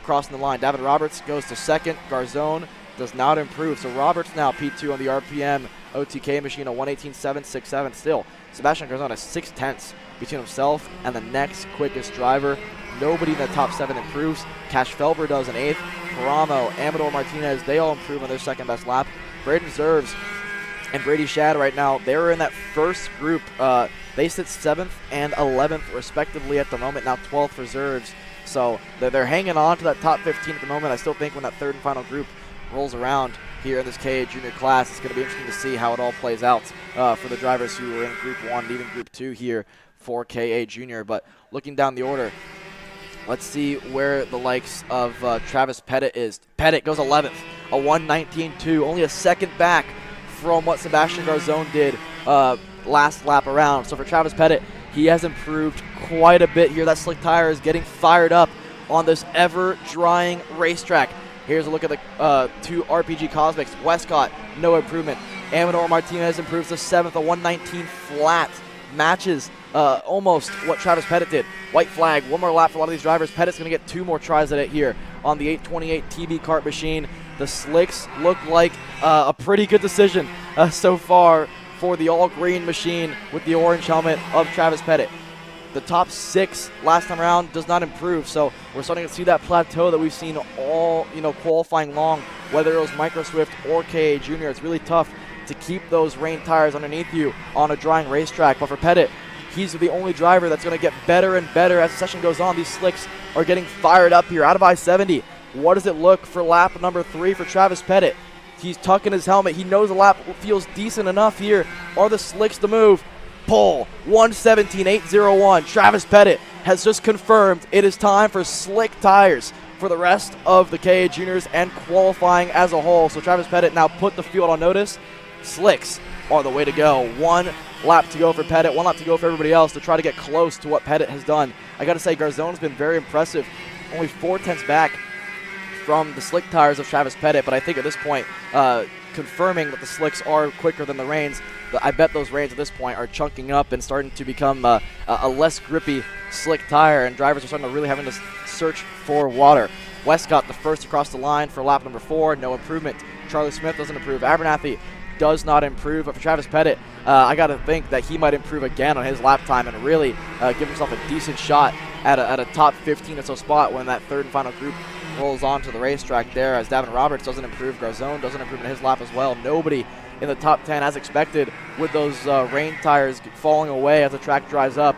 crossing the line. David Roberts goes to second. Garzone does not improve. So Roberts now P2 on the RPM OTK machine, a 1:18.767. Still, Sebastian Garzone has 6/10 between himself and the next quickest driver. Nobody in the top 7 improves. Cash Felber does an 8th. Paramo, Amador Martinez, they all improve on their second best lap. Braden Zerves and Brady Shad right now, they were in that first group. They sit 7th and 11th respectively at the moment, now 12th for Zerves. So they're hanging on to that top 15 at the moment. I still think when that third and final group rolls around here in this KA Junior class, it's going to be interesting to see how it all plays out for the drivers who were in Group 1 and even Group 2 here for KA Junior. But looking down the order, let's see where the likes of Travis Pettit is. Pettit goes 11th, a 1:19.2, only a second back from what Sebastian Garzone did last lap around. So for Travis Pettit, he has improved quite a bit here. That slick tire is getting fired up on this ever-drying racetrack. Here's a look at the 2 RPG Cosmics. Westcott, no improvement. Amador Martinez improves to 7th, a 1:19 flat. Matches almost what Travis Pettit did. White flag, one more lap for a lot of these drivers. Pettit's going to get 2 more tries at it here on the 828 TB kart machine. The slicks look like a pretty good decision so far for the all-green machine with the orange helmet of Travis Pettit. The top 6 last time around does not improve, so we're starting to see that plateau that we've seen all qualifying long, whether it was Micro Swift or KA Junior. It's really tough to keep those rain tires underneath you on a drying racetrack. But for Pettit, he's the only driver that's going to get better and better as the session goes on. These slicks are getting fired up here out of I-70. What does it look for lap number 3 for Travis Pettit? He's tucking his helmet. He knows the lap feels decent enough here. Are the slicks the move? Pole, 1:17.801. Travis Pettit has just confirmed it is time for slick tires for the rest of the KA Juniors and qualifying as a whole. So Travis Pettit now put the field on notice. Slicks are the way to go. 1 lap to go for Pettit, 1 lap to go for everybody else to try to get close to what Pettit has done. I got to say, Garzone's been very impressive. Only 4/10 back from the slick tires of Travis Pettit, but I think at this point, confirming that the slicks are quicker than the reins, I bet those reins at this point are chunking up and starting to become a less grippy slick tire, and drivers are starting to really having to search for water. Westcott the first across the line for lap number 4, no improvement. Charlie Smith doesn't improve. Abernathy does not improve, but for Travis Pettit, I got to think that he might improve again on his lap time and really give himself a decent shot at a top 15 or so spot when that third and final group rolls onto the racetrack there, as Davin Roberts doesn't improve. Garzone doesn't improve in his lap as well. Nobody in the top 10 as expected with those rain tires falling away as the track dries up.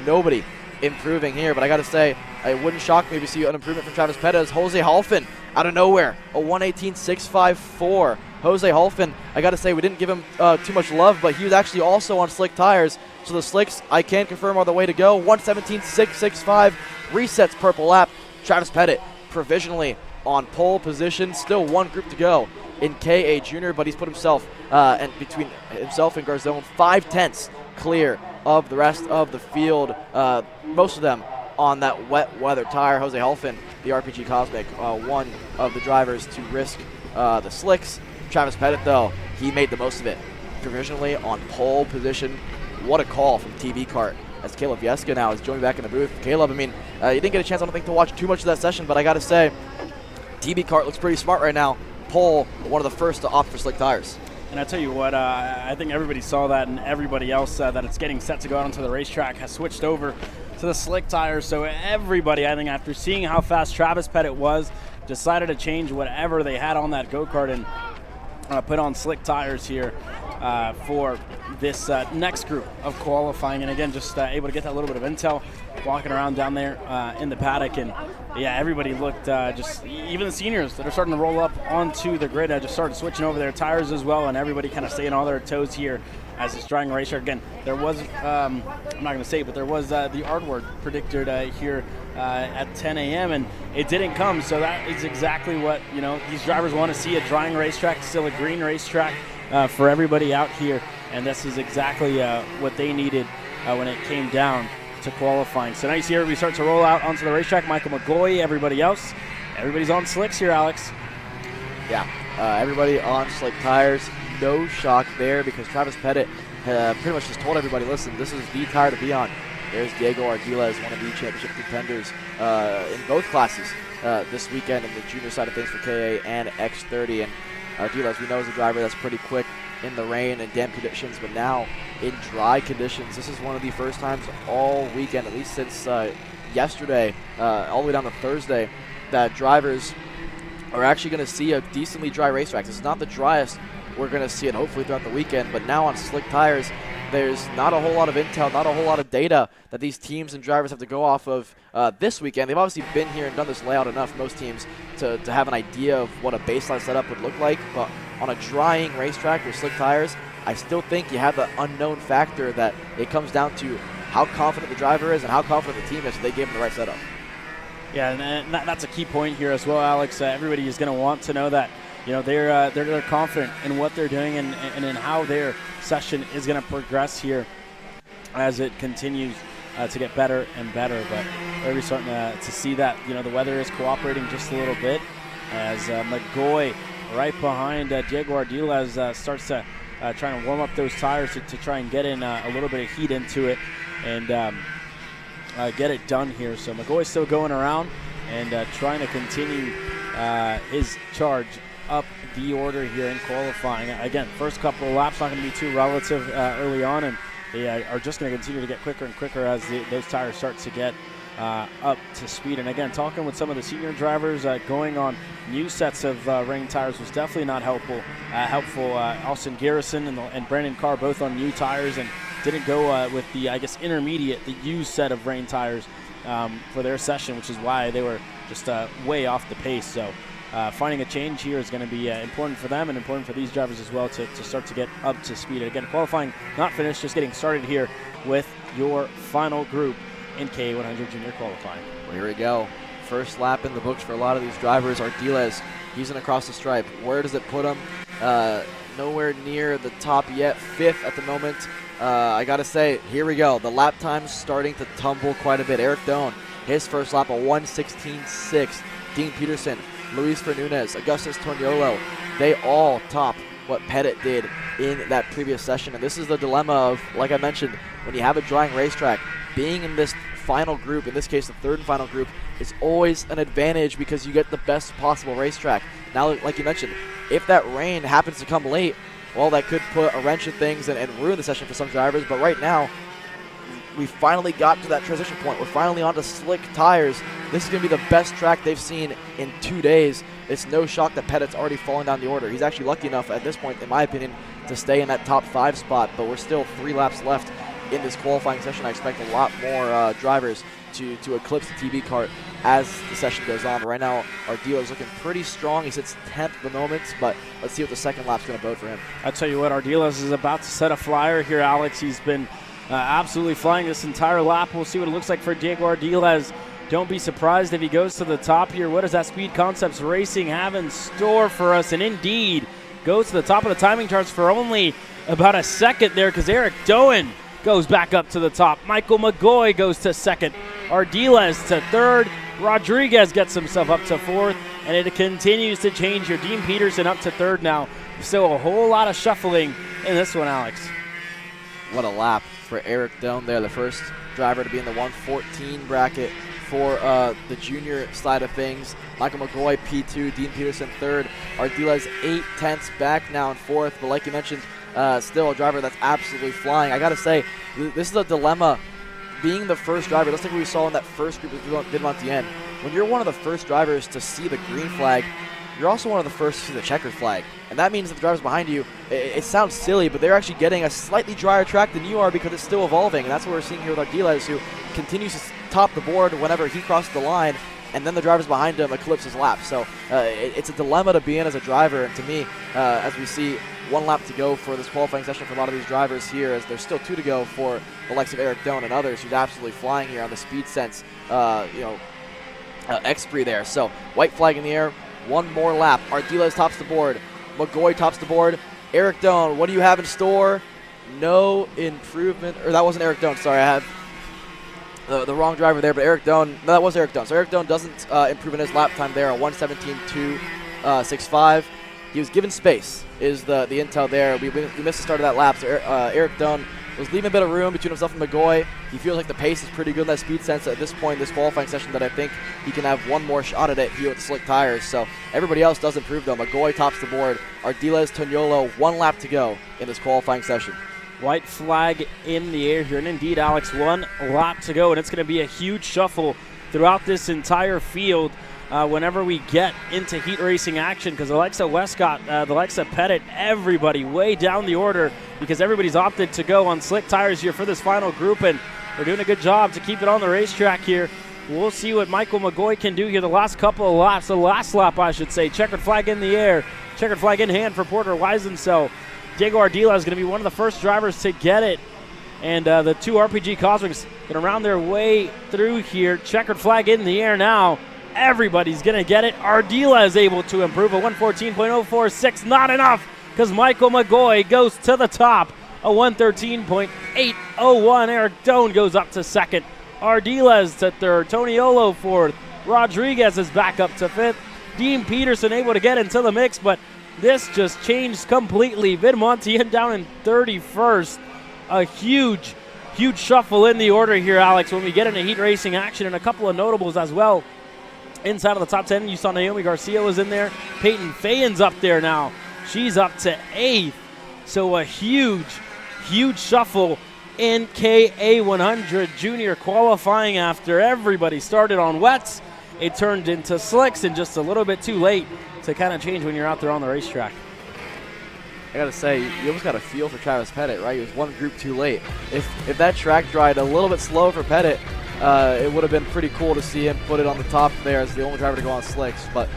Nobody improving here, but I got to say, it wouldn't shock me to see an improvement from Travis Pettit as Jose Halfin out of nowhere, a 1:18.654. Jose Halfin, I got to say, we didn't give him too much love, but he was actually also on slick tires. So the slicks, I can confirm, are the way to go. 1:17.665 resets purple lap. Travis Pettit provisionally on pole position. Still 1 group to go in KA Junior, but he's put himself and between himself and Garzone 5/10 clear of the rest of the field. Most of them on that wet weather tire. Jose Helfin, the RPG Cosmic, one of the drivers to risk the slicks. Travis Pettit, though, he made the most of it provisionally on pole position. What a call from TV Kart as Caleb Vieska now is joining back in the booth. Caleb, I mean, you didn't get a chance, I don't think, to watch too much of that session, but I got to say, TV Kart looks pretty smart right now. Pole, one of the first to opt for slick tires. And I tell you what, I think everybody saw that, and everybody else that it's getting set to go out onto the racetrack has switched over to the slick tires. So everybody, I think, after seeing how fast Travis Pettit was, decided to change whatever they had on that go-kart and put on slick tires here for this next group of qualifying. And again, just able to get that little bit of intel walking around down there in the paddock. And yeah, everybody looked just, even the seniors that are starting to roll up onto the grid, just started switching over their tires as well, and everybody kind of staying on their toes here as it's drawing racetrack. Again, there was, I'm not going to say it, but there was the R word predicted here at 10 a.m. and it didn't come. So that is exactly what, you know, these drivers want to see, a drying racetrack, still a green racetrack for everybody out here. And this is exactly what they needed when it came down to qualifying. So now you see everybody start to roll out onto the racetrack. Michael McGoy, everybody else. Everybody's on slicks here, Alex. Yeah, everybody on slick tires. No shock there because Travis Pettit pretty much just told everybody, listen, this is the tire to be on. There's Diego Ardiles, one of the championship contenders in both classes this weekend in the junior side of things for KA and X30. And Ardiles, we know, is a driver that's pretty quick in the rain and damp conditions, but now in dry conditions, this is one of the first times all weekend, at least since yesterday, all the way down to Thursday, that drivers are actually going to see a decently dry racetrack. This is not the driest we're going to see it hopefully throughout the weekend, but now on slick tires, there's not a whole lot of intel, not a whole lot of data that these teams and drivers have to go off of this weekend. They've obviously been here and done this layout enough, most teams, to have an idea of what a baseline setup would look like, but on a drying racetrack with slick tires, I still think you have the unknown factor that it comes down to how confident the driver is and how confident the team is if they gave him the right setup. Yeah, and that's a key point here as well, Alex. Everybody is going to want to know that, you know, they're confident in what they're doing and in how their session is going to progress here as it continues to get better and better. But we're starting to see that, you know, the weather is cooperating just a little bit as McGoy right behind Diego Ardiles starts to trying to warm up those tires to try and get in a little bit of heat into it and get it done here. So McGoy's still going around and trying to continue his charge up the order here in qualifying. Again, first couple of laps not going to be too relative early on, and they are just going to continue to get quicker and quicker as those tires start to get up to speed. And again, talking with some of the senior drivers, going on new sets of rain tires was definitely not helpful. Austin Garrison and Brandon Carr both on new tires and didn't go with the, I guess, intermediate, the used set of rain tires for their session, which is why they were just way off the pace. So finding a change here is going to be important for them and important for these drivers as well to start to get up to speed. Again, qualifying not finished, just getting started here with your final group in K100 Junior qualifying. Well, here we go. First lap in the books for a lot of these drivers. Ardiles, he's in across the stripe. Where does it put him? Nowhere near the top yet. Fifth at the moment. I got to say, here we go. The lap time's starting to tumble quite a bit. Eric Doan, his first lap, a 1:16.6. Dean Peterson, Luis Fernunez, Augustus Toniolo, they all top what Pettit did in that previous session. And this is the dilemma of, like I mentioned, when you have a drying racetrack, being in this final group, in this case the third and final group, is always an advantage because you get the best possible racetrack. Now, like you mentioned, if that rain happens to come late, well, that could put a wrench in things and ruin the session for some drivers. But right now, we finally got to that transition point. We're finally onto slick tires. This is going to be the best track they've seen in 2 days. It's no shock that Pettit's already falling down the order. He's actually lucky enough at this point, in my opinion, to stay in that top 5 spot. But we're still 3 laps left in this qualifying session. I expect a lot more drivers to eclipse the TV Kart as the session goes on. Right now, our dealer is looking pretty strong. He sits 10th at the moment, but let's see what the second lap's going to bode for him. I tell you what, Ardiles is about to set a flyer here, Alex. He's been absolutely flying this entire lap. We'll see what it looks like for Diego Ardiles Don't be surprised if he goes to the top here. What does that Speed Concepts Racing have in store for us? And indeed, goes to the top of the timing charts for only about a second there, because Eric Doan goes back up to the top. Michael McGoy goes to second. Ardiles to third. Rodriguez gets himself up to fourth, and it continues to change here. Dean Peterson up to third now. Still a whole lot of shuffling in this one, Alex. What a lap for Eric Doan there, the first driver to be in the 114 bracket for the junior side of things. Michael McGoy, P2, Dean Peterson, third. Ardiles 8/10 back now in fourth, but like you mentioned, still a driver that's absolutely flying. I got to say, this is a dilemma being the first driver. Just like we saw in that first group with Vidmontien. When you're one of the first drivers to see the green flag, you're also one of the first to see the checkered flag. And that means that the drivers behind you, it sounds silly, but they're actually getting a slightly drier track than you are because it's still evolving. And that's what we're seeing here with Ardiles, who continues to top the board whenever he crosses the line, and then the drivers behind him eclipse his lap. So it's a dilemma to be in as a driver. And to me, as we see one lap to go for this qualifying session for a lot of these drivers here, as there's still 2 to go for the likes of Eric Doan and others who's absolutely flying here on the Speed Sense, X3 there. So white flag in the air, one more lap. Ardiles tops the board. McGoy tops the board. Eric Doan, what do you have in store? No improvement. Or that wasn't Eric Doan, sorry, I have the wrong driver there, but Eric Doan, no, that was Eric Doan. So Eric Doan doesn't improve in his lap time there, a 1:17.265. He was given space, is the intel there. We missed the start of that lap, so Eric Doan was leaving a bit of room between himself and McGoy. He feels like the pace is pretty good in that Speed Sense at this point in this qualifying session, that I think he can have one more shot at it here with the slick tires. So everybody else does improve though. McGoy tops the board. Ardiles, Toniolo, 1 lap to go in this qualifying session. White flag in the air here, and indeed, Alex, 1 lap to go, and it's going to be a huge shuffle throughout this entire field whenever we get into heat racing action, because the likes of Westcott, the likes of Pettit, everybody way down the order, because everybody's opted to go on slick tires here for this final group, and they're doing a good job to keep it on the racetrack here. We'll see what Michael McGoy can do here the last couple of laps, the last lap, I should say. Checkered flag in the air, checkered flag in hand for Porter Weisenfeld. Diego Ardila is going to be one of the first drivers to get it. And the 2 RPG Cosmics going to round their way through here. Checkered flag in the air now. Everybody's going to get it. Ardila is able to improve a 114.046. Not enough, because Michael McGoy goes to the top. A 113.801. Eric Doan goes up to second. Ardiles to third. Toniolo fourth. Rodriguez is back up to fifth. Dean Peterson able to get into the mix, but this just changed completely. Vidmontien down in 31st. A huge shuffle in the order here, Alex, when we get into heat racing action, and a couple of notables as well. Inside of the top 10, you saw Naomi Garcia was in there. Peyton Fayen's up there now. She's up to 8th. So a huge shuffle in KA100 Junior qualifying after everybody started on wets. It turned into slicks, and just a little bit too late to kind of change when you're out there on the racetrack. I gotta say, you almost got a feel for Travis Pettit, right? He was 1 group too late. If that track dried a little bit slow for Pettit, it would have been pretty cool to see him put it on the top there as the only driver to go on slicks. But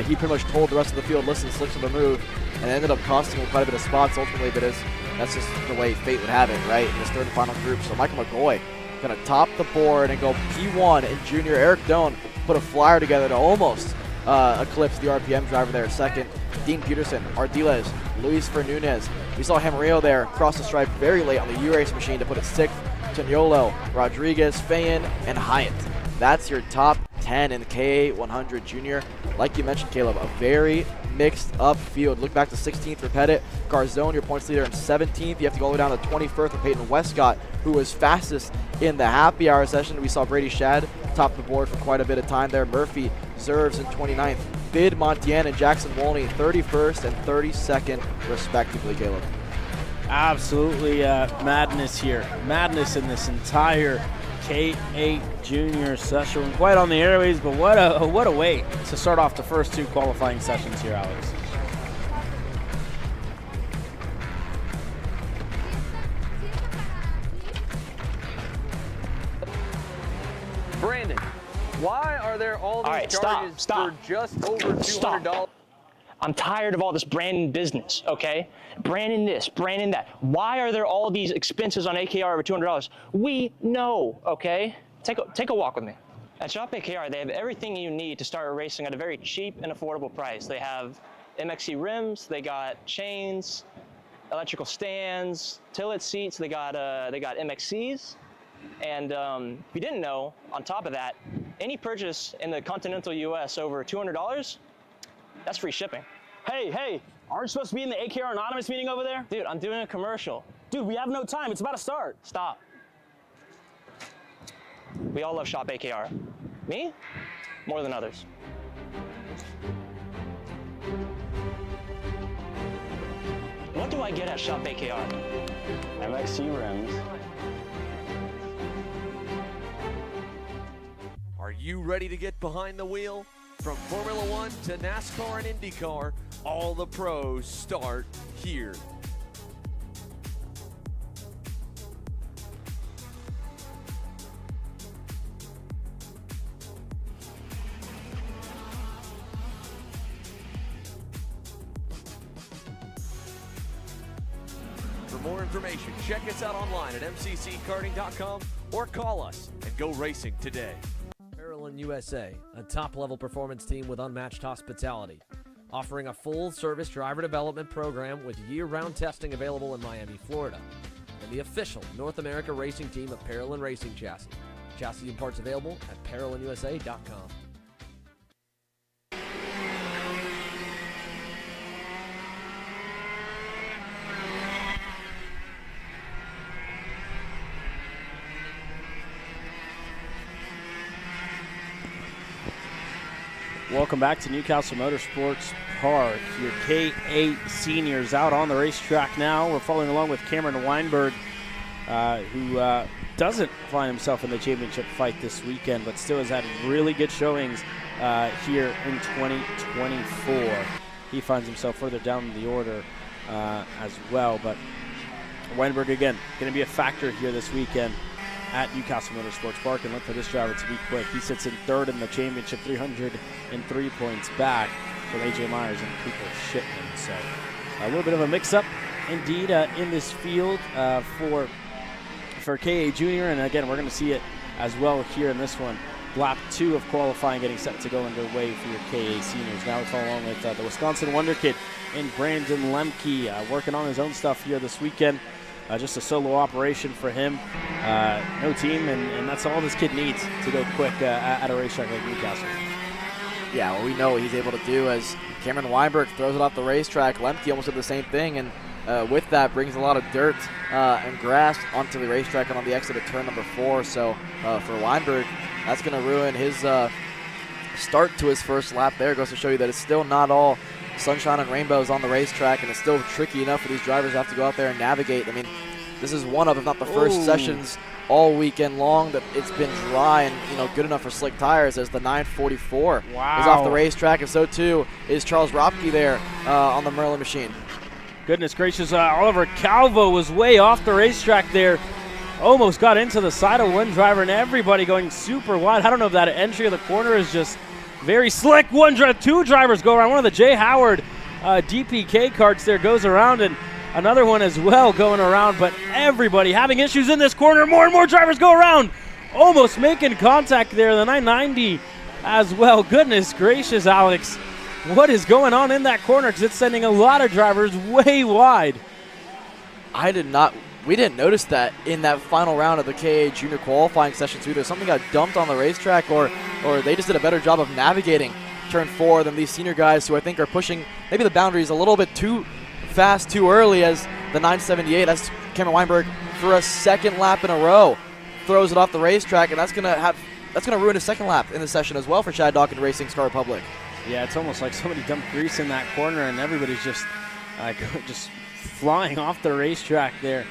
he pretty much told the rest of the field, listen, slicks are the move, and it ended up costing him quite a bit of spots ultimately, but that's just the way fate would have it, right, in this third and final group. So Michael McGoy going to top the board and go P1 in junior. Eric Doan put a flyer together to almost eclipse the RPM driver there second. Dean Peterson, Ardiles, Luis Fernandez. We saw Hamarillo there cross the stripe very late on the U-Race machine to put it 6th. Toniolo, Rodriguez, Fayen, and Hyatt. That's your top 10 in the KA100 Junior. Like you mentioned, Caleb, a very mixed up field. Look back to 16th for Pettit. Garzone, your points leader, in 17th. You have to go all the way down to 21st for Peyton Westcott, who was fastest in the happy hour session. We saw Brady Shad top the board for quite a bit of time there. Murphy, Zerves in 29th. Vidmontien and Jackson Wolney, 31st and 32nd, respectively, Caleb. Absolutely madness here. Madness in this entire K8 Junior session. Quite on the airways, but what a way to start off the first 2 qualifying sessions here, Alex. Brandon, why are there all these charges for just over $200? I'm tired of all this branding business, okay? Branding this, branding that. Why are there all these expenses on AKR over $200? We know, okay? Take a walk with me. At Shop AKR, they have everything you need to start racing at a very cheap and affordable price. They have MXC rims, they got chains, electrical stands, tilt seats. They got MXCs, and if you didn't know, on top of that, any purchase in the continental U.S. over $200, that's free shipping. Hey, aren't you supposed to be in the AKR Anonymous meeting over there? Dude, I'm doing a commercial. Dude, we have no time. It's about to start. Stop. We all love Shop AKR. Me? More than others. What do I get at Shop AKR? MXC rims. Are you ready to get behind the wheel? From Formula One to NASCAR and IndyCar, all the pros start here. For more information, check us out online at mcckarting.com or call us and go racing today. Parallel USA, a top-level performance team with unmatched hospitality, offering a full-service driver development program with year-round testing available in Miami, Florida, and the official North America racing team of Parallel Racing Chassis. Chassis and parts available at parallelusa.com. Welcome back to Newcastle Motorsports Park. Your K8 seniors out on the racetrack now. We're following along with Cameron Weinberg, who doesn't find himself in the championship fight this weekend, but still has had really good showings here in 2024. He finds himself further down in the order as well, but Weinberg, again, going to be a factor here this weekend at Newcastle Motorsports Park, and look for this driver to be quick. He sits in third in the championship, 303 points back from A.J. Myers and Cooper Shipman. So a little bit of a mix-up indeed in this field for K8 Junior, and again, we're going to see it as well here in this one. Lap 2 of qualifying getting set to go underway for your K8 seniors. Now we follow along with the Wisconsin Wonder Kid in Brandon Lemke, working on his own stuff here this weekend. Just a solo operation for him. No team, and that's all this kid needs to go quick at a racetrack like Newcastle. Yeah, well, we know what he's able to do as Cameron Weinberg throws it off the racetrack. Lemke almost did the same thing, and with that brings a lot of dirt and grass onto the racetrack and on the exit of turn number 4. So for Weinberg, that's going to ruin his start to his first lap there. It goes to show you that it's still not all sunshine and rainbows on the racetrack, and it's still tricky enough for these drivers to have to go out there and navigate. I mean, this is one of, if not the first sessions all weekend long that it's been dry and good enough for slick tires, as the 944 is off the racetrack, and so too is Charles Ropke there on the Merlin machine. Goodness gracious, Oliver Calvo was way off the racetrack there. Almost got into the side of one driver, and everybody going super wide. I don't know if that entry of the corner is just very slick. Two drivers go around. One of the Jay Howard DPK karts there goes around, and another one as well going around. But everybody having issues in this corner. More and more drivers go around. Almost making contact there. The 990 as well. Goodness gracious, Alex. What is going on in that corner? Because it's sending a lot of drivers way wide. We didn't notice that in that final round of the K8 Junior qualifying session too. There's something got dumped on the racetrack, or they just did a better job of navigating turn 4 than these senior guys, who I think are pushing maybe the boundaries a little bit too fast, too early, as the 978, that's Cameron Weinberg, for a second lap in a row, throws it off the racetrack, and that's gonna ruin his second lap in the session as well for Chad Dawkins Racing's Car Republic. Yeah, it's almost like somebody dumped grease in that corner, and everybody's just flying off the racetrack there.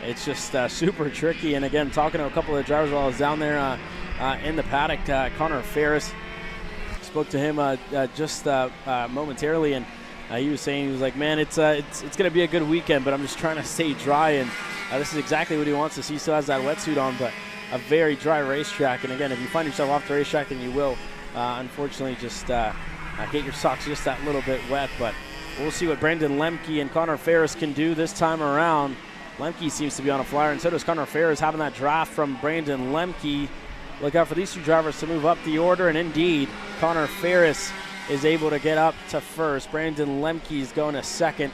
It's just super tricky. And again, talking to a couple of drivers while I was down there in the paddock, Connor Ferris, spoke to him just momentarily, and he was saying, he was like, man, it's going to be a good weekend, but I'm just trying to stay dry, and this is exactly what he wants to see. He still has that wetsuit on, but a very dry racetrack. And again, if you find yourself off the racetrack, then you will, unfortunately, just get your socks just that little bit wet. But we'll see what Brandon Lemke and Connor Ferris can do this time around. Lemke seems to be on a flyer, and so does Connor Ferris, having that draft from Brandon Lemke. look out for these two drivers to move up the order, and indeed, Connor Ferris is able to get up to first. Brandon Lemke is going to second.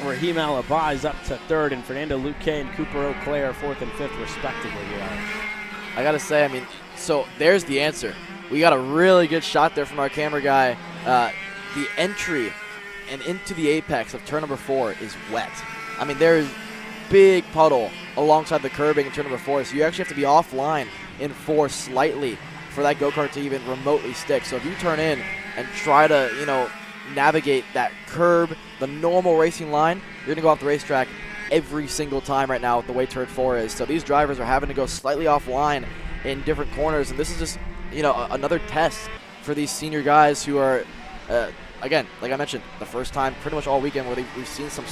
Raheem Alabai is up to third, and Fernando Luque and Cooper Auclair fourth and fifth, respectively. I got to say, I mean, so there's the answer. We got a really good shot there from our camera guy. The entry and into the apex of turn number 4 is wet. I mean, there is big puddle alongside the curbing in turn number 4, so you actually have to be offline in 4 slightly for that go-kart to even remotely stick. So if you turn in and try to, navigate that curb, the normal racing line, you're going to go off the racetrack every single time right now with the way turn 4 is. So these drivers are having to go slightly offline in different corners, and this is just, another test for these senior guys who are, again, like I mentioned, the first time pretty much all weekend where we've seen some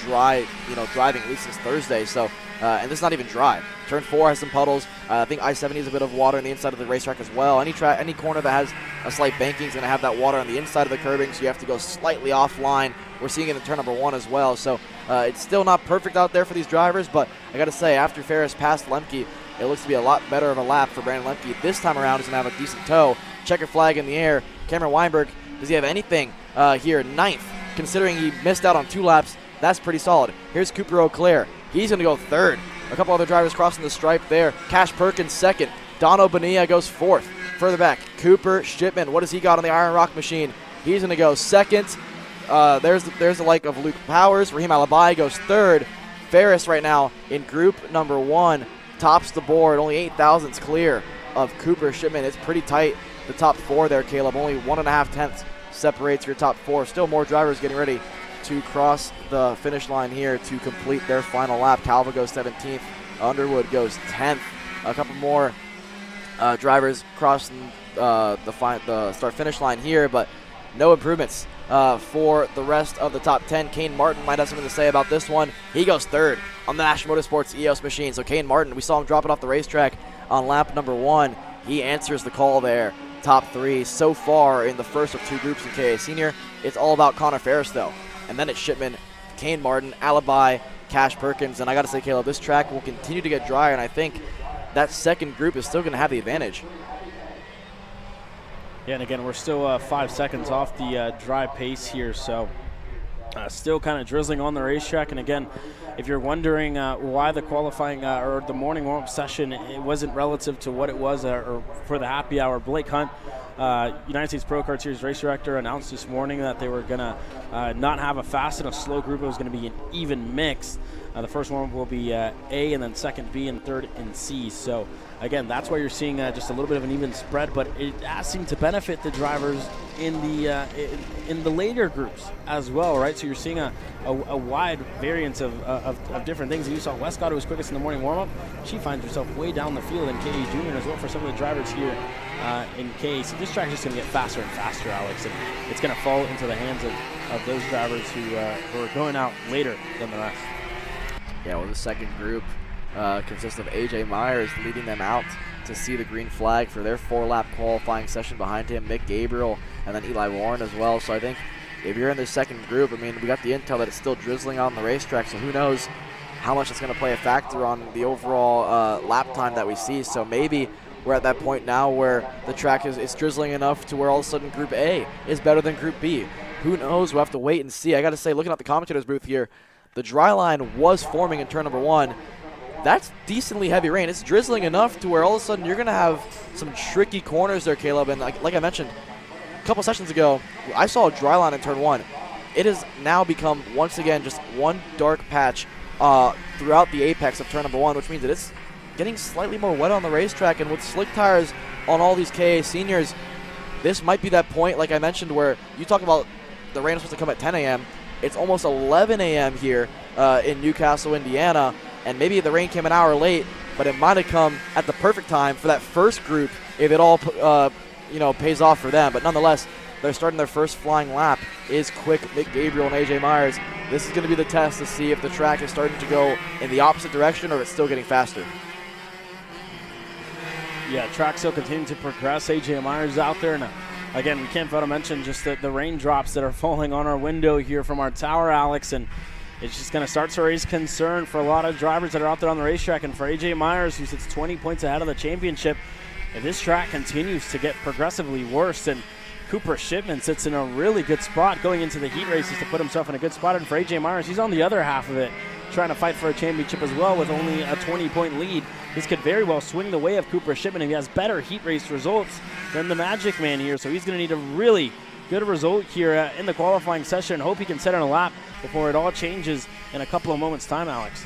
dry, driving at least since Thursday. So, and this is not even dry. Turn 4 has some puddles. I think I-70 is a bit of water on the inside of the racetrack as well. Any corner that has a slight banking is going to have that water on the inside of the curbing, so you have to go slightly offline. We're seeing it in turn number 1 as well. So it's still not perfect out there for these drivers, but I got to say, after Ferris passed Lemke, it looks to be a lot better of a lap for Brandon Lemke. This time around, he's going to have a decent tow. Checker flag in the air. Cameron Weinberg, does he have anything here? 9th, considering he missed out on 2 laps. That's pretty solid. Here's Cooper Auclair. He's going to go 3rd. A couple other drivers crossing the stripe there. Cash Perkins 2nd. Dono Bonilla goes 4th. Further back, Cooper Shipman. What does he got on the Iron Rock machine? He's going to go 2nd. There's the like of Luke Powers. Raheem Alabai goes 3rd. Ferris right now in group number 1 tops the board. Only 8 thousandths clear of Cooper Shipman. It's pretty tight. The top 4 there, Caleb. Only 1.5 tenths separates your top 4. Still more drivers getting ready to cross the finish line here to complete their final lap. Calva goes 17th. Underwood goes 10th. A couple more drivers crossing the start-finish line here, but no improvements for the rest of the top 10. Kane Martin might have something to say about this one. He goes 3rd on the Nash Motorsports EOS machine. So Kane Martin, we saw him dropping off the racetrack on lap number 1. He answers the call there. Top 3 so far in the first of 2 groups in KA Senior. It's all about Connor Ferris, though. And then it's Shipman, Kane Martin, Alabai, Cash Perkins. And I got to say, Caleb, this track will continue to get drier, and I think that second group is still going to have the advantage. Yeah, and again, we're still 5 seconds off the dry pace here, so still kind of drizzling on the racetrack. And again, if you're wondering why the qualifying or the morning warm-up session, it wasn't relative to what it was or for the happy hour. Blake Hunt, United States Pro Kart Series race director, announced this morning that they were going to not have a fast and a slow group. It was going to be an even mix. The first warm-up will be A, and then second B, and third in C. So again, that's why you're seeing just a little bit of an even spread, but it has seemed to benefit the drivers in the later groups as well, right? So you're seeing a wide variance of different things. And you saw Westcott, who was quickest in the morning warm-up. She finds herself way down the field in KA Junior as well for some of the drivers here in KA. So this track is just going to get faster and faster, Alex, and it's going to fall into the hands of those drivers who are going out later than the rest. Yeah, well, the second group consists of AJ Myers leading them out to see the green flag for their 4-lap qualifying session behind him, Mick Gabriel, and then Eli Warren as well. So I think if you're in the second group, I mean, we got the intel that it's still drizzling on the racetrack, so who knows how much it's going to play a factor on the overall lap time that we see. So maybe we're at that point now where the track is drizzling enough to where all of a sudden Group A is better than Group B. Who knows? We'll have to wait and see. I got to say, looking at the commentator's booth here, the dry line was forming in turn number 1. That's decently heavy rain. It's drizzling enough to where all of a sudden you're going to have some tricky corners there, Caleb. And like I mentioned a couple sessions ago, I saw a dry line in turn 1. It has now become, once again, just one dark patch throughout the apex of turn number 1, which means that it's getting slightly more wet on the racetrack. And with slick tires on all these KA seniors, this might be that point, like I mentioned, where you talk about the rain is supposed to come at 10 a.m. It's almost 11 a.m. here in Newcastle, Indiana, and maybe the rain came an hour late, but it might have come at the perfect time for that first group if it all pays off for them. But nonetheless, they're starting their first flying lap. Is quick Mick Gabriel and AJ Myers. This is going to be the test to see if the track is starting to go in the opposite direction or if it's still getting faster. Yeah, track still continuing to progress. AJ Myers out there, and again, we can't fail to mention just the raindrops that are falling on our window here from our tower, Alex. And it's just going to start to raise concern for a lot of drivers that are out there on the racetrack. And for AJ Myers, who sits 20 points ahead of the championship, if this track continues to get progressively worse, and Cooper Shipman sits in a really good spot going into the heat races to put himself in a good spot. And for AJ Myers, he's on the other half of it, trying to fight for a championship as well with only a 20-point lead. This could very well swing the way of Cooper Shipman if he has better heat race results than the Magic Man here. So he's going to need a really good result here in the qualifying session, and hope he can set on a lap before it all changes in a couple of moments' time, Alex.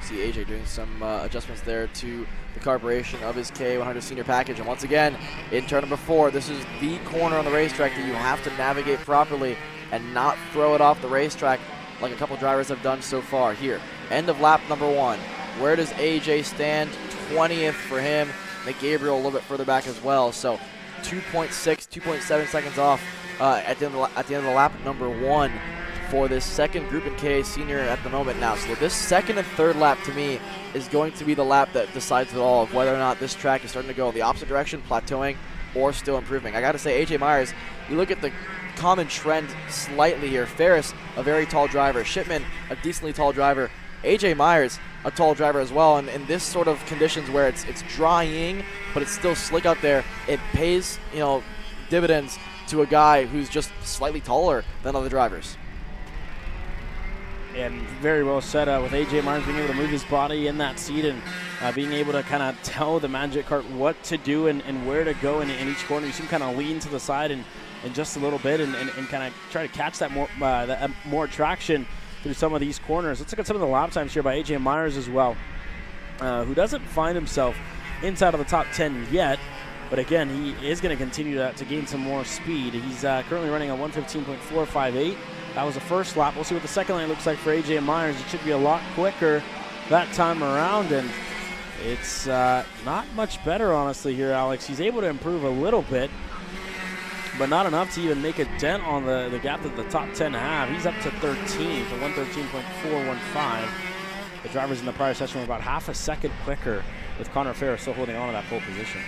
See AJ doing some adjustments there to the carburation of his K100 Senior package. And once again, in turn number 4, this is the corner on the racetrack that you have to navigate properly and not throw it off the racetrack like a couple drivers have done so far. Here, end of lap number 1. Where does AJ stand? 20th for him. Nick Gabriel a little bit further back as well. So 2.6, 2.7 seconds off at the end of the lap number 1 for this second group in KA Senior at the moment now. So this second and third lap to me is going to be the lap that decides it all of whether or not this track is starting to go in the opposite direction, plateauing, or still improving. I got to say, AJ Myers, you look at the common trend slightly here. Ferris, a very tall driver. Shipman, a decently tall driver. AJ Myers, a tall driver as well. And in this sort of conditions where it's drying, but it's still slick out there, it pays, dividends to a guy who's just slightly taller than other drivers. And very well said with AJ Myers being able to move his body in that seat and being able to kind of tell the Magic Kart what to do and where to go in each corner. You see him kind of lean to the side and just a little bit and kind of try to catch that more traction through some of these corners. Let's look at some of the lap times here by AJ Myers as well, who doesn't find himself inside of the top 10 yet. But again, he is going to continue to gain some more speed. He's currently running a 1:15.458. That was the first lap. We'll see what the second lane looks like for AJ Myers. It should be a lot quicker that time around, and it's not much better, honestly, here, Alex. He's able to improve a little bit, but not enough to even make a dent on the gap that the top 10 have. He's up to 13th, to 1:13.415. The drivers in the prior session were about half a second quicker, with Connor Ferris still holding on to that pole position.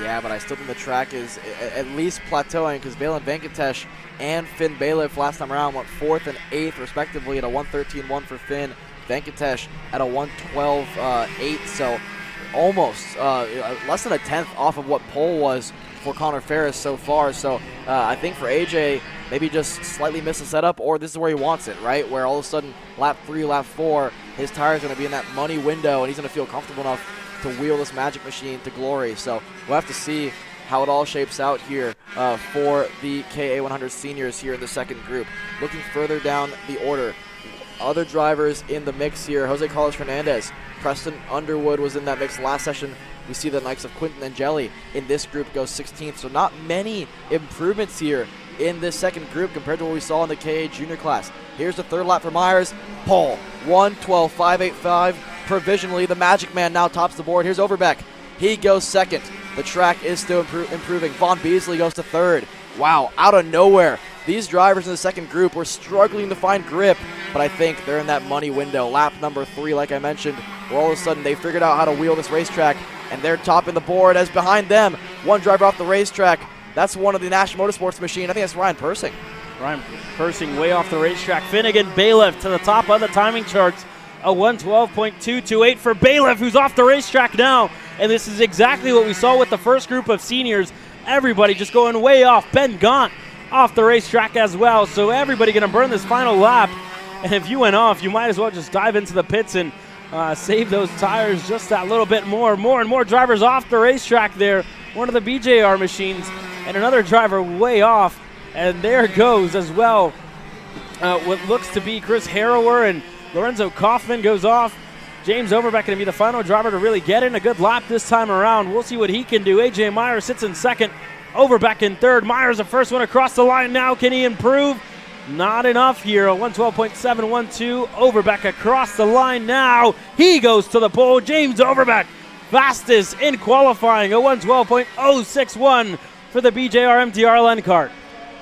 Yeah, but I still think the track is at least plateauing because Valen Venkatesh and Finn Bailiff last time around went 4th and 8th respectively at a 1:13.1 for Finn. Venkatesh at a 1:12.8, so almost less than a tenth off of what pole was for Connor Ferris so far. So I think for AJ, maybe just slightly miss the setup, or this is where he wants it, right? Where all of a sudden lap 3, lap 4, his tire's going to be in that money window and he's going to feel comfortable enough to wheel this Magic Machine to glory. So we'll have to see how it all shapes out here for the KA100 seniors here in the second group. Looking further down the order, other drivers in the mix here. Jose Carlos Fernandez, Preston Underwood was in that mix last session. We see the likes of Quinton Angeli in this group go 16th. So not many improvements here in this second group compared to what we saw in the KA Junior class. Here's the third lap for Myers. Pole, 1:12.585. Provisionally, the Magic Man now tops the board. Here's Overbeck. He goes second. The track is still improving. Vaughn Beasley goes to third. Wow, out of nowhere. These drivers in the second group were struggling to find grip, but I think they're in that money window. Lap number 3, like I mentioned, where all of a sudden they figured out how to wheel this racetrack, and they're topping the board as behind them, one driver off the racetrack. That's one of the National Motorsports machine. I think that's Ryan Persing. Ryan Persing way off the racetrack. Finnegan Bailiff to the top of the timing charts. A 1:12.228 for Bailiff, who's off the racetrack now. And this is exactly what we saw with the first group of seniors. Everybody just going way off. Ben Gaunt off the racetrack as well. So everybody going to burn this final lap. And if you went off, you might as well just dive into the pits and save those tires just that little bit more. More and more drivers off the racetrack there. One of the BJR machines and another driver way off. And there goes as well what looks to be Chris Harrower, and Lorenzo Kaufman goes off. James Overbeck going to be the final driver to really get in a good lap this time around. We'll see what he can do. AJ Myers sits in second. Overbeck in third. Myers the first one across the line now. Can he improve? Not enough here. A 1:12.712. Overbeck across the line now. He goes to the pole. James Overbeck, fastest in qualifying. A 1:12.061 for the BJR MTR Len Kart.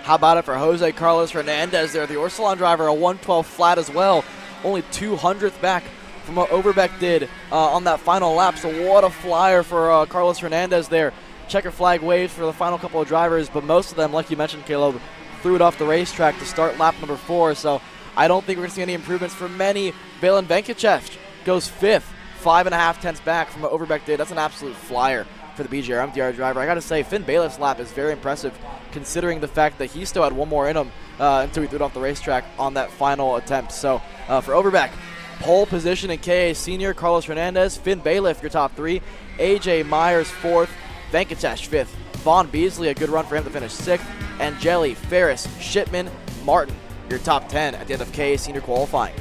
How about it for Jose Carlos Fernandez there? The Orsalon driver, a 1:12 flat as well. Only 200th back from what Overbeck did on that final lap. So what a flyer for Carlos Fernandez there. Checker flag waved for the final couple of drivers, but most of them, like you mentioned, Caleb, threw it off the racetrack to start lap number 4. So I don't think we're going to see any improvements for many. Valen Venkachev goes 5th, 5.5 tenths back from what Overbeck did. That's an absolute flyer for the BJR MDR driver. I got to say, Finn Bailiff's lap is very impressive considering the fact that he still had one more in him until he threw it off the racetrack on that final attempt. So for Overbeck, pole position in KA Senior, Carlos Hernandez, Finn Bailiff, your top 3, AJ Myers 4th, Venkatesh 5th, Vaughn Beasley, a good run for him to finish 6th, and Jelly, Ferris, Shipman, Martin, your top 10 at the end of KA Senior qualifying.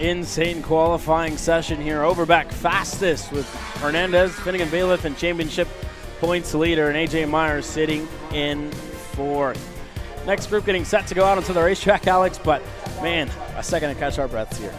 Insane qualifying session here. Overbeck fastest with Hernandez, Finnegan Bailiff, and championship points leader, and AJ Myers sitting in 4th. Next group getting set to go out onto the racetrack, Alex, but man, a second to catch our breaths here.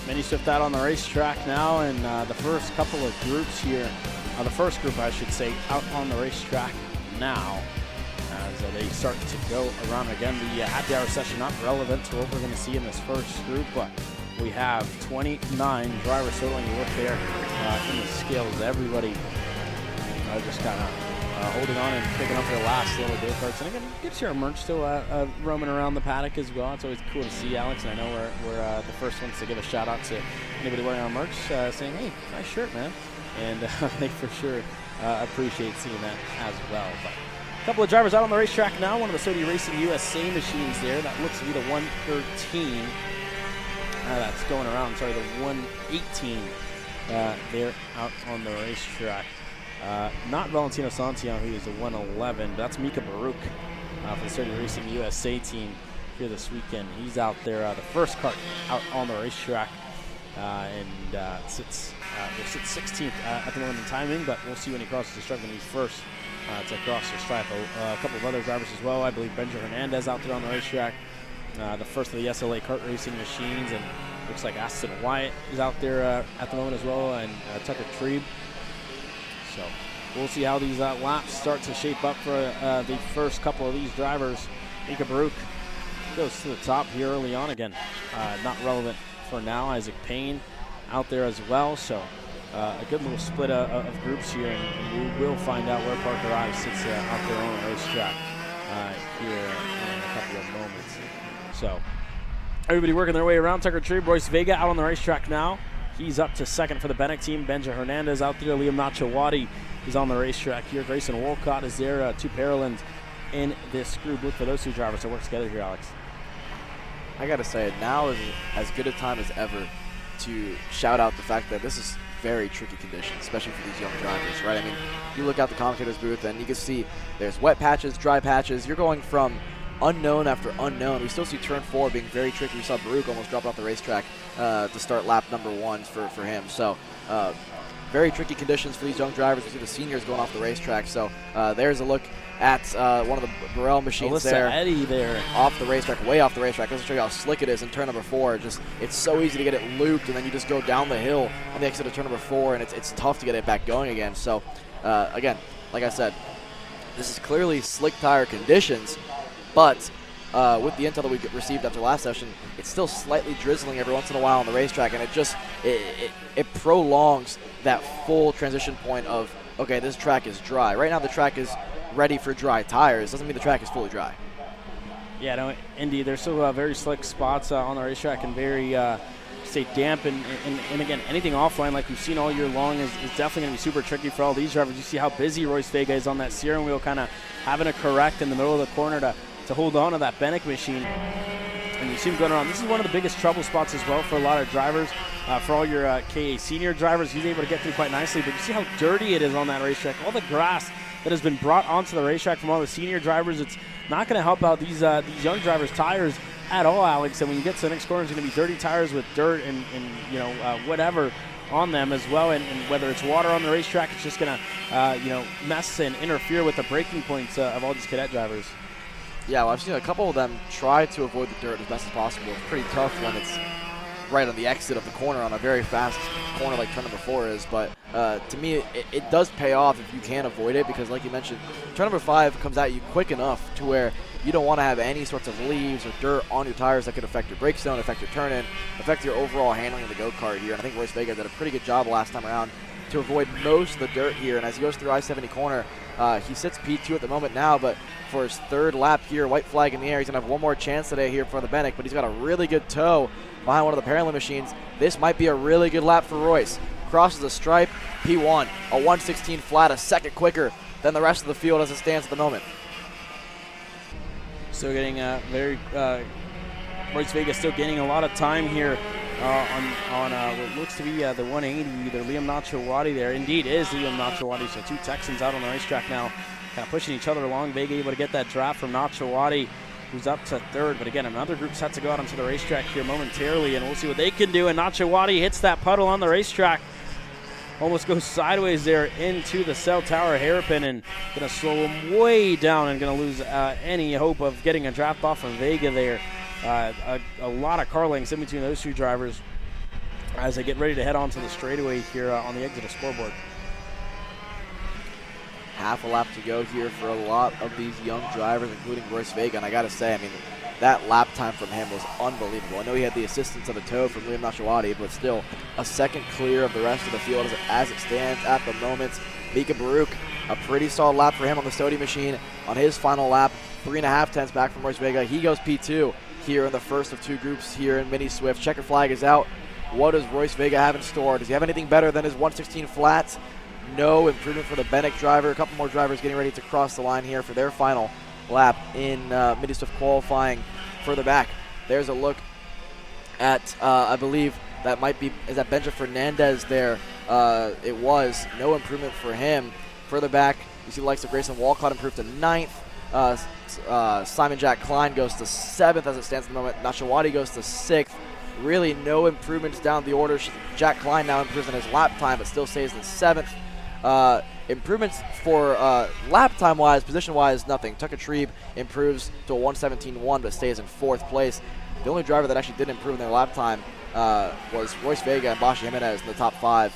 Mini Swift out on the racetrack now, and the first couple of groups here, the first group I should say, out on the racetrack now as they start to go around again. The happy hour session not relevant to what we're going to see in this first group, but we have 29 drivers totaling the work there in the scales. Everybody just kind of holding on and picking up their last little go-karts. And again, you get your merch still roaming around the paddock as well. It's always cool to see, Alex, and I know we're the first ones to give a shout-out to anybody wearing our merch, saying, hey, nice shirt, man. And they for sure appreciate seeing that as well. But a couple of drivers out on the racetrack now. One of the Saudi Racing USA machines there. That looks to be the 113. That's going around, sorry, the 118 there out on the racetrack. Not Valentino Santillan, who is the 111, but that's Mika Baruch for the Saudi Racing USA team here this weekend. He's out there, the first kart out on the racetrack, and sits 16th at the moment in timing, but we'll see when he crosses the stripe when he's first to cross the stripe. A couple of other drivers as well. I believe Benja Hernandez out there on the racetrack, the first of the SLA kart racing machines, and looks like Aston Wyatt is out there at the moment as well, and Tucker Trebe. So we'll see how these laps start to shape up for the first couple of these drivers. Mika Baruch goes to the top here early on again. Not relevant for now. Isaac Payne out there as well. So a good little split of groups here, and we will find out where Parker Ives sits out there on the racetrack here in a couple of moments. So everybody working their way around. Tucker Trebe, Royce Vega out on the racetrack now. He's up to second for the Bennett team. Benja Hernandez out there. Liam Nachawati is on the racetrack here. Grayson Wolcott is there. Two Paralins in this group. Look for those two drivers to work together here, Alex. I got to say, now is as good a time as ever to shout out the fact that this is very tricky conditions, especially for these young drivers, right? I mean, you look out the commentator's booth and you can see there's wet patches, dry patches. You're going from unknown after unknown. We still see turn 4 being very tricky. We saw Baruch almost drop off the racetrack to start lap number 1 for him. So very tricky conditions for these young drivers. We see the seniors going off the racetrack. So there's a look at one of the Burrell machines there. Eddie there. Off the racetrack, way off the racetrack. Let's show you how slick it is in turn number 4. It's so easy to get it looped, and then you just go down the hill on the exit of turn number 4, and it's tough to get it back going again. So again, like I said, this is clearly slick tire conditions, but with the intel that we received after last session, it's still slightly drizzling every once in a while on the racetrack, and it prolongs that full transition point of, okay, this track is dry. Right now the track is ready for dry tires. Doesn't mean the track is fully dry. Yeah, no, Indy, there's still very slick spots on the racetrack and very, say, damp. And again, anything offline like we've seen all year long is definitely going to be super tricky for all these drivers. You see how busy Royce Vega is on that steering wheel, kind of having to correct in the middle of the corner to hold on to that Bennett machine. And you see him going around. This is one of the biggest trouble spots as well for a lot of drivers. For all your KA senior drivers, he's able to get through quite nicely. But you see how dirty it is on that racetrack. All the grass that has been brought onto the racetrack from all the senior drivers, it's not going to help out these young drivers' tires at all, Alex. And when you get to the next corner, it's going to be dirty tires with dirt and whatever on them as well. And whether it's water on the racetrack, it's just going to mess and interfere with the braking points of all these cadet drivers. Yeah, well, I've seen a couple of them try to avoid the dirt as best as possible. It's pretty tough when it's right on the exit of the corner on a very fast corner like turn number 4 is. But to me, it does pay off if you can avoid it, because like you mentioned, turn number 5 comes at you quick enough to where you don't want to have any sorts of leaves or dirt on your tires that could affect your brake zone, affect your turn-in, affect your overall handling of the go-kart here. And I think Royce Vega did a pretty good job last time around to avoid most of the dirt here. And as he goes through I-70 corner, he sits P2 at the moment now, but for his 3rd lap here, white flag in the air, he's going to have one more chance today here for the Bennett, but he's got a really good toe behind one of the Parallel machines. This might be a really good lap for Royce. Crosses the stripe, P1, a 1:16 flat, a second quicker than the rest of the field as it stands at the moment. Still getting Royce Vega still gaining a lot of time here on what looks to be the 180, either Liam Nachawati there. Indeed is Liam Nachawati, so 2 Texans out on the racetrack now, kind of pushing each other along. Vega able to get that draft from Nachawati, who's up to 3rd. But again, another group set to go out onto the racetrack here momentarily, and we'll see what they can do. And Nachawati hits that puddle on the racetrack. Almost goes sideways there into the cell tower hairpin, and going to slow him way down and going to lose any hope of getting a draft off of Vega there. A lot of car lengths in between those 2 drivers as they get ready to head onto the straightaway here on the exit of scoreboard. Half a lap to go here for a lot of these young drivers, including Royce Vega. And I got to say, I mean, that lap time from him was unbelievable. I know he had the assistance of a toe from Liam Nachawati, but still a second clear of the rest of the field as it stands at the moment. Mika Baruch, a pretty solid lap for him on the Stody machine on his final lap. 3.5 tenths back from Royce Vega. He goes P2 here in the first of 2 groups here in Mini Swift. Checker flag is out. What does Royce Vega have in store? Does he have anything better than his 1:16 flats? No improvement for the Bennett driver. A couple more drivers getting ready to cross the line here for their final lap in Mini Swift qualifying further back. There's a look at, I believe that might be, is that Benja Fernandez there? It was no improvement for him. Further back, you see the likes of Grayson Walcott improved to 9th. Simon Jack Klein goes to 7th as it stands at the moment. Nachawati goes to 6th. Really no improvements down the order. Jack Klein now improves in his lap time, but still stays in 7th. Improvements for lap time wise, position wise, nothing. Tucker Trebe improves to a 1:17.1 but stays in 4th place. The only driver that actually did improve in their lap time was Royce Vega and Bashi Jimenez in the top 5.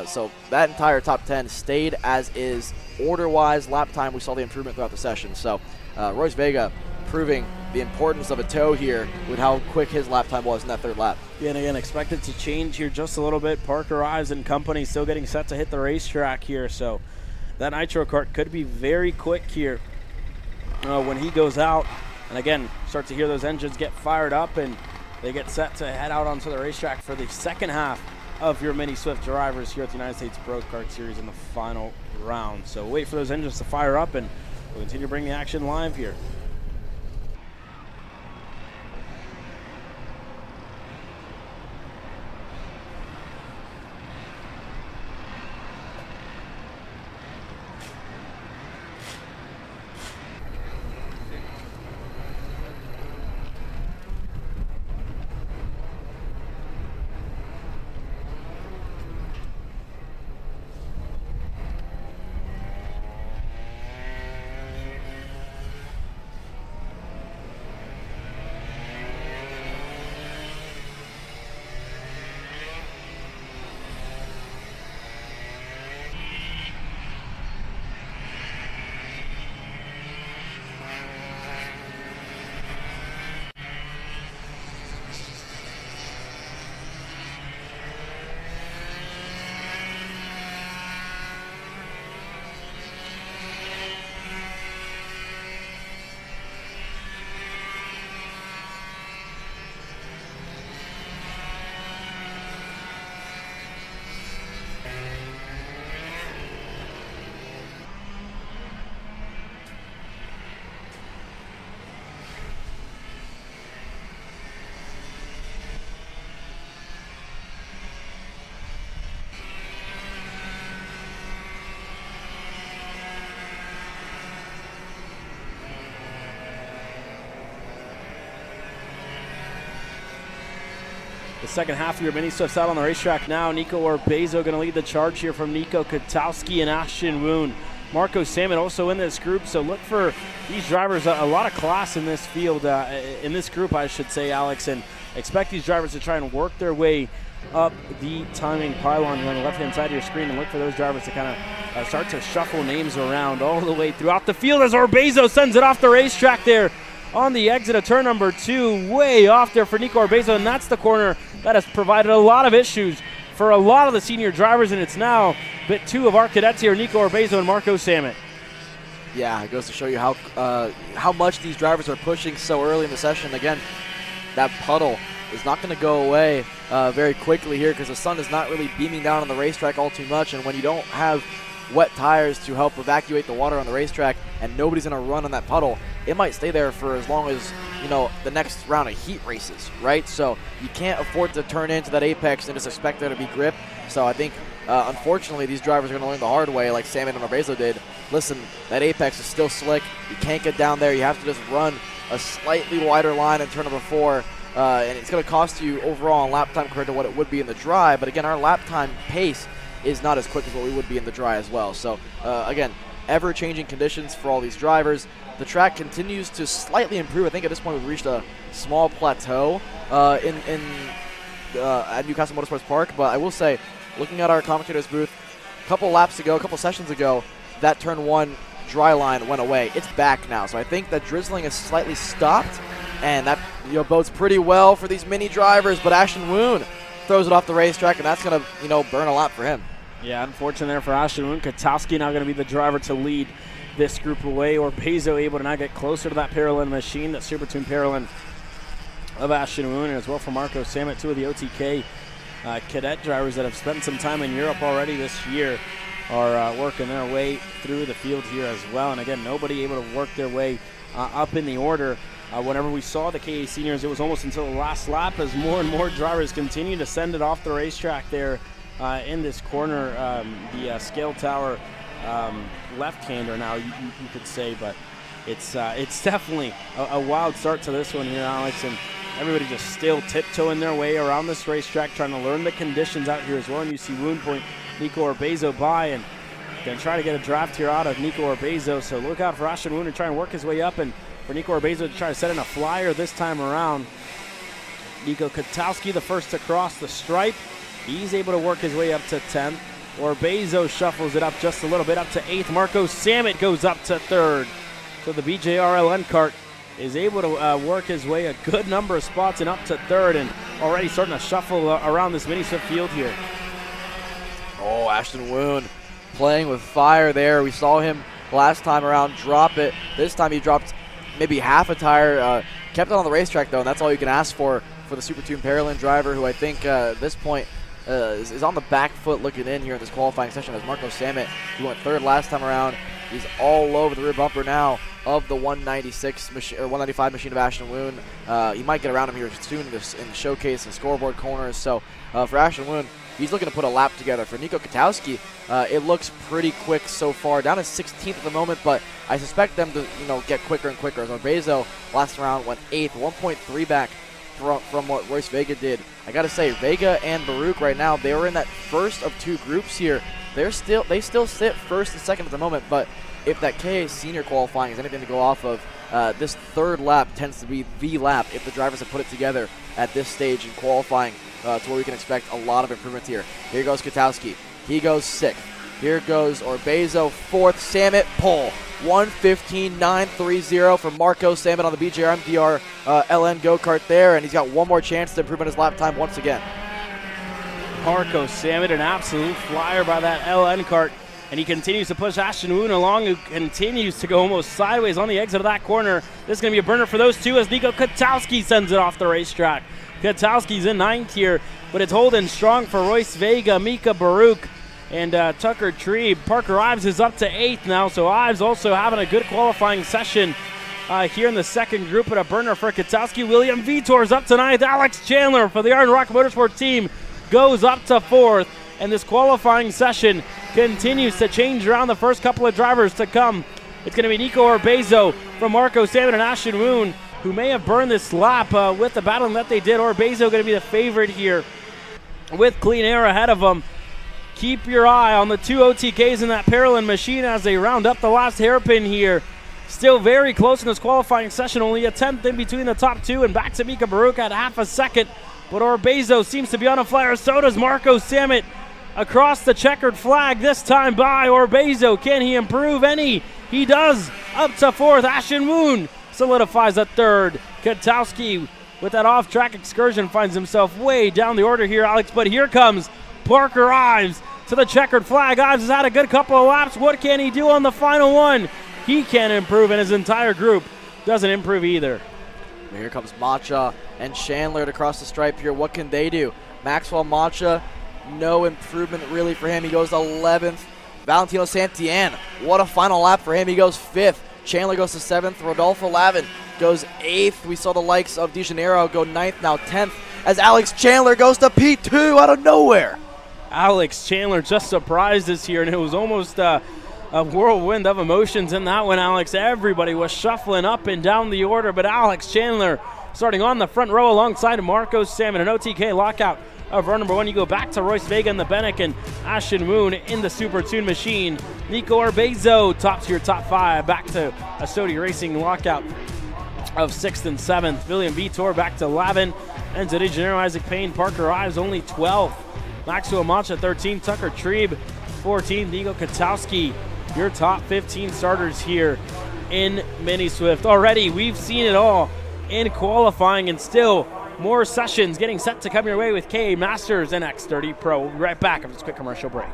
So that entire top 10 stayed as is. Order wise, lap time, we saw the improvement throughout the session. So Royce Vega proving the importance of a toe here with how quick his lap time was in that 3rd lap. Yeah, and again, expected to change here just a little bit. Parker Ives and company still getting set to hit the racetrack here, so that Nitro Kart could be very quick here when he goes out. And again, start to hear those engines get fired up, and they get set to head out onto the racetrack for the second half of your Mini Swift drivers here at the United States Pro Kart Series in the final round. So wait for those engines to fire up, and we'll continue to bring the action live here. the second half of your mini Swifts out on the racetrack now. Nico Orbezo going to lead the charge here from Nico Katowski and Ashton Woon. Marco Salmon also in this group, so look for these drivers, a lot of class in this field, in this group, I should say, Alex, and expect these drivers to try and work their way up the timing pylon here on the left-hand side of your screen, and look for those drivers to kind of start to shuffle names around all the way throughout the field as Orbezo sends it off the racetrack there on the exit of turn number 2, way off there for Nico Orbezo, and that's the corner that has provided a lot of issues for a lot of the senior drivers, and it's now bit 2 of our cadets here, Nico Orbezo and Marco Samet. Yeah, it goes to show you how much these drivers are pushing so early in the session. Again, that puddle is not going to go away very quickly here because the sun is not really beaming down on the racetrack all too much, and when you don't have wet tires to help evacuate the water on the racetrack and nobody's going to run on that puddle, it might stay there for as long as, you know, the next round of heat races, right? So you can't afford to turn into that apex and just expect there to be grip. So I think, unfortunately, these drivers are going to learn the hard way like Salmon and Orbezo did. Listen, that apex is still slick. You can't get down there. You have to just run a slightly wider line in turn number 4. And it's going to cost you overall in lap time compared to what it would be in the dry. But again, our lap time pace is not as quick as what we would be in the dry as well. So again, ever-changing conditions for all these drivers. The track continues to slightly improve. I think at this point we've reached a small plateau at Newcastle Motorsports Park. But I will say, looking at our commentator's booth, a couple sessions ago, that turn 1 dry line went away. It's back now. So I think that drizzling has slightly stopped, and that bodes pretty well for these mini drivers. But Ashton Woon throws it off the racetrack, and that's going to burn a lap for him. Yeah, unfortunate there for Ashton Woon. Katowski now going to be the driver to lead this group away. Orbezo able to now get closer to that Paralyn machine, that Super Tune Paralyn of Ashton Woon, and as well for Marco Samet, 2 of the OTK cadet drivers that have spent some time in Europe already this year are working their way through the field here as well. And again, nobody able to work their way up in the order. Whenever we saw the KA seniors, it was almost until the last lap as more and more drivers continue to send it off the racetrack there in this corner, the scale tower left-hander now, you could say, but it's definitely a wild start to this one here, Alex, and everybody just still tiptoeing their way around this racetrack, trying to learn the conditions out here as well. And you see Woon point Nico Orbezo by, and going to try to get a draft here out of Nico Orbezo, so look out for Ashton Woon to try and work his way up, and for Nico Orbezo to try to set in a flyer this time around. Nico Katowski, the first to cross the stripe. He's able to work his way up to 10th. Orbezo shuffles it up just a little bit, up to 8th. Marco Samet goes up to 3rd. So the BJRLN Kart is able to work his way a good number of spots and up to 3rd, and already starting to shuffle around this mini Swift field here. Oh, Ashton Woon playing with fire there. We saw him last time around drop it. This time he dropped maybe half a tire, kept it on the racetrack though, and that's all you can ask for the Super Tune Paralyn driver, who I think at this point is on the back foot looking in here in this qualifying session as Marco Samet, who went 3rd last time around. He's all over the rear bumper now of the 196 machine, or 195 machine of Ashton Woon. He might get around him here soon in the showcase and scoreboard corners. So for Ashton Woon, he's looking to put a lap together. For Nico Katowski, it looks pretty quick so far. Down to 16th at the moment, but I suspect them to get quicker and quicker. As Orbezo last round went 8th, 1.3 back from what Royce Vega did. I got to say, Vega and Baruch right now, they were in that first of 2 groups here. They still sit 1st and 2nd at the moment, but if that KA senior qualifying is anything to go off of, this 3rd lap tends to be the lap if the drivers have put it together at this stage in qualifying, to where we can expect a lot of improvements here. Here goes Katowski. He goes 6th. Here goes Orbezo 4th. Samet pole. 1:15.930 for Marco Samet on the BJR MDR LN go-kart there, and he's got one more chance to improve on his lap time once again. Marco Samet, an absolute flyer by that LN kart, and he continues to push Ashton Woon along, who continues to go almost sideways on the exit of that corner. This is going to be a burner for those two as Nico Katowski sends it off the racetrack. Katowski's in 9th here, but it's holding strong for Royce Vega, Mika Baruch, and Tucker Tree. Parker Ives is up to 8th now, so Ives also having a good qualifying session here in the second group, and a burner for Katowski. William Vitor's up to 9th. Alex Chandler for the Iron Rock Motorsports team goes up to 4th, and this qualifying session continues to change around the first couple of drivers to come. It's going to be Nico Orbezo from Marco Samet and Ashton Woon who may have burned this lap with the battling that they did. Orbezo going to be the favorite here with clean air ahead of them. Keep your eye on the 2 OTKs in that Parolin machine as they round up the last hairpin here. Still very close in this qualifying session, only a 10th in between the top two, and back to Mika Baruch at half a second. But Orbezo seems to be on a flyer. So does Marco Sammet across the checkered flag, this time by Orbezo. Can he improve any? He does. Up to fourth. Ashton Moon solidifies a third. Katowski with that off-track excursion finds himself way down the order here, Alex. But here comes Parker Ives to the checkered flag. Ives has had a good couple of laps. What can he do on the final one? He can't improve, and his entire group doesn't improve either. Here comes Macha and Chandler to cross the stripe here. What can they do? Maxwell Macha, no improvement really for him. He goes 11th. Valentino Santillan, what a final lap for him. He goes 5th. Chandler goes to 7th. Rodolfo Lavin goes 8th. We saw the likes of De Janeiro go 9th, now 10th, as Alex Chandler goes to P2 out of nowhere. Alex Chandler just surprised us here, and it was almost a whirlwind of emotions in that one, Alex. Everybody was shuffling up and down the order, but Alex Chandler starting on the front row alongside Marco Sammet. An OTK lockout of row number 1. You go back to Royce Vega in the Benek and Ashton Moon in the Super Tune machine. Nico Orbezo tops your top 5. Back to a Sodi Racing lockout of 6th and 7th. William Vitor back to Lavin. And De Janeiro, Isaac Payne, Parker Ives only 12th. Maxwell Mancha 13th. Tucker Trieb 14th. Igor Katowski, your top 15 starters here in Mini Swift. Already, we've seen it all in qualifying, and still more sessions getting set to come your way with KA Masters and X30 Pro. We'll be right back after this quick commercial break.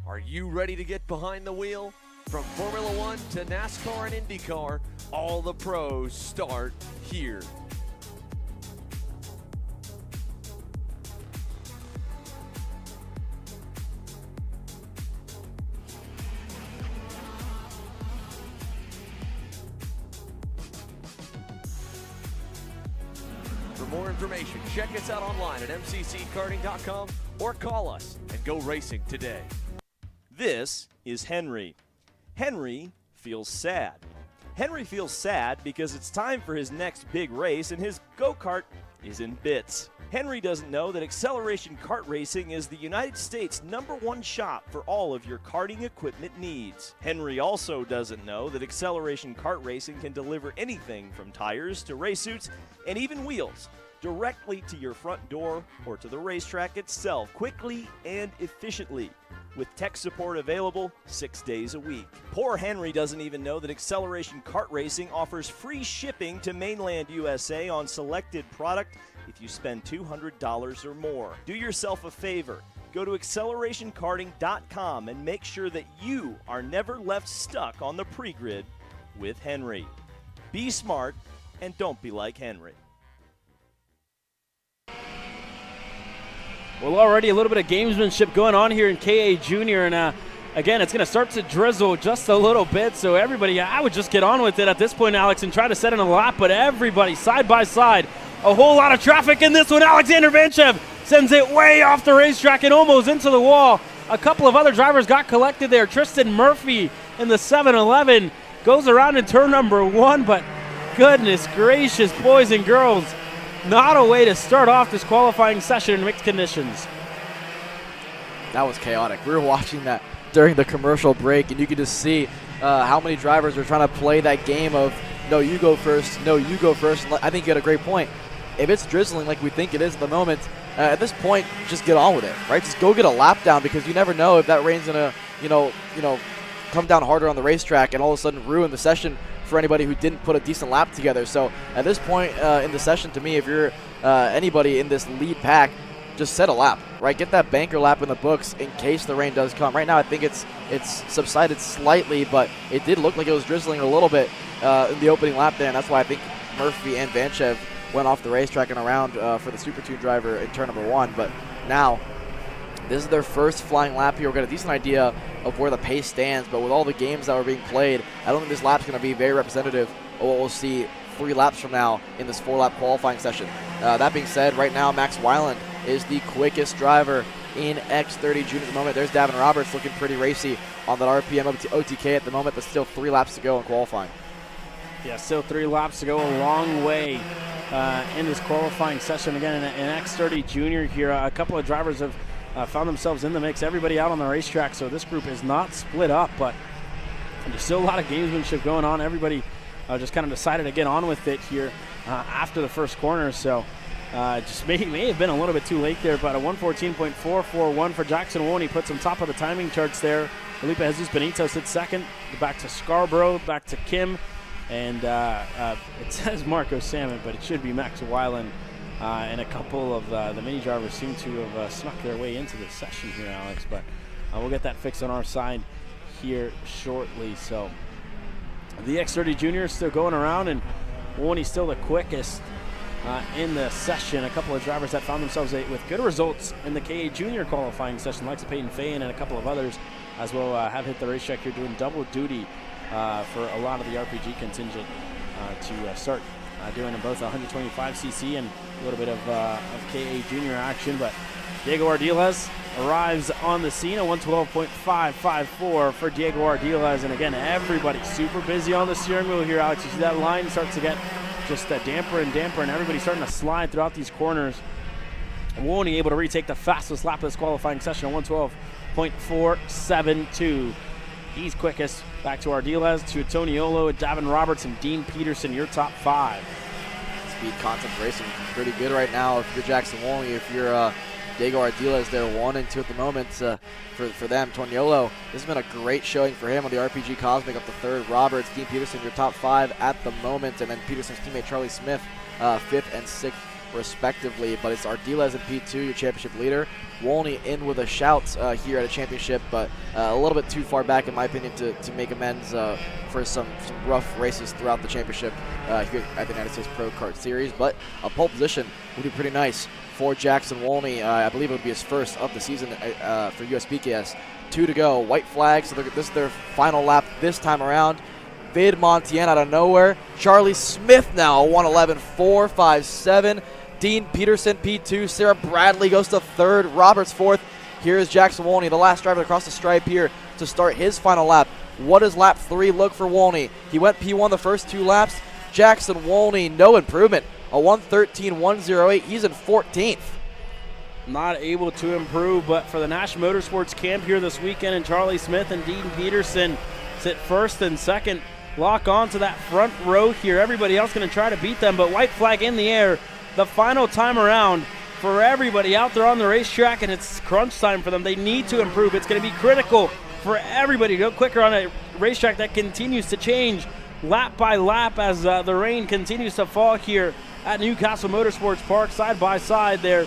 Are you ready to get behind the wheel? From Formula One to NASCAR and IndyCar, all the pros start here. For more information, check us out online at mcckarting.com or call us and go racing today. This is Henry. Henry feels sad. Henry feels sad because it's time for his next big race and his go-kart is in bits. Henry doesn't know that Acceleration Kart Racing is the United States' #1 shop for all of your karting equipment needs. Henry also doesn't know that Acceleration Kart Racing can deliver anything from tires to race suits and even wheels directly to your front door or to the racetrack itself, quickly and efficiently, with tech support available 6 days a week. Poor Henry doesn't even know that Acceleration Kart Racing offers free shipping to mainland USA on selected product if you spend $200 or more. Do yourself a favor. Go to accelerationkarting.com and make sure that you are never left stuck on the pre-grid with Henry. Be smart and don't be like Henry. Well, already a little bit of gamesmanship going on here in KA Junior, and again, it's going to start to drizzle just a little bit, so everybody, I would just get on with it at this point, Alex, and try to set in a lap, but everybody side by side, a whole lot of traffic in this one. Alexander Vanchev sends it way off the racetrack and almost into the wall. A couple of other drivers got collected there. Tristan Murphy in the 7-Eleven goes around in turn number 1, but goodness gracious, boys and girls, not a way to start off this qualifying session in mixed conditions. That was chaotic. We were watching that during the commercial break, and you could just see how many drivers are trying to play that game of, no, you go first, no, you go first. I think you had a great point. If it's drizzling like we think it is at the moment, at this point, just get on with it, right? Just go get a lap down, because you never know if that rain's going to, come down harder on the racetrack and all of a sudden ruin the session for anybody who didn't put a decent lap together. So at this point in the session, to me, if you're anybody in this lead pack, just set a lap, right? Get that banker lap in the books in case the rain does come. Right now, I think it's subsided slightly, but it did look like it was drizzling a little bit in the opening lap there, and that's why I think Murphy and Vanchev went off the racetrack and around for the Super 2 driver in turn number 1. But now, this is their first flying lap here. We've got a decent idea of where the pace stands, but with all the games that were being played, I don't think this lap's going to be very representative of what we'll see 3 laps from now in this 4-lap qualifying session. That being said, right now Max Weiland is the quickest driver in X30 Junior at the moment. There's Davin Roberts looking pretty racy on that RPM OTK at the moment, but still 3 laps to go in qualifying. Yeah, still 3 laps to go, a long way in this qualifying session. Again, in X30 Junior here, a couple of drivers have found themselves in the mix. Everybody out on the racetrack, so this group is not split up, but there's still a lot of gamesmanship going on. Everybody just kind of decided to get on with it here after the first corner, so just may have been a little bit too late there, but a 114.441 for Jackson Woney puts him top of the timing charts there. Felipe Jesus Benito sits second. Back to Scarborough, back to Kim, and it says Marco Salmon, but it should be Max Weiland. And a couple of the mini drivers seem to have snuck their way into the session here, Alex, but we'll get that fixed on our side here shortly. So the X30 Junior is still going around, and Woney's still the quickest in the session. A couple of drivers that found themselves with good results in the KA Junior qualifying session, like Peyton Fain and a couple of others as well, have hit the racetrack here doing double duty for a lot of the RPG contingent to start doing both 125cc and a little bit of KA Junior action. But Diego Ardiles arrives on the scene, a 112.554 for Diego Ardiles. And again, everybody's super busy on the steering wheel here, Alex. You see that line starts to get just damper and damper, and everybody's starting to slide throughout these corners. Woney able to retake the fastest lap of this qualifying session, a 112.472. He's quickest. Back to Ardiles, to Toniolo, Davin Roberts, and Dean Peterson, your top 5. Speed concept racing pretty good right now if you're Jackson Woney. If you're Diego Ardiles, they're 1 and 2 at the moment for them. Toniolo, this has been a great showing for him on the RPG Cosmic up to 3rd. Roberts, Dean Peterson, your top 5 at the moment, and then Peterson's teammate Charlie Smith, 5th and 6th respectively. But it's Ardiles in P2, your championship leader. Woney in with a shout here at a championship, but a little bit too far back in my opinion to make amends for some rough races throughout the championship here at the United States Pro Kart Series. But a pole position would be pretty nice for Jackson Woney. I believe it would be his first of the season for USPKS. 2 to go, white flag, so this is their final lap this time around. Vid Montien out of nowhere. Charlie Smith now, 111.457. Dean Peterson, P2. Sarah Bradley goes to 3rd. Roberts 4th. Here is Jackson Woney, the last driver across the stripe here to start his final lap. What does lap 3 look for Woney? He went P1 the first 2 laps. Jackson Woney, no improvement. A 113.108. He's in 14th. Not able to improve, but for the Nash Motorsports camp here this weekend, and Charlie Smith and Dean Peterson sit 1st and 2nd. Lock on to that front row here. Everybody else going to try to beat them, but white flag in the air. The final time around for everybody out there on the racetrack, and it's crunch time for them. They need to improve. It's going to be critical for everybody to go quicker on a racetrack that continues to change lap by lap as the rain continues to fall here at Newcastle Motorsports Park. Side by side there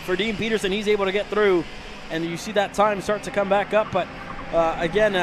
for Dean Peterson. He's able to get through, and you see that time start to come back up. But again,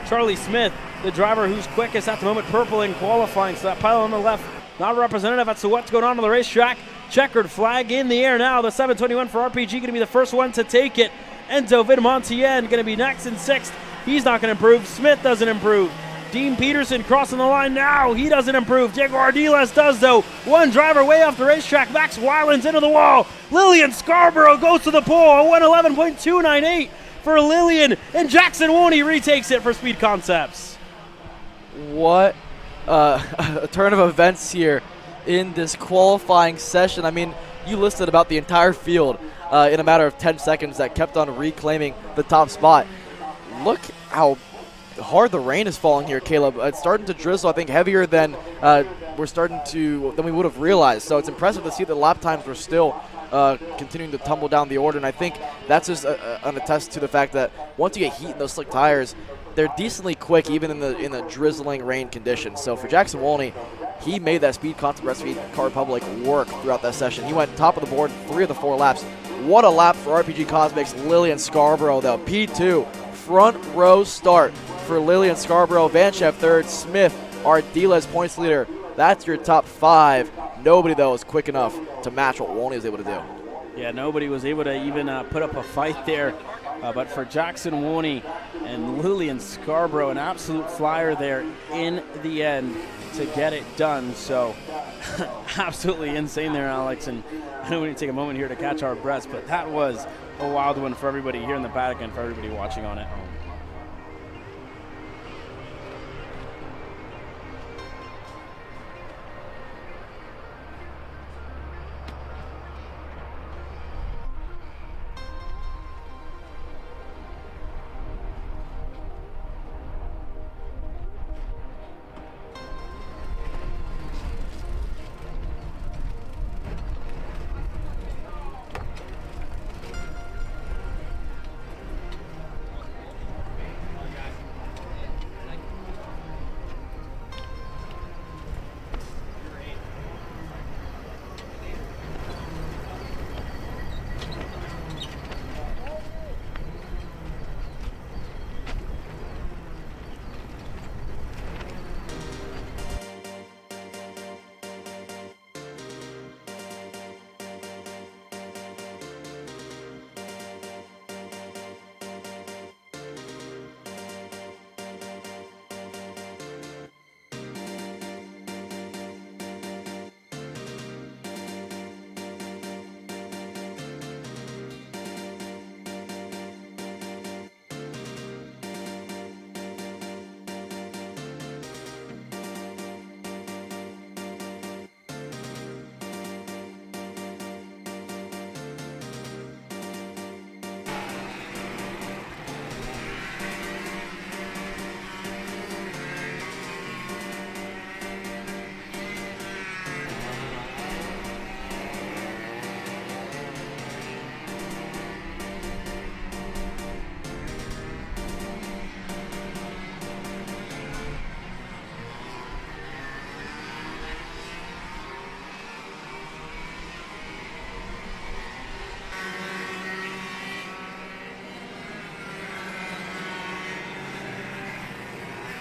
Charlie Smith, the driver who's quickest at the moment, purple in qualifying. So that pile on the left, not representative as to what's going on the racetrack. Checkered flag in the air now. The 721 for RPG going to be the first one to take it. Enzo Vidmontien going to be next in 6th. He's not going to improve. Smith doesn't improve. Dean Peterson crossing the line now. He doesn't improve. Diego Ardiles does, though. One driver way off the racetrack. Max Weiland's into the wall. Lillian Scarborough goes to the pole. A 111.298 for Lillian. And Jackson Woney retakes it for Speed Concepts. What a turn of events here in this qualifying session. I mean, you listed about the entire field in a matter of 10 seconds that kept on reclaiming the top spot. Look how hard the rain is falling here, Caleb. It's starting to drizzle, I think, heavier than we would have realized. So it's impressive to see that lap times were still continuing to tumble down the order, and I think that's just an attest to the fact that once you get heat in those slick tires, they're decently quick even in the drizzling rain conditions. So for Jackson Woney, he made that Speed Concept Recipe Car Republic work throughout that session. He went top of the board 3 of the 4 laps. What a lap for RPG Cosmic's Lillian Scarborough, though. P2, front row start for Lillian Scarborough. Vanchev 3rd, Smith, Ardiles points leader. That's your top 5. Nobody, though, is quick enough to match what Woney was able to do. Yeah, nobody was able to even put up a fight there. But for Jackson Woney and Lillian Scarborough, an absolute flyer there in the end to get it done. So absolutely insane there, Alex. And I know we need to take a moment here to catch our breaths, but that was a wild one for everybody here in the paddock and for everybody watching on at home.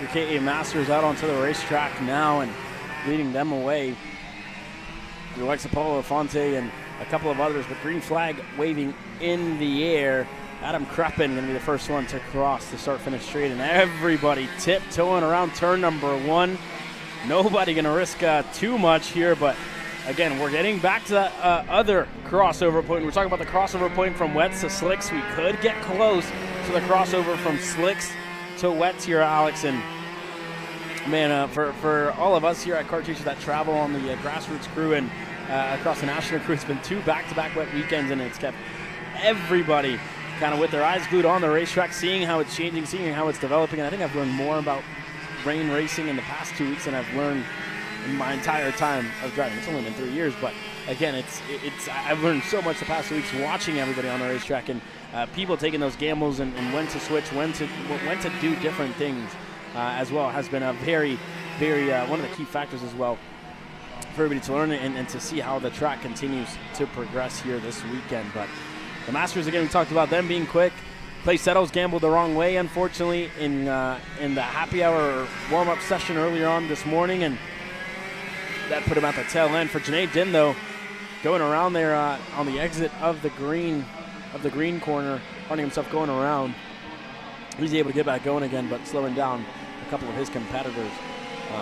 Your KA Masters out onto the racetrack now and leading them away. Your likes of Paulo Afonte and a couple of others, but green flag waving in the air. Adam Kreppen going to be the first one to cross the start-finish straight, and everybody tiptoeing around turn number 1. Nobody going to risk too much here, but again, we're getting back to that other crossover point. We're talking about the crossover point from wets to slicks. We could get close to the crossover from slicks to wets here, Alex. And man, for all of us here at Kart Teachers that travel on the grassroots crew and across the national crew, it's been 2 back-to-back wet weekends, and it's kept everybody kind of with their eyes glued on the racetrack, seeing how it's changing, seeing how it's developing. And I think I've learned more about rain racing in the past 2 weeks than I've learned in my entire time of driving. It's only been 3 years, but again, I've learned so much the past 2 weeks watching everybody on the racetrack and people taking those gambles and when to switch, when to do different things as well has been a very, very one of the key factors as well for everybody to learn and to see how the track continues to progress here this weekend. But the Masters, again, we talked about them being quick. Clay Settles gambled the wrong way, unfortunately, in the happy hour warm-up session earlier on this morning, and that put him at the tail end. For Janae Din, though, going around there on the exit of the green corner, finding himself going around, he's able to get back going again, but slowing down a couple of his competitors.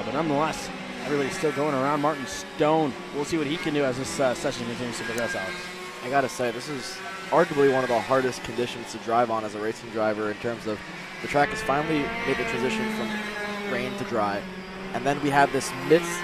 But nonetheless, everybody's still going around. Martin Stone, we'll see what he can do as this session continues to progress, Alex. I gotta say, this is arguably one of the hardest conditions to drive on as a racing driver in terms of the track has finally made the transition from rain to dry. And then we have this mist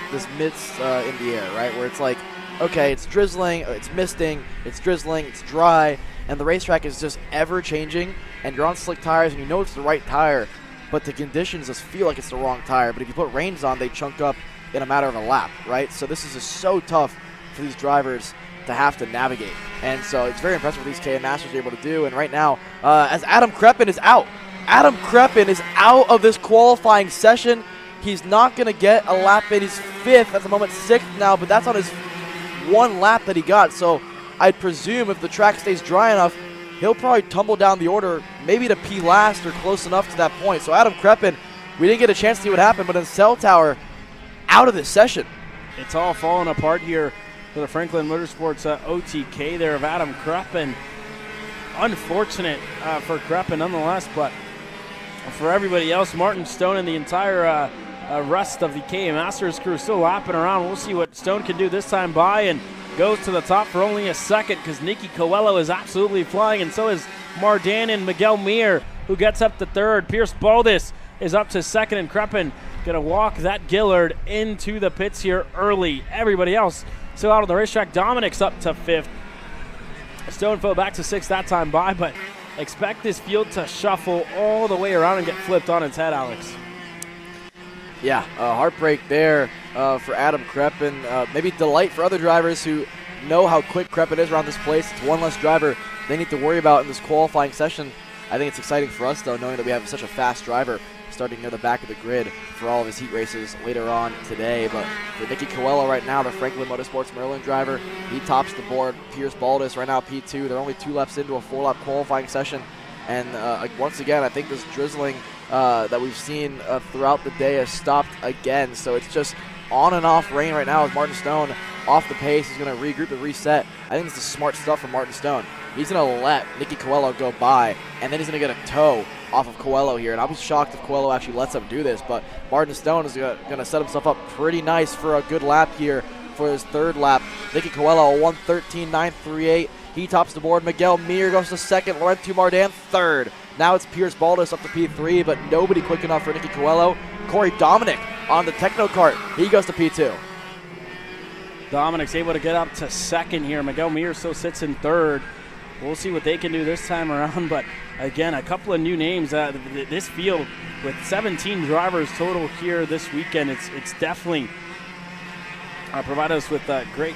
in the air, right? Where it's like, okay, it's drizzling, it's misting, it's drizzling, it's dry, and the racetrack is just ever changing, and you're on slick tires and you know it's the right tire, but the conditions just feel like it's the wrong tire. But if you put rains on, they chunk up in a matter of a lap, right? So this is just so tough for these drivers to have to navigate. And so it's very impressive what these KM Masters are able to do. And right now, as Adam Kreppen is out. Adam Kreppen is out of this qualifying session. He's not going to get a lap in. He's 5th, at the moment 6th now, but that's on his 1 lap that he got. So I'd presume if the track stays dry enough, he'll probably tumble down the order, maybe to P last or close enough to that point. So Adam Kreppen, we didn't get a chance to see what happened, but in Cell Tower, out of this session. It's all falling apart here for the Franklin Motorsports OTK there of Adam Kreppen. Unfortunate for Kreppen nonetheless, but for everybody else, Martin Stone and the entire rest of the KA Masters crew still lapping around. We'll see what Stone can do this time by, and goes to the top for only a second because Nicky Coelho is absolutely flying, and so is Mardan and Miguel Mir, who gets up to third. Pierce Baldus is up to second, and Kreppen going to walk that Gillard into the pits here early. Everybody else still out on the racetrack. Dominic's up to fifth. Stone fell back to sixth that time by, but expect this field to shuffle all the way around and get flipped on its head, Alex. Yeah, heartbreak there for Adam Kreppen. Maybe delight for other drivers who know how quick Kreppen is around this place. It's one less driver they need to worry about in this qualifying session. I think it's exciting for us, though, knowing that we have such a fast driver starting near the back of the grid for all of his heat races later on today. But for Nicky Coelho right now, the Franklin Motorsports Maryland driver, he tops the board. Pierce Baldus right now P2. They're only 2 laps into a 4-lap qualifying session. And once again, I think this drizzling that we've seen throughout the day has stopped again. So it's just on and off rain right now as Martin Stone off the pace. He's going to regroup and reset. I think this is smart stuff from Martin Stone. He's going to let Nicky Coelho go by, and then he's going to get a tow off of Coelho here. And I'll be shocked if Coelho actually lets him do this. But Martin Stone is going to set himself up pretty nice for a good lap here for his third lap. Nicky Coelho, 1:13.938. He tops the board. Miguel Mir goes to second. Laurent Mardan third. Now it's Pierce Baldus up to P3, but nobody quick enough for Nicky Coelho. Corey Dominic on the Techno Kart. He goes to P2. Dominic's able to get up to second here. Miguel Mir still sits in third. We'll see what they can do this time around, but again, a couple of new names. This field with 17 drivers total here this weekend, it's definitely provided us with great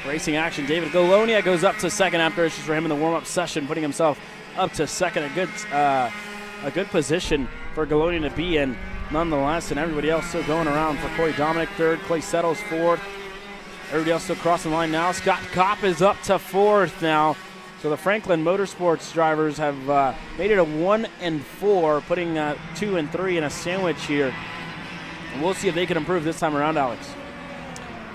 racing action. David Golonia goes up to second after issues for him in the warm-up session, putting himself up to second. A good position for Golonia to be in nonetheless, and everybody else still going around for Corey Dominic third, Clay Settles fourth. Everybody else still crossing the line now. Scott Kopp is up to fourth now. So the Franklin Motorsports drivers have made it a 1 and 4, putting 2 and 3 in a sandwich here. And we'll see if they can improve this time around, Alex.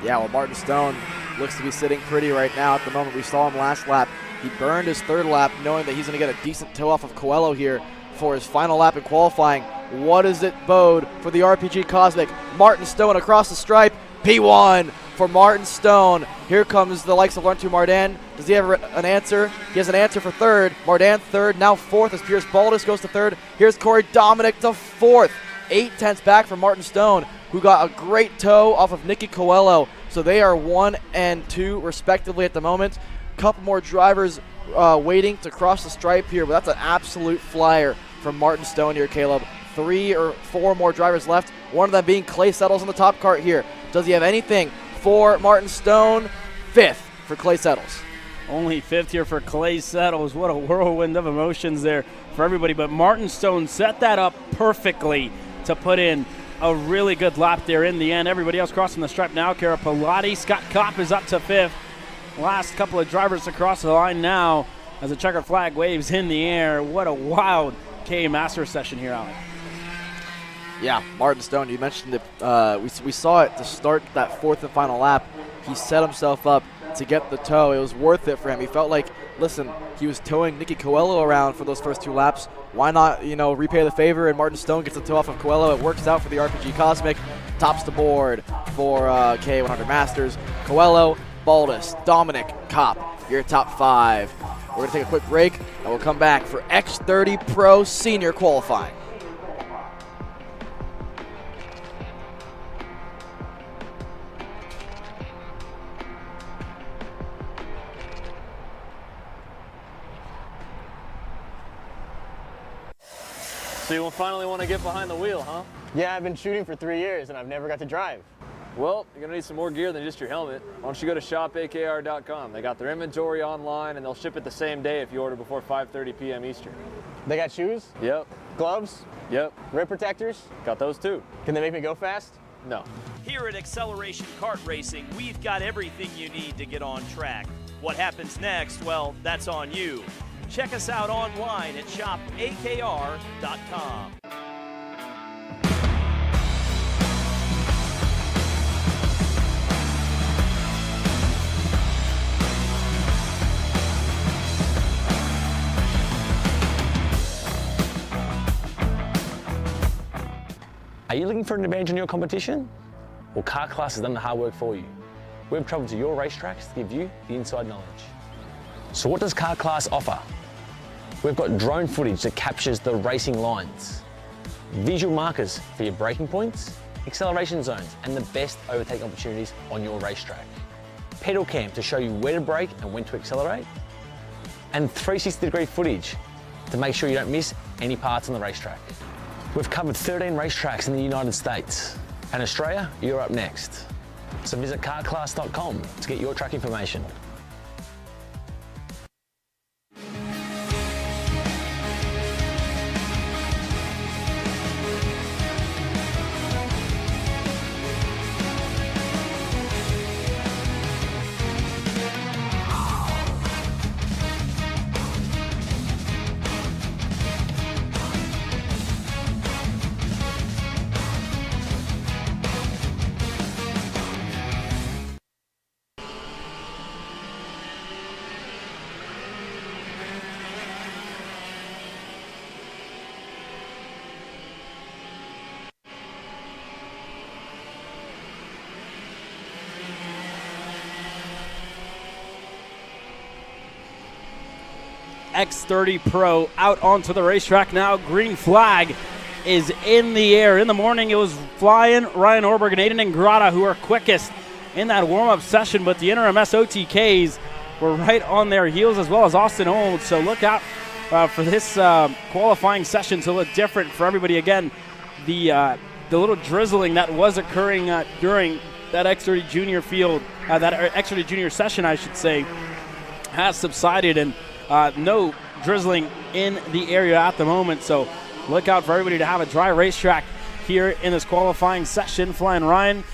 Yeah, well, Martin Stone looks to be sitting pretty right now at the moment. We saw him last lap. He burned his third lap knowing that he's going to get a decent tow off of Coelho here for his final lap in qualifying. What does it bode for the RPG Cosmic? Martin Stone across the stripe. P1 for Martin Stone. Here comes the likes of Laurent Mardan. Does he have an answer? He has an answer for third. Mardan third, now fourth as Pierce Baldus goes to third. Here's Corey Dominic to fourth. 8/10 back from Martin Stone, who got a great tow off of Nicky Coelho. So they are 1 and 2 respectively at the moment. Couple more drivers waiting to cross the stripe here, but that's an absolute flyer from Martin Stone here, Caleb. 3 or 4 more drivers left, one of them being Clay Settles on the top cart here. Does he have anything for Martin Stone? 5th for Clay Settles. Only 5th here for Clay Settles. What a whirlwind of emotions there for everybody. But Martin Stone set that up perfectly to put in a really good lap there in the end. Everybody else crossing the stripe now. Kara Pilati, Scott Kopp is up to 5th. Last couple of drivers across the line now as the checkered flag waves in the air. What a wild KA Master session here, Alec. Yeah, Martin Stone, you mentioned it. We saw it to start that 4th and final lap. He set himself up to get the tow. It was worth it for him. He felt like, listen, he was towing Nicky Coelho around for those first 2 laps. Why not, repay the favor? And Martin Stone gets the tow off of Coelho. It works out for the RPG Cosmic. Tops the board for KA100 Masters. Coelho, Baldus, Dominic, Kopp, your top 5. We're going to take a quick break, and we'll come back for X30 Pro Senior qualifying. So you finally want to get behind the wheel, huh? Yeah, I've been shooting for 3 years and I've never got to drive. Well, you're gonna need some more gear than just your helmet. Why don't you go to shopakr.com. They got their inventory online and they'll ship it the same day if you order before 5:30 p.m. Eastern. They got shoes, Yep. gloves, Yep. rip protectors. Got those too. Can they make me go fast? No. Here at Acceleration Kart Racing, we've got everything you need to get on track. What happens next, well, that's on you. Check us out online at shopakr.com. Are you looking for an advantage in your competition? Well, Kart Class has done the hard work for you. We've traveled to your racetracks to give you the inside knowledge. So what does Kart Class offer? We've got drone footage that captures the racing lines, visual markers for your braking points, acceleration zones, and the best overtake opportunities on your racetrack, pedal cam to show you where to brake and when to accelerate, and 360-degree footage to make sure you don't miss any parts on the racetrack. We've covered 13 racetracks in the United States, and Australia, you're up next. So visit kartclass.com to get your track information. X30 Pro out onto the racetrack now. Green flag is in the air. In the morning, it was flying Ryan Orberg and Aiden Ingrata who are quickest in that warm-up session, but the interim SOTKs were right on their heels, as well as Austin Olds. So look out for this qualifying session to look different for everybody. Again, the little drizzling that was occurring during that X30 Junior field, that X30 Junior session, I should say, has subsided, and no drizzling in the area at the moment. So look out for everybody to have a dry racetrack here in this qualifying session. Flying Ryan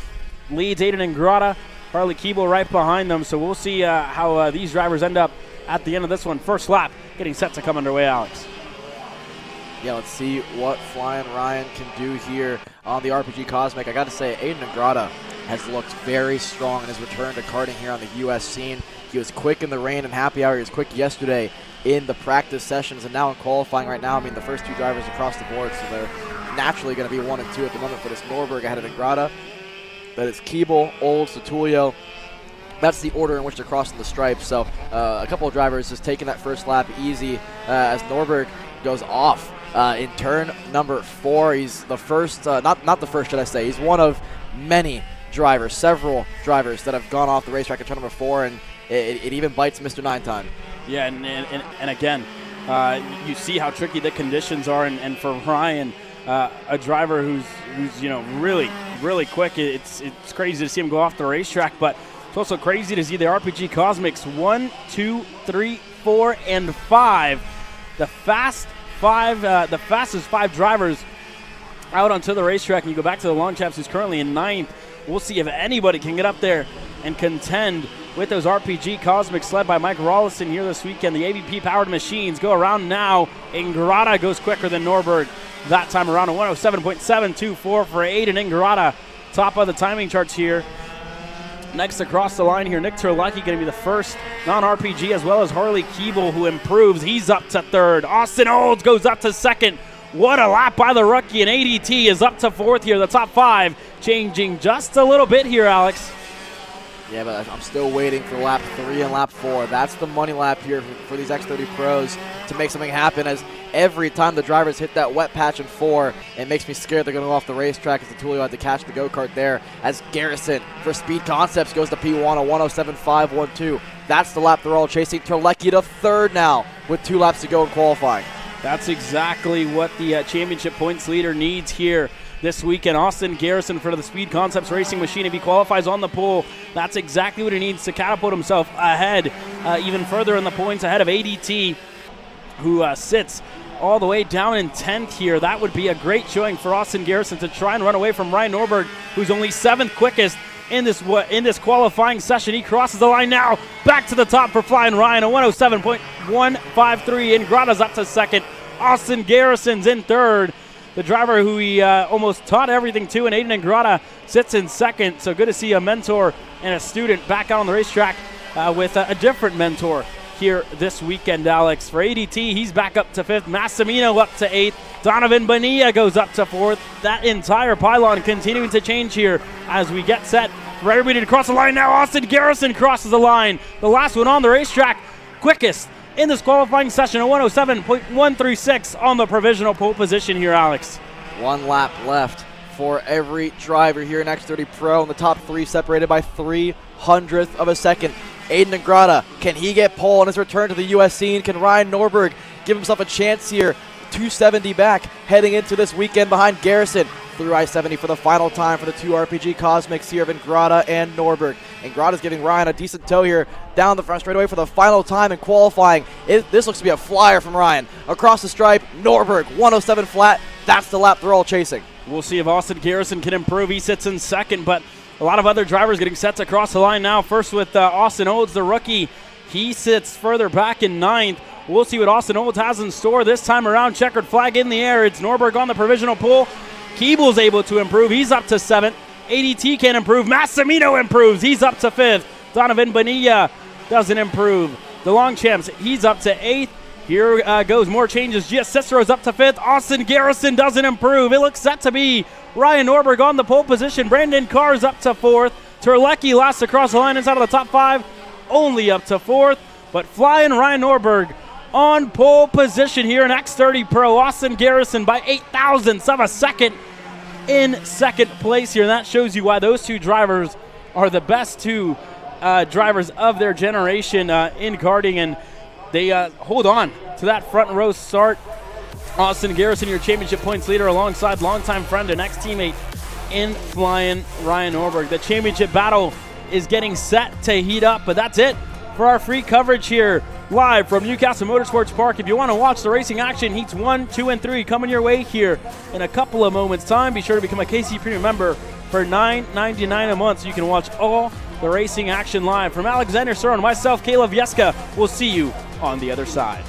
leads Aiden Ingrata, Harley Keeble right behind them. So we'll see how these drivers end up at the end of this one. First lap getting set to come underway, Alex. Yeah, let's see what Flying Ryan can do here on the RPG Cosmic. I got to say, Aiden Ingrata has looked very strong in his return to karting here on the U.S. scene. He was quick in the rain and happy hour. He was quick yesterday in the practice sessions, and now in qualifying right now. I mean, the first two drivers across the board, so they're naturally going to be 1 and 2 at the moment. But it's Norberg ahead of Ingrata. That is Keeble, Olds, Satulio. That's the order in which they're crossing the stripes. So a couple of drivers just taking that first lap easy as Norberg goes off in turn number 4. He's the first, not the first, should I say. He's one of many drivers, several drivers that have gone off the racetrack in turn number 4, and it even bites Mr. 9 time. Yeah, and again, you see how tricky the conditions are, and for Ryan, a driver who's really quick. It's crazy to see him go off the racetrack, but it's also crazy to see the RPG Cosmics 1, 2, 3, 4, and 5, the fastest 5 drivers out onto the racetrack. And you go back to the Long Chaps, who's currently in 9th. We'll see if anybody can get up there and contend with those RPG Cosmics led by Mike Rollison here this weekend. The AVP-powered machines go around now. Ingrata goes quicker than Norberg that time around, a 107.724 for Aiden Ingrata. Top of the timing charts here. Next across the line here, Nick Terlecki going to be the first non-RPG, as well as Harley Keeble, who improves. He's up to 3rd. Austin Olds goes up to 2nd. What a lap by the rookie, and ADT is up to 4th here. The top 5 changing just a little bit here, Alex. Yeah, but I'm still waiting for lap 3 and lap 4. That's the money lap here for these X30 Pros to make something happen, as every time the drivers hit that wet patch in 4, it makes me scared they're going to go off the racetrack, as the Tulio had to catch the go-kart there, as Garrison for Speed Concepts goes to P1, a 107.512. That's the lap they're all chasing. Terlecki to 3rd now with 2 laps to go in qualifying. That's exactly what the championship points leader needs here this weekend. Austin Garrison for the Speed Concepts Racing Machine. If he qualifies on the pole, that's exactly what he needs to catapult himself ahead, even further in the points, ahead of ADT, who sits all the way down in 10th here. That would be a great showing for Austin Garrison to try and run away from Ryan Norberg, who's only 7th quickest in this qualifying session. He crosses the line now. Back to the top for Flying Ryan, a 107.153. Ingrata's up to 2nd. Austin Garrison's in 3rd. The driver who he almost taught everything to, and Aiden Ingrata sits in 2nd. So good to see a mentor and a student back out on the racetrack with a different mentor here this weekend, Alex. For ADT, he's back up to 5th. Massimino up to 8th. Donovan Bonilla goes up to 4th. That entire pylon continuing to change here as we get set for everybody to cross the line. Now Austin Garrison crosses the line. The last one on the racetrack. Quickest in this qualifying session, a 107.136 on the provisional pole position here, Alex. 1 lap left for every driver here in X30 Pro, and the top 3 separated by 300th of a second. Aiden Ingrata, can he get pole on his return to the U.S. scene? Can Ryan Norberg give himself a chance here? 270 back heading into this weekend behind Garrison. Through I-70 for the final time for the 2 RPG Cosmics here of Ingrata and Norberg. Ingrata's giving Ryan a decent tow here down the front straightaway for the final time in qualifying. This looks to be a flyer from Ryan. Across the stripe, Norberg, 107 flat. That's the lap they're all chasing. We'll see if Austin Garrison can improve. He sits in second, but a lot of other drivers getting set to cross the line now. First with Austin Olds, the rookie. He sits further back in 9th. We'll see what Austin Olds has in store this time around. Checkered flag in the air. It's Norberg on the provisional pole. Keeble's able to improve. He's up to 7th. ADT can improve. Massimino improves. He's up to 5th. Donovan Bonilla doesn't improve. The Longchamps, he's up to 8th. Here goes more changes. Gia Cicero's up to 5th. Austin Garrison doesn't improve. It looks set to be Ryan Norberg on the pole position. Brandon Carr's up to 4th. Terlecki last across the line inside of the top 5. Only up to 4th. But flying Ryan Norberg on pole position here in X30 Pro. Austin Garrison by 0.08 of a second in second place here. And that shows you why those 2 drivers are the best 2 drivers of their generation in karting. And they hold on to that front row start. Austin Garrison, your championship points leader, alongside longtime friend and ex-teammate in flying Ryan Norberg. The championship battle is getting set to heat up, but that's it for our free coverage here live from Newcastle Motorsports Park. If you want to watch the racing action, heats 1, 2, and 3 coming your way here in a couple of moments' time. Be sure to become a KC Premium member for $9.99 a month so you can watch all the racing action live. From Alexander Sir and myself, Caleb Yeska, we'll see you on the other side.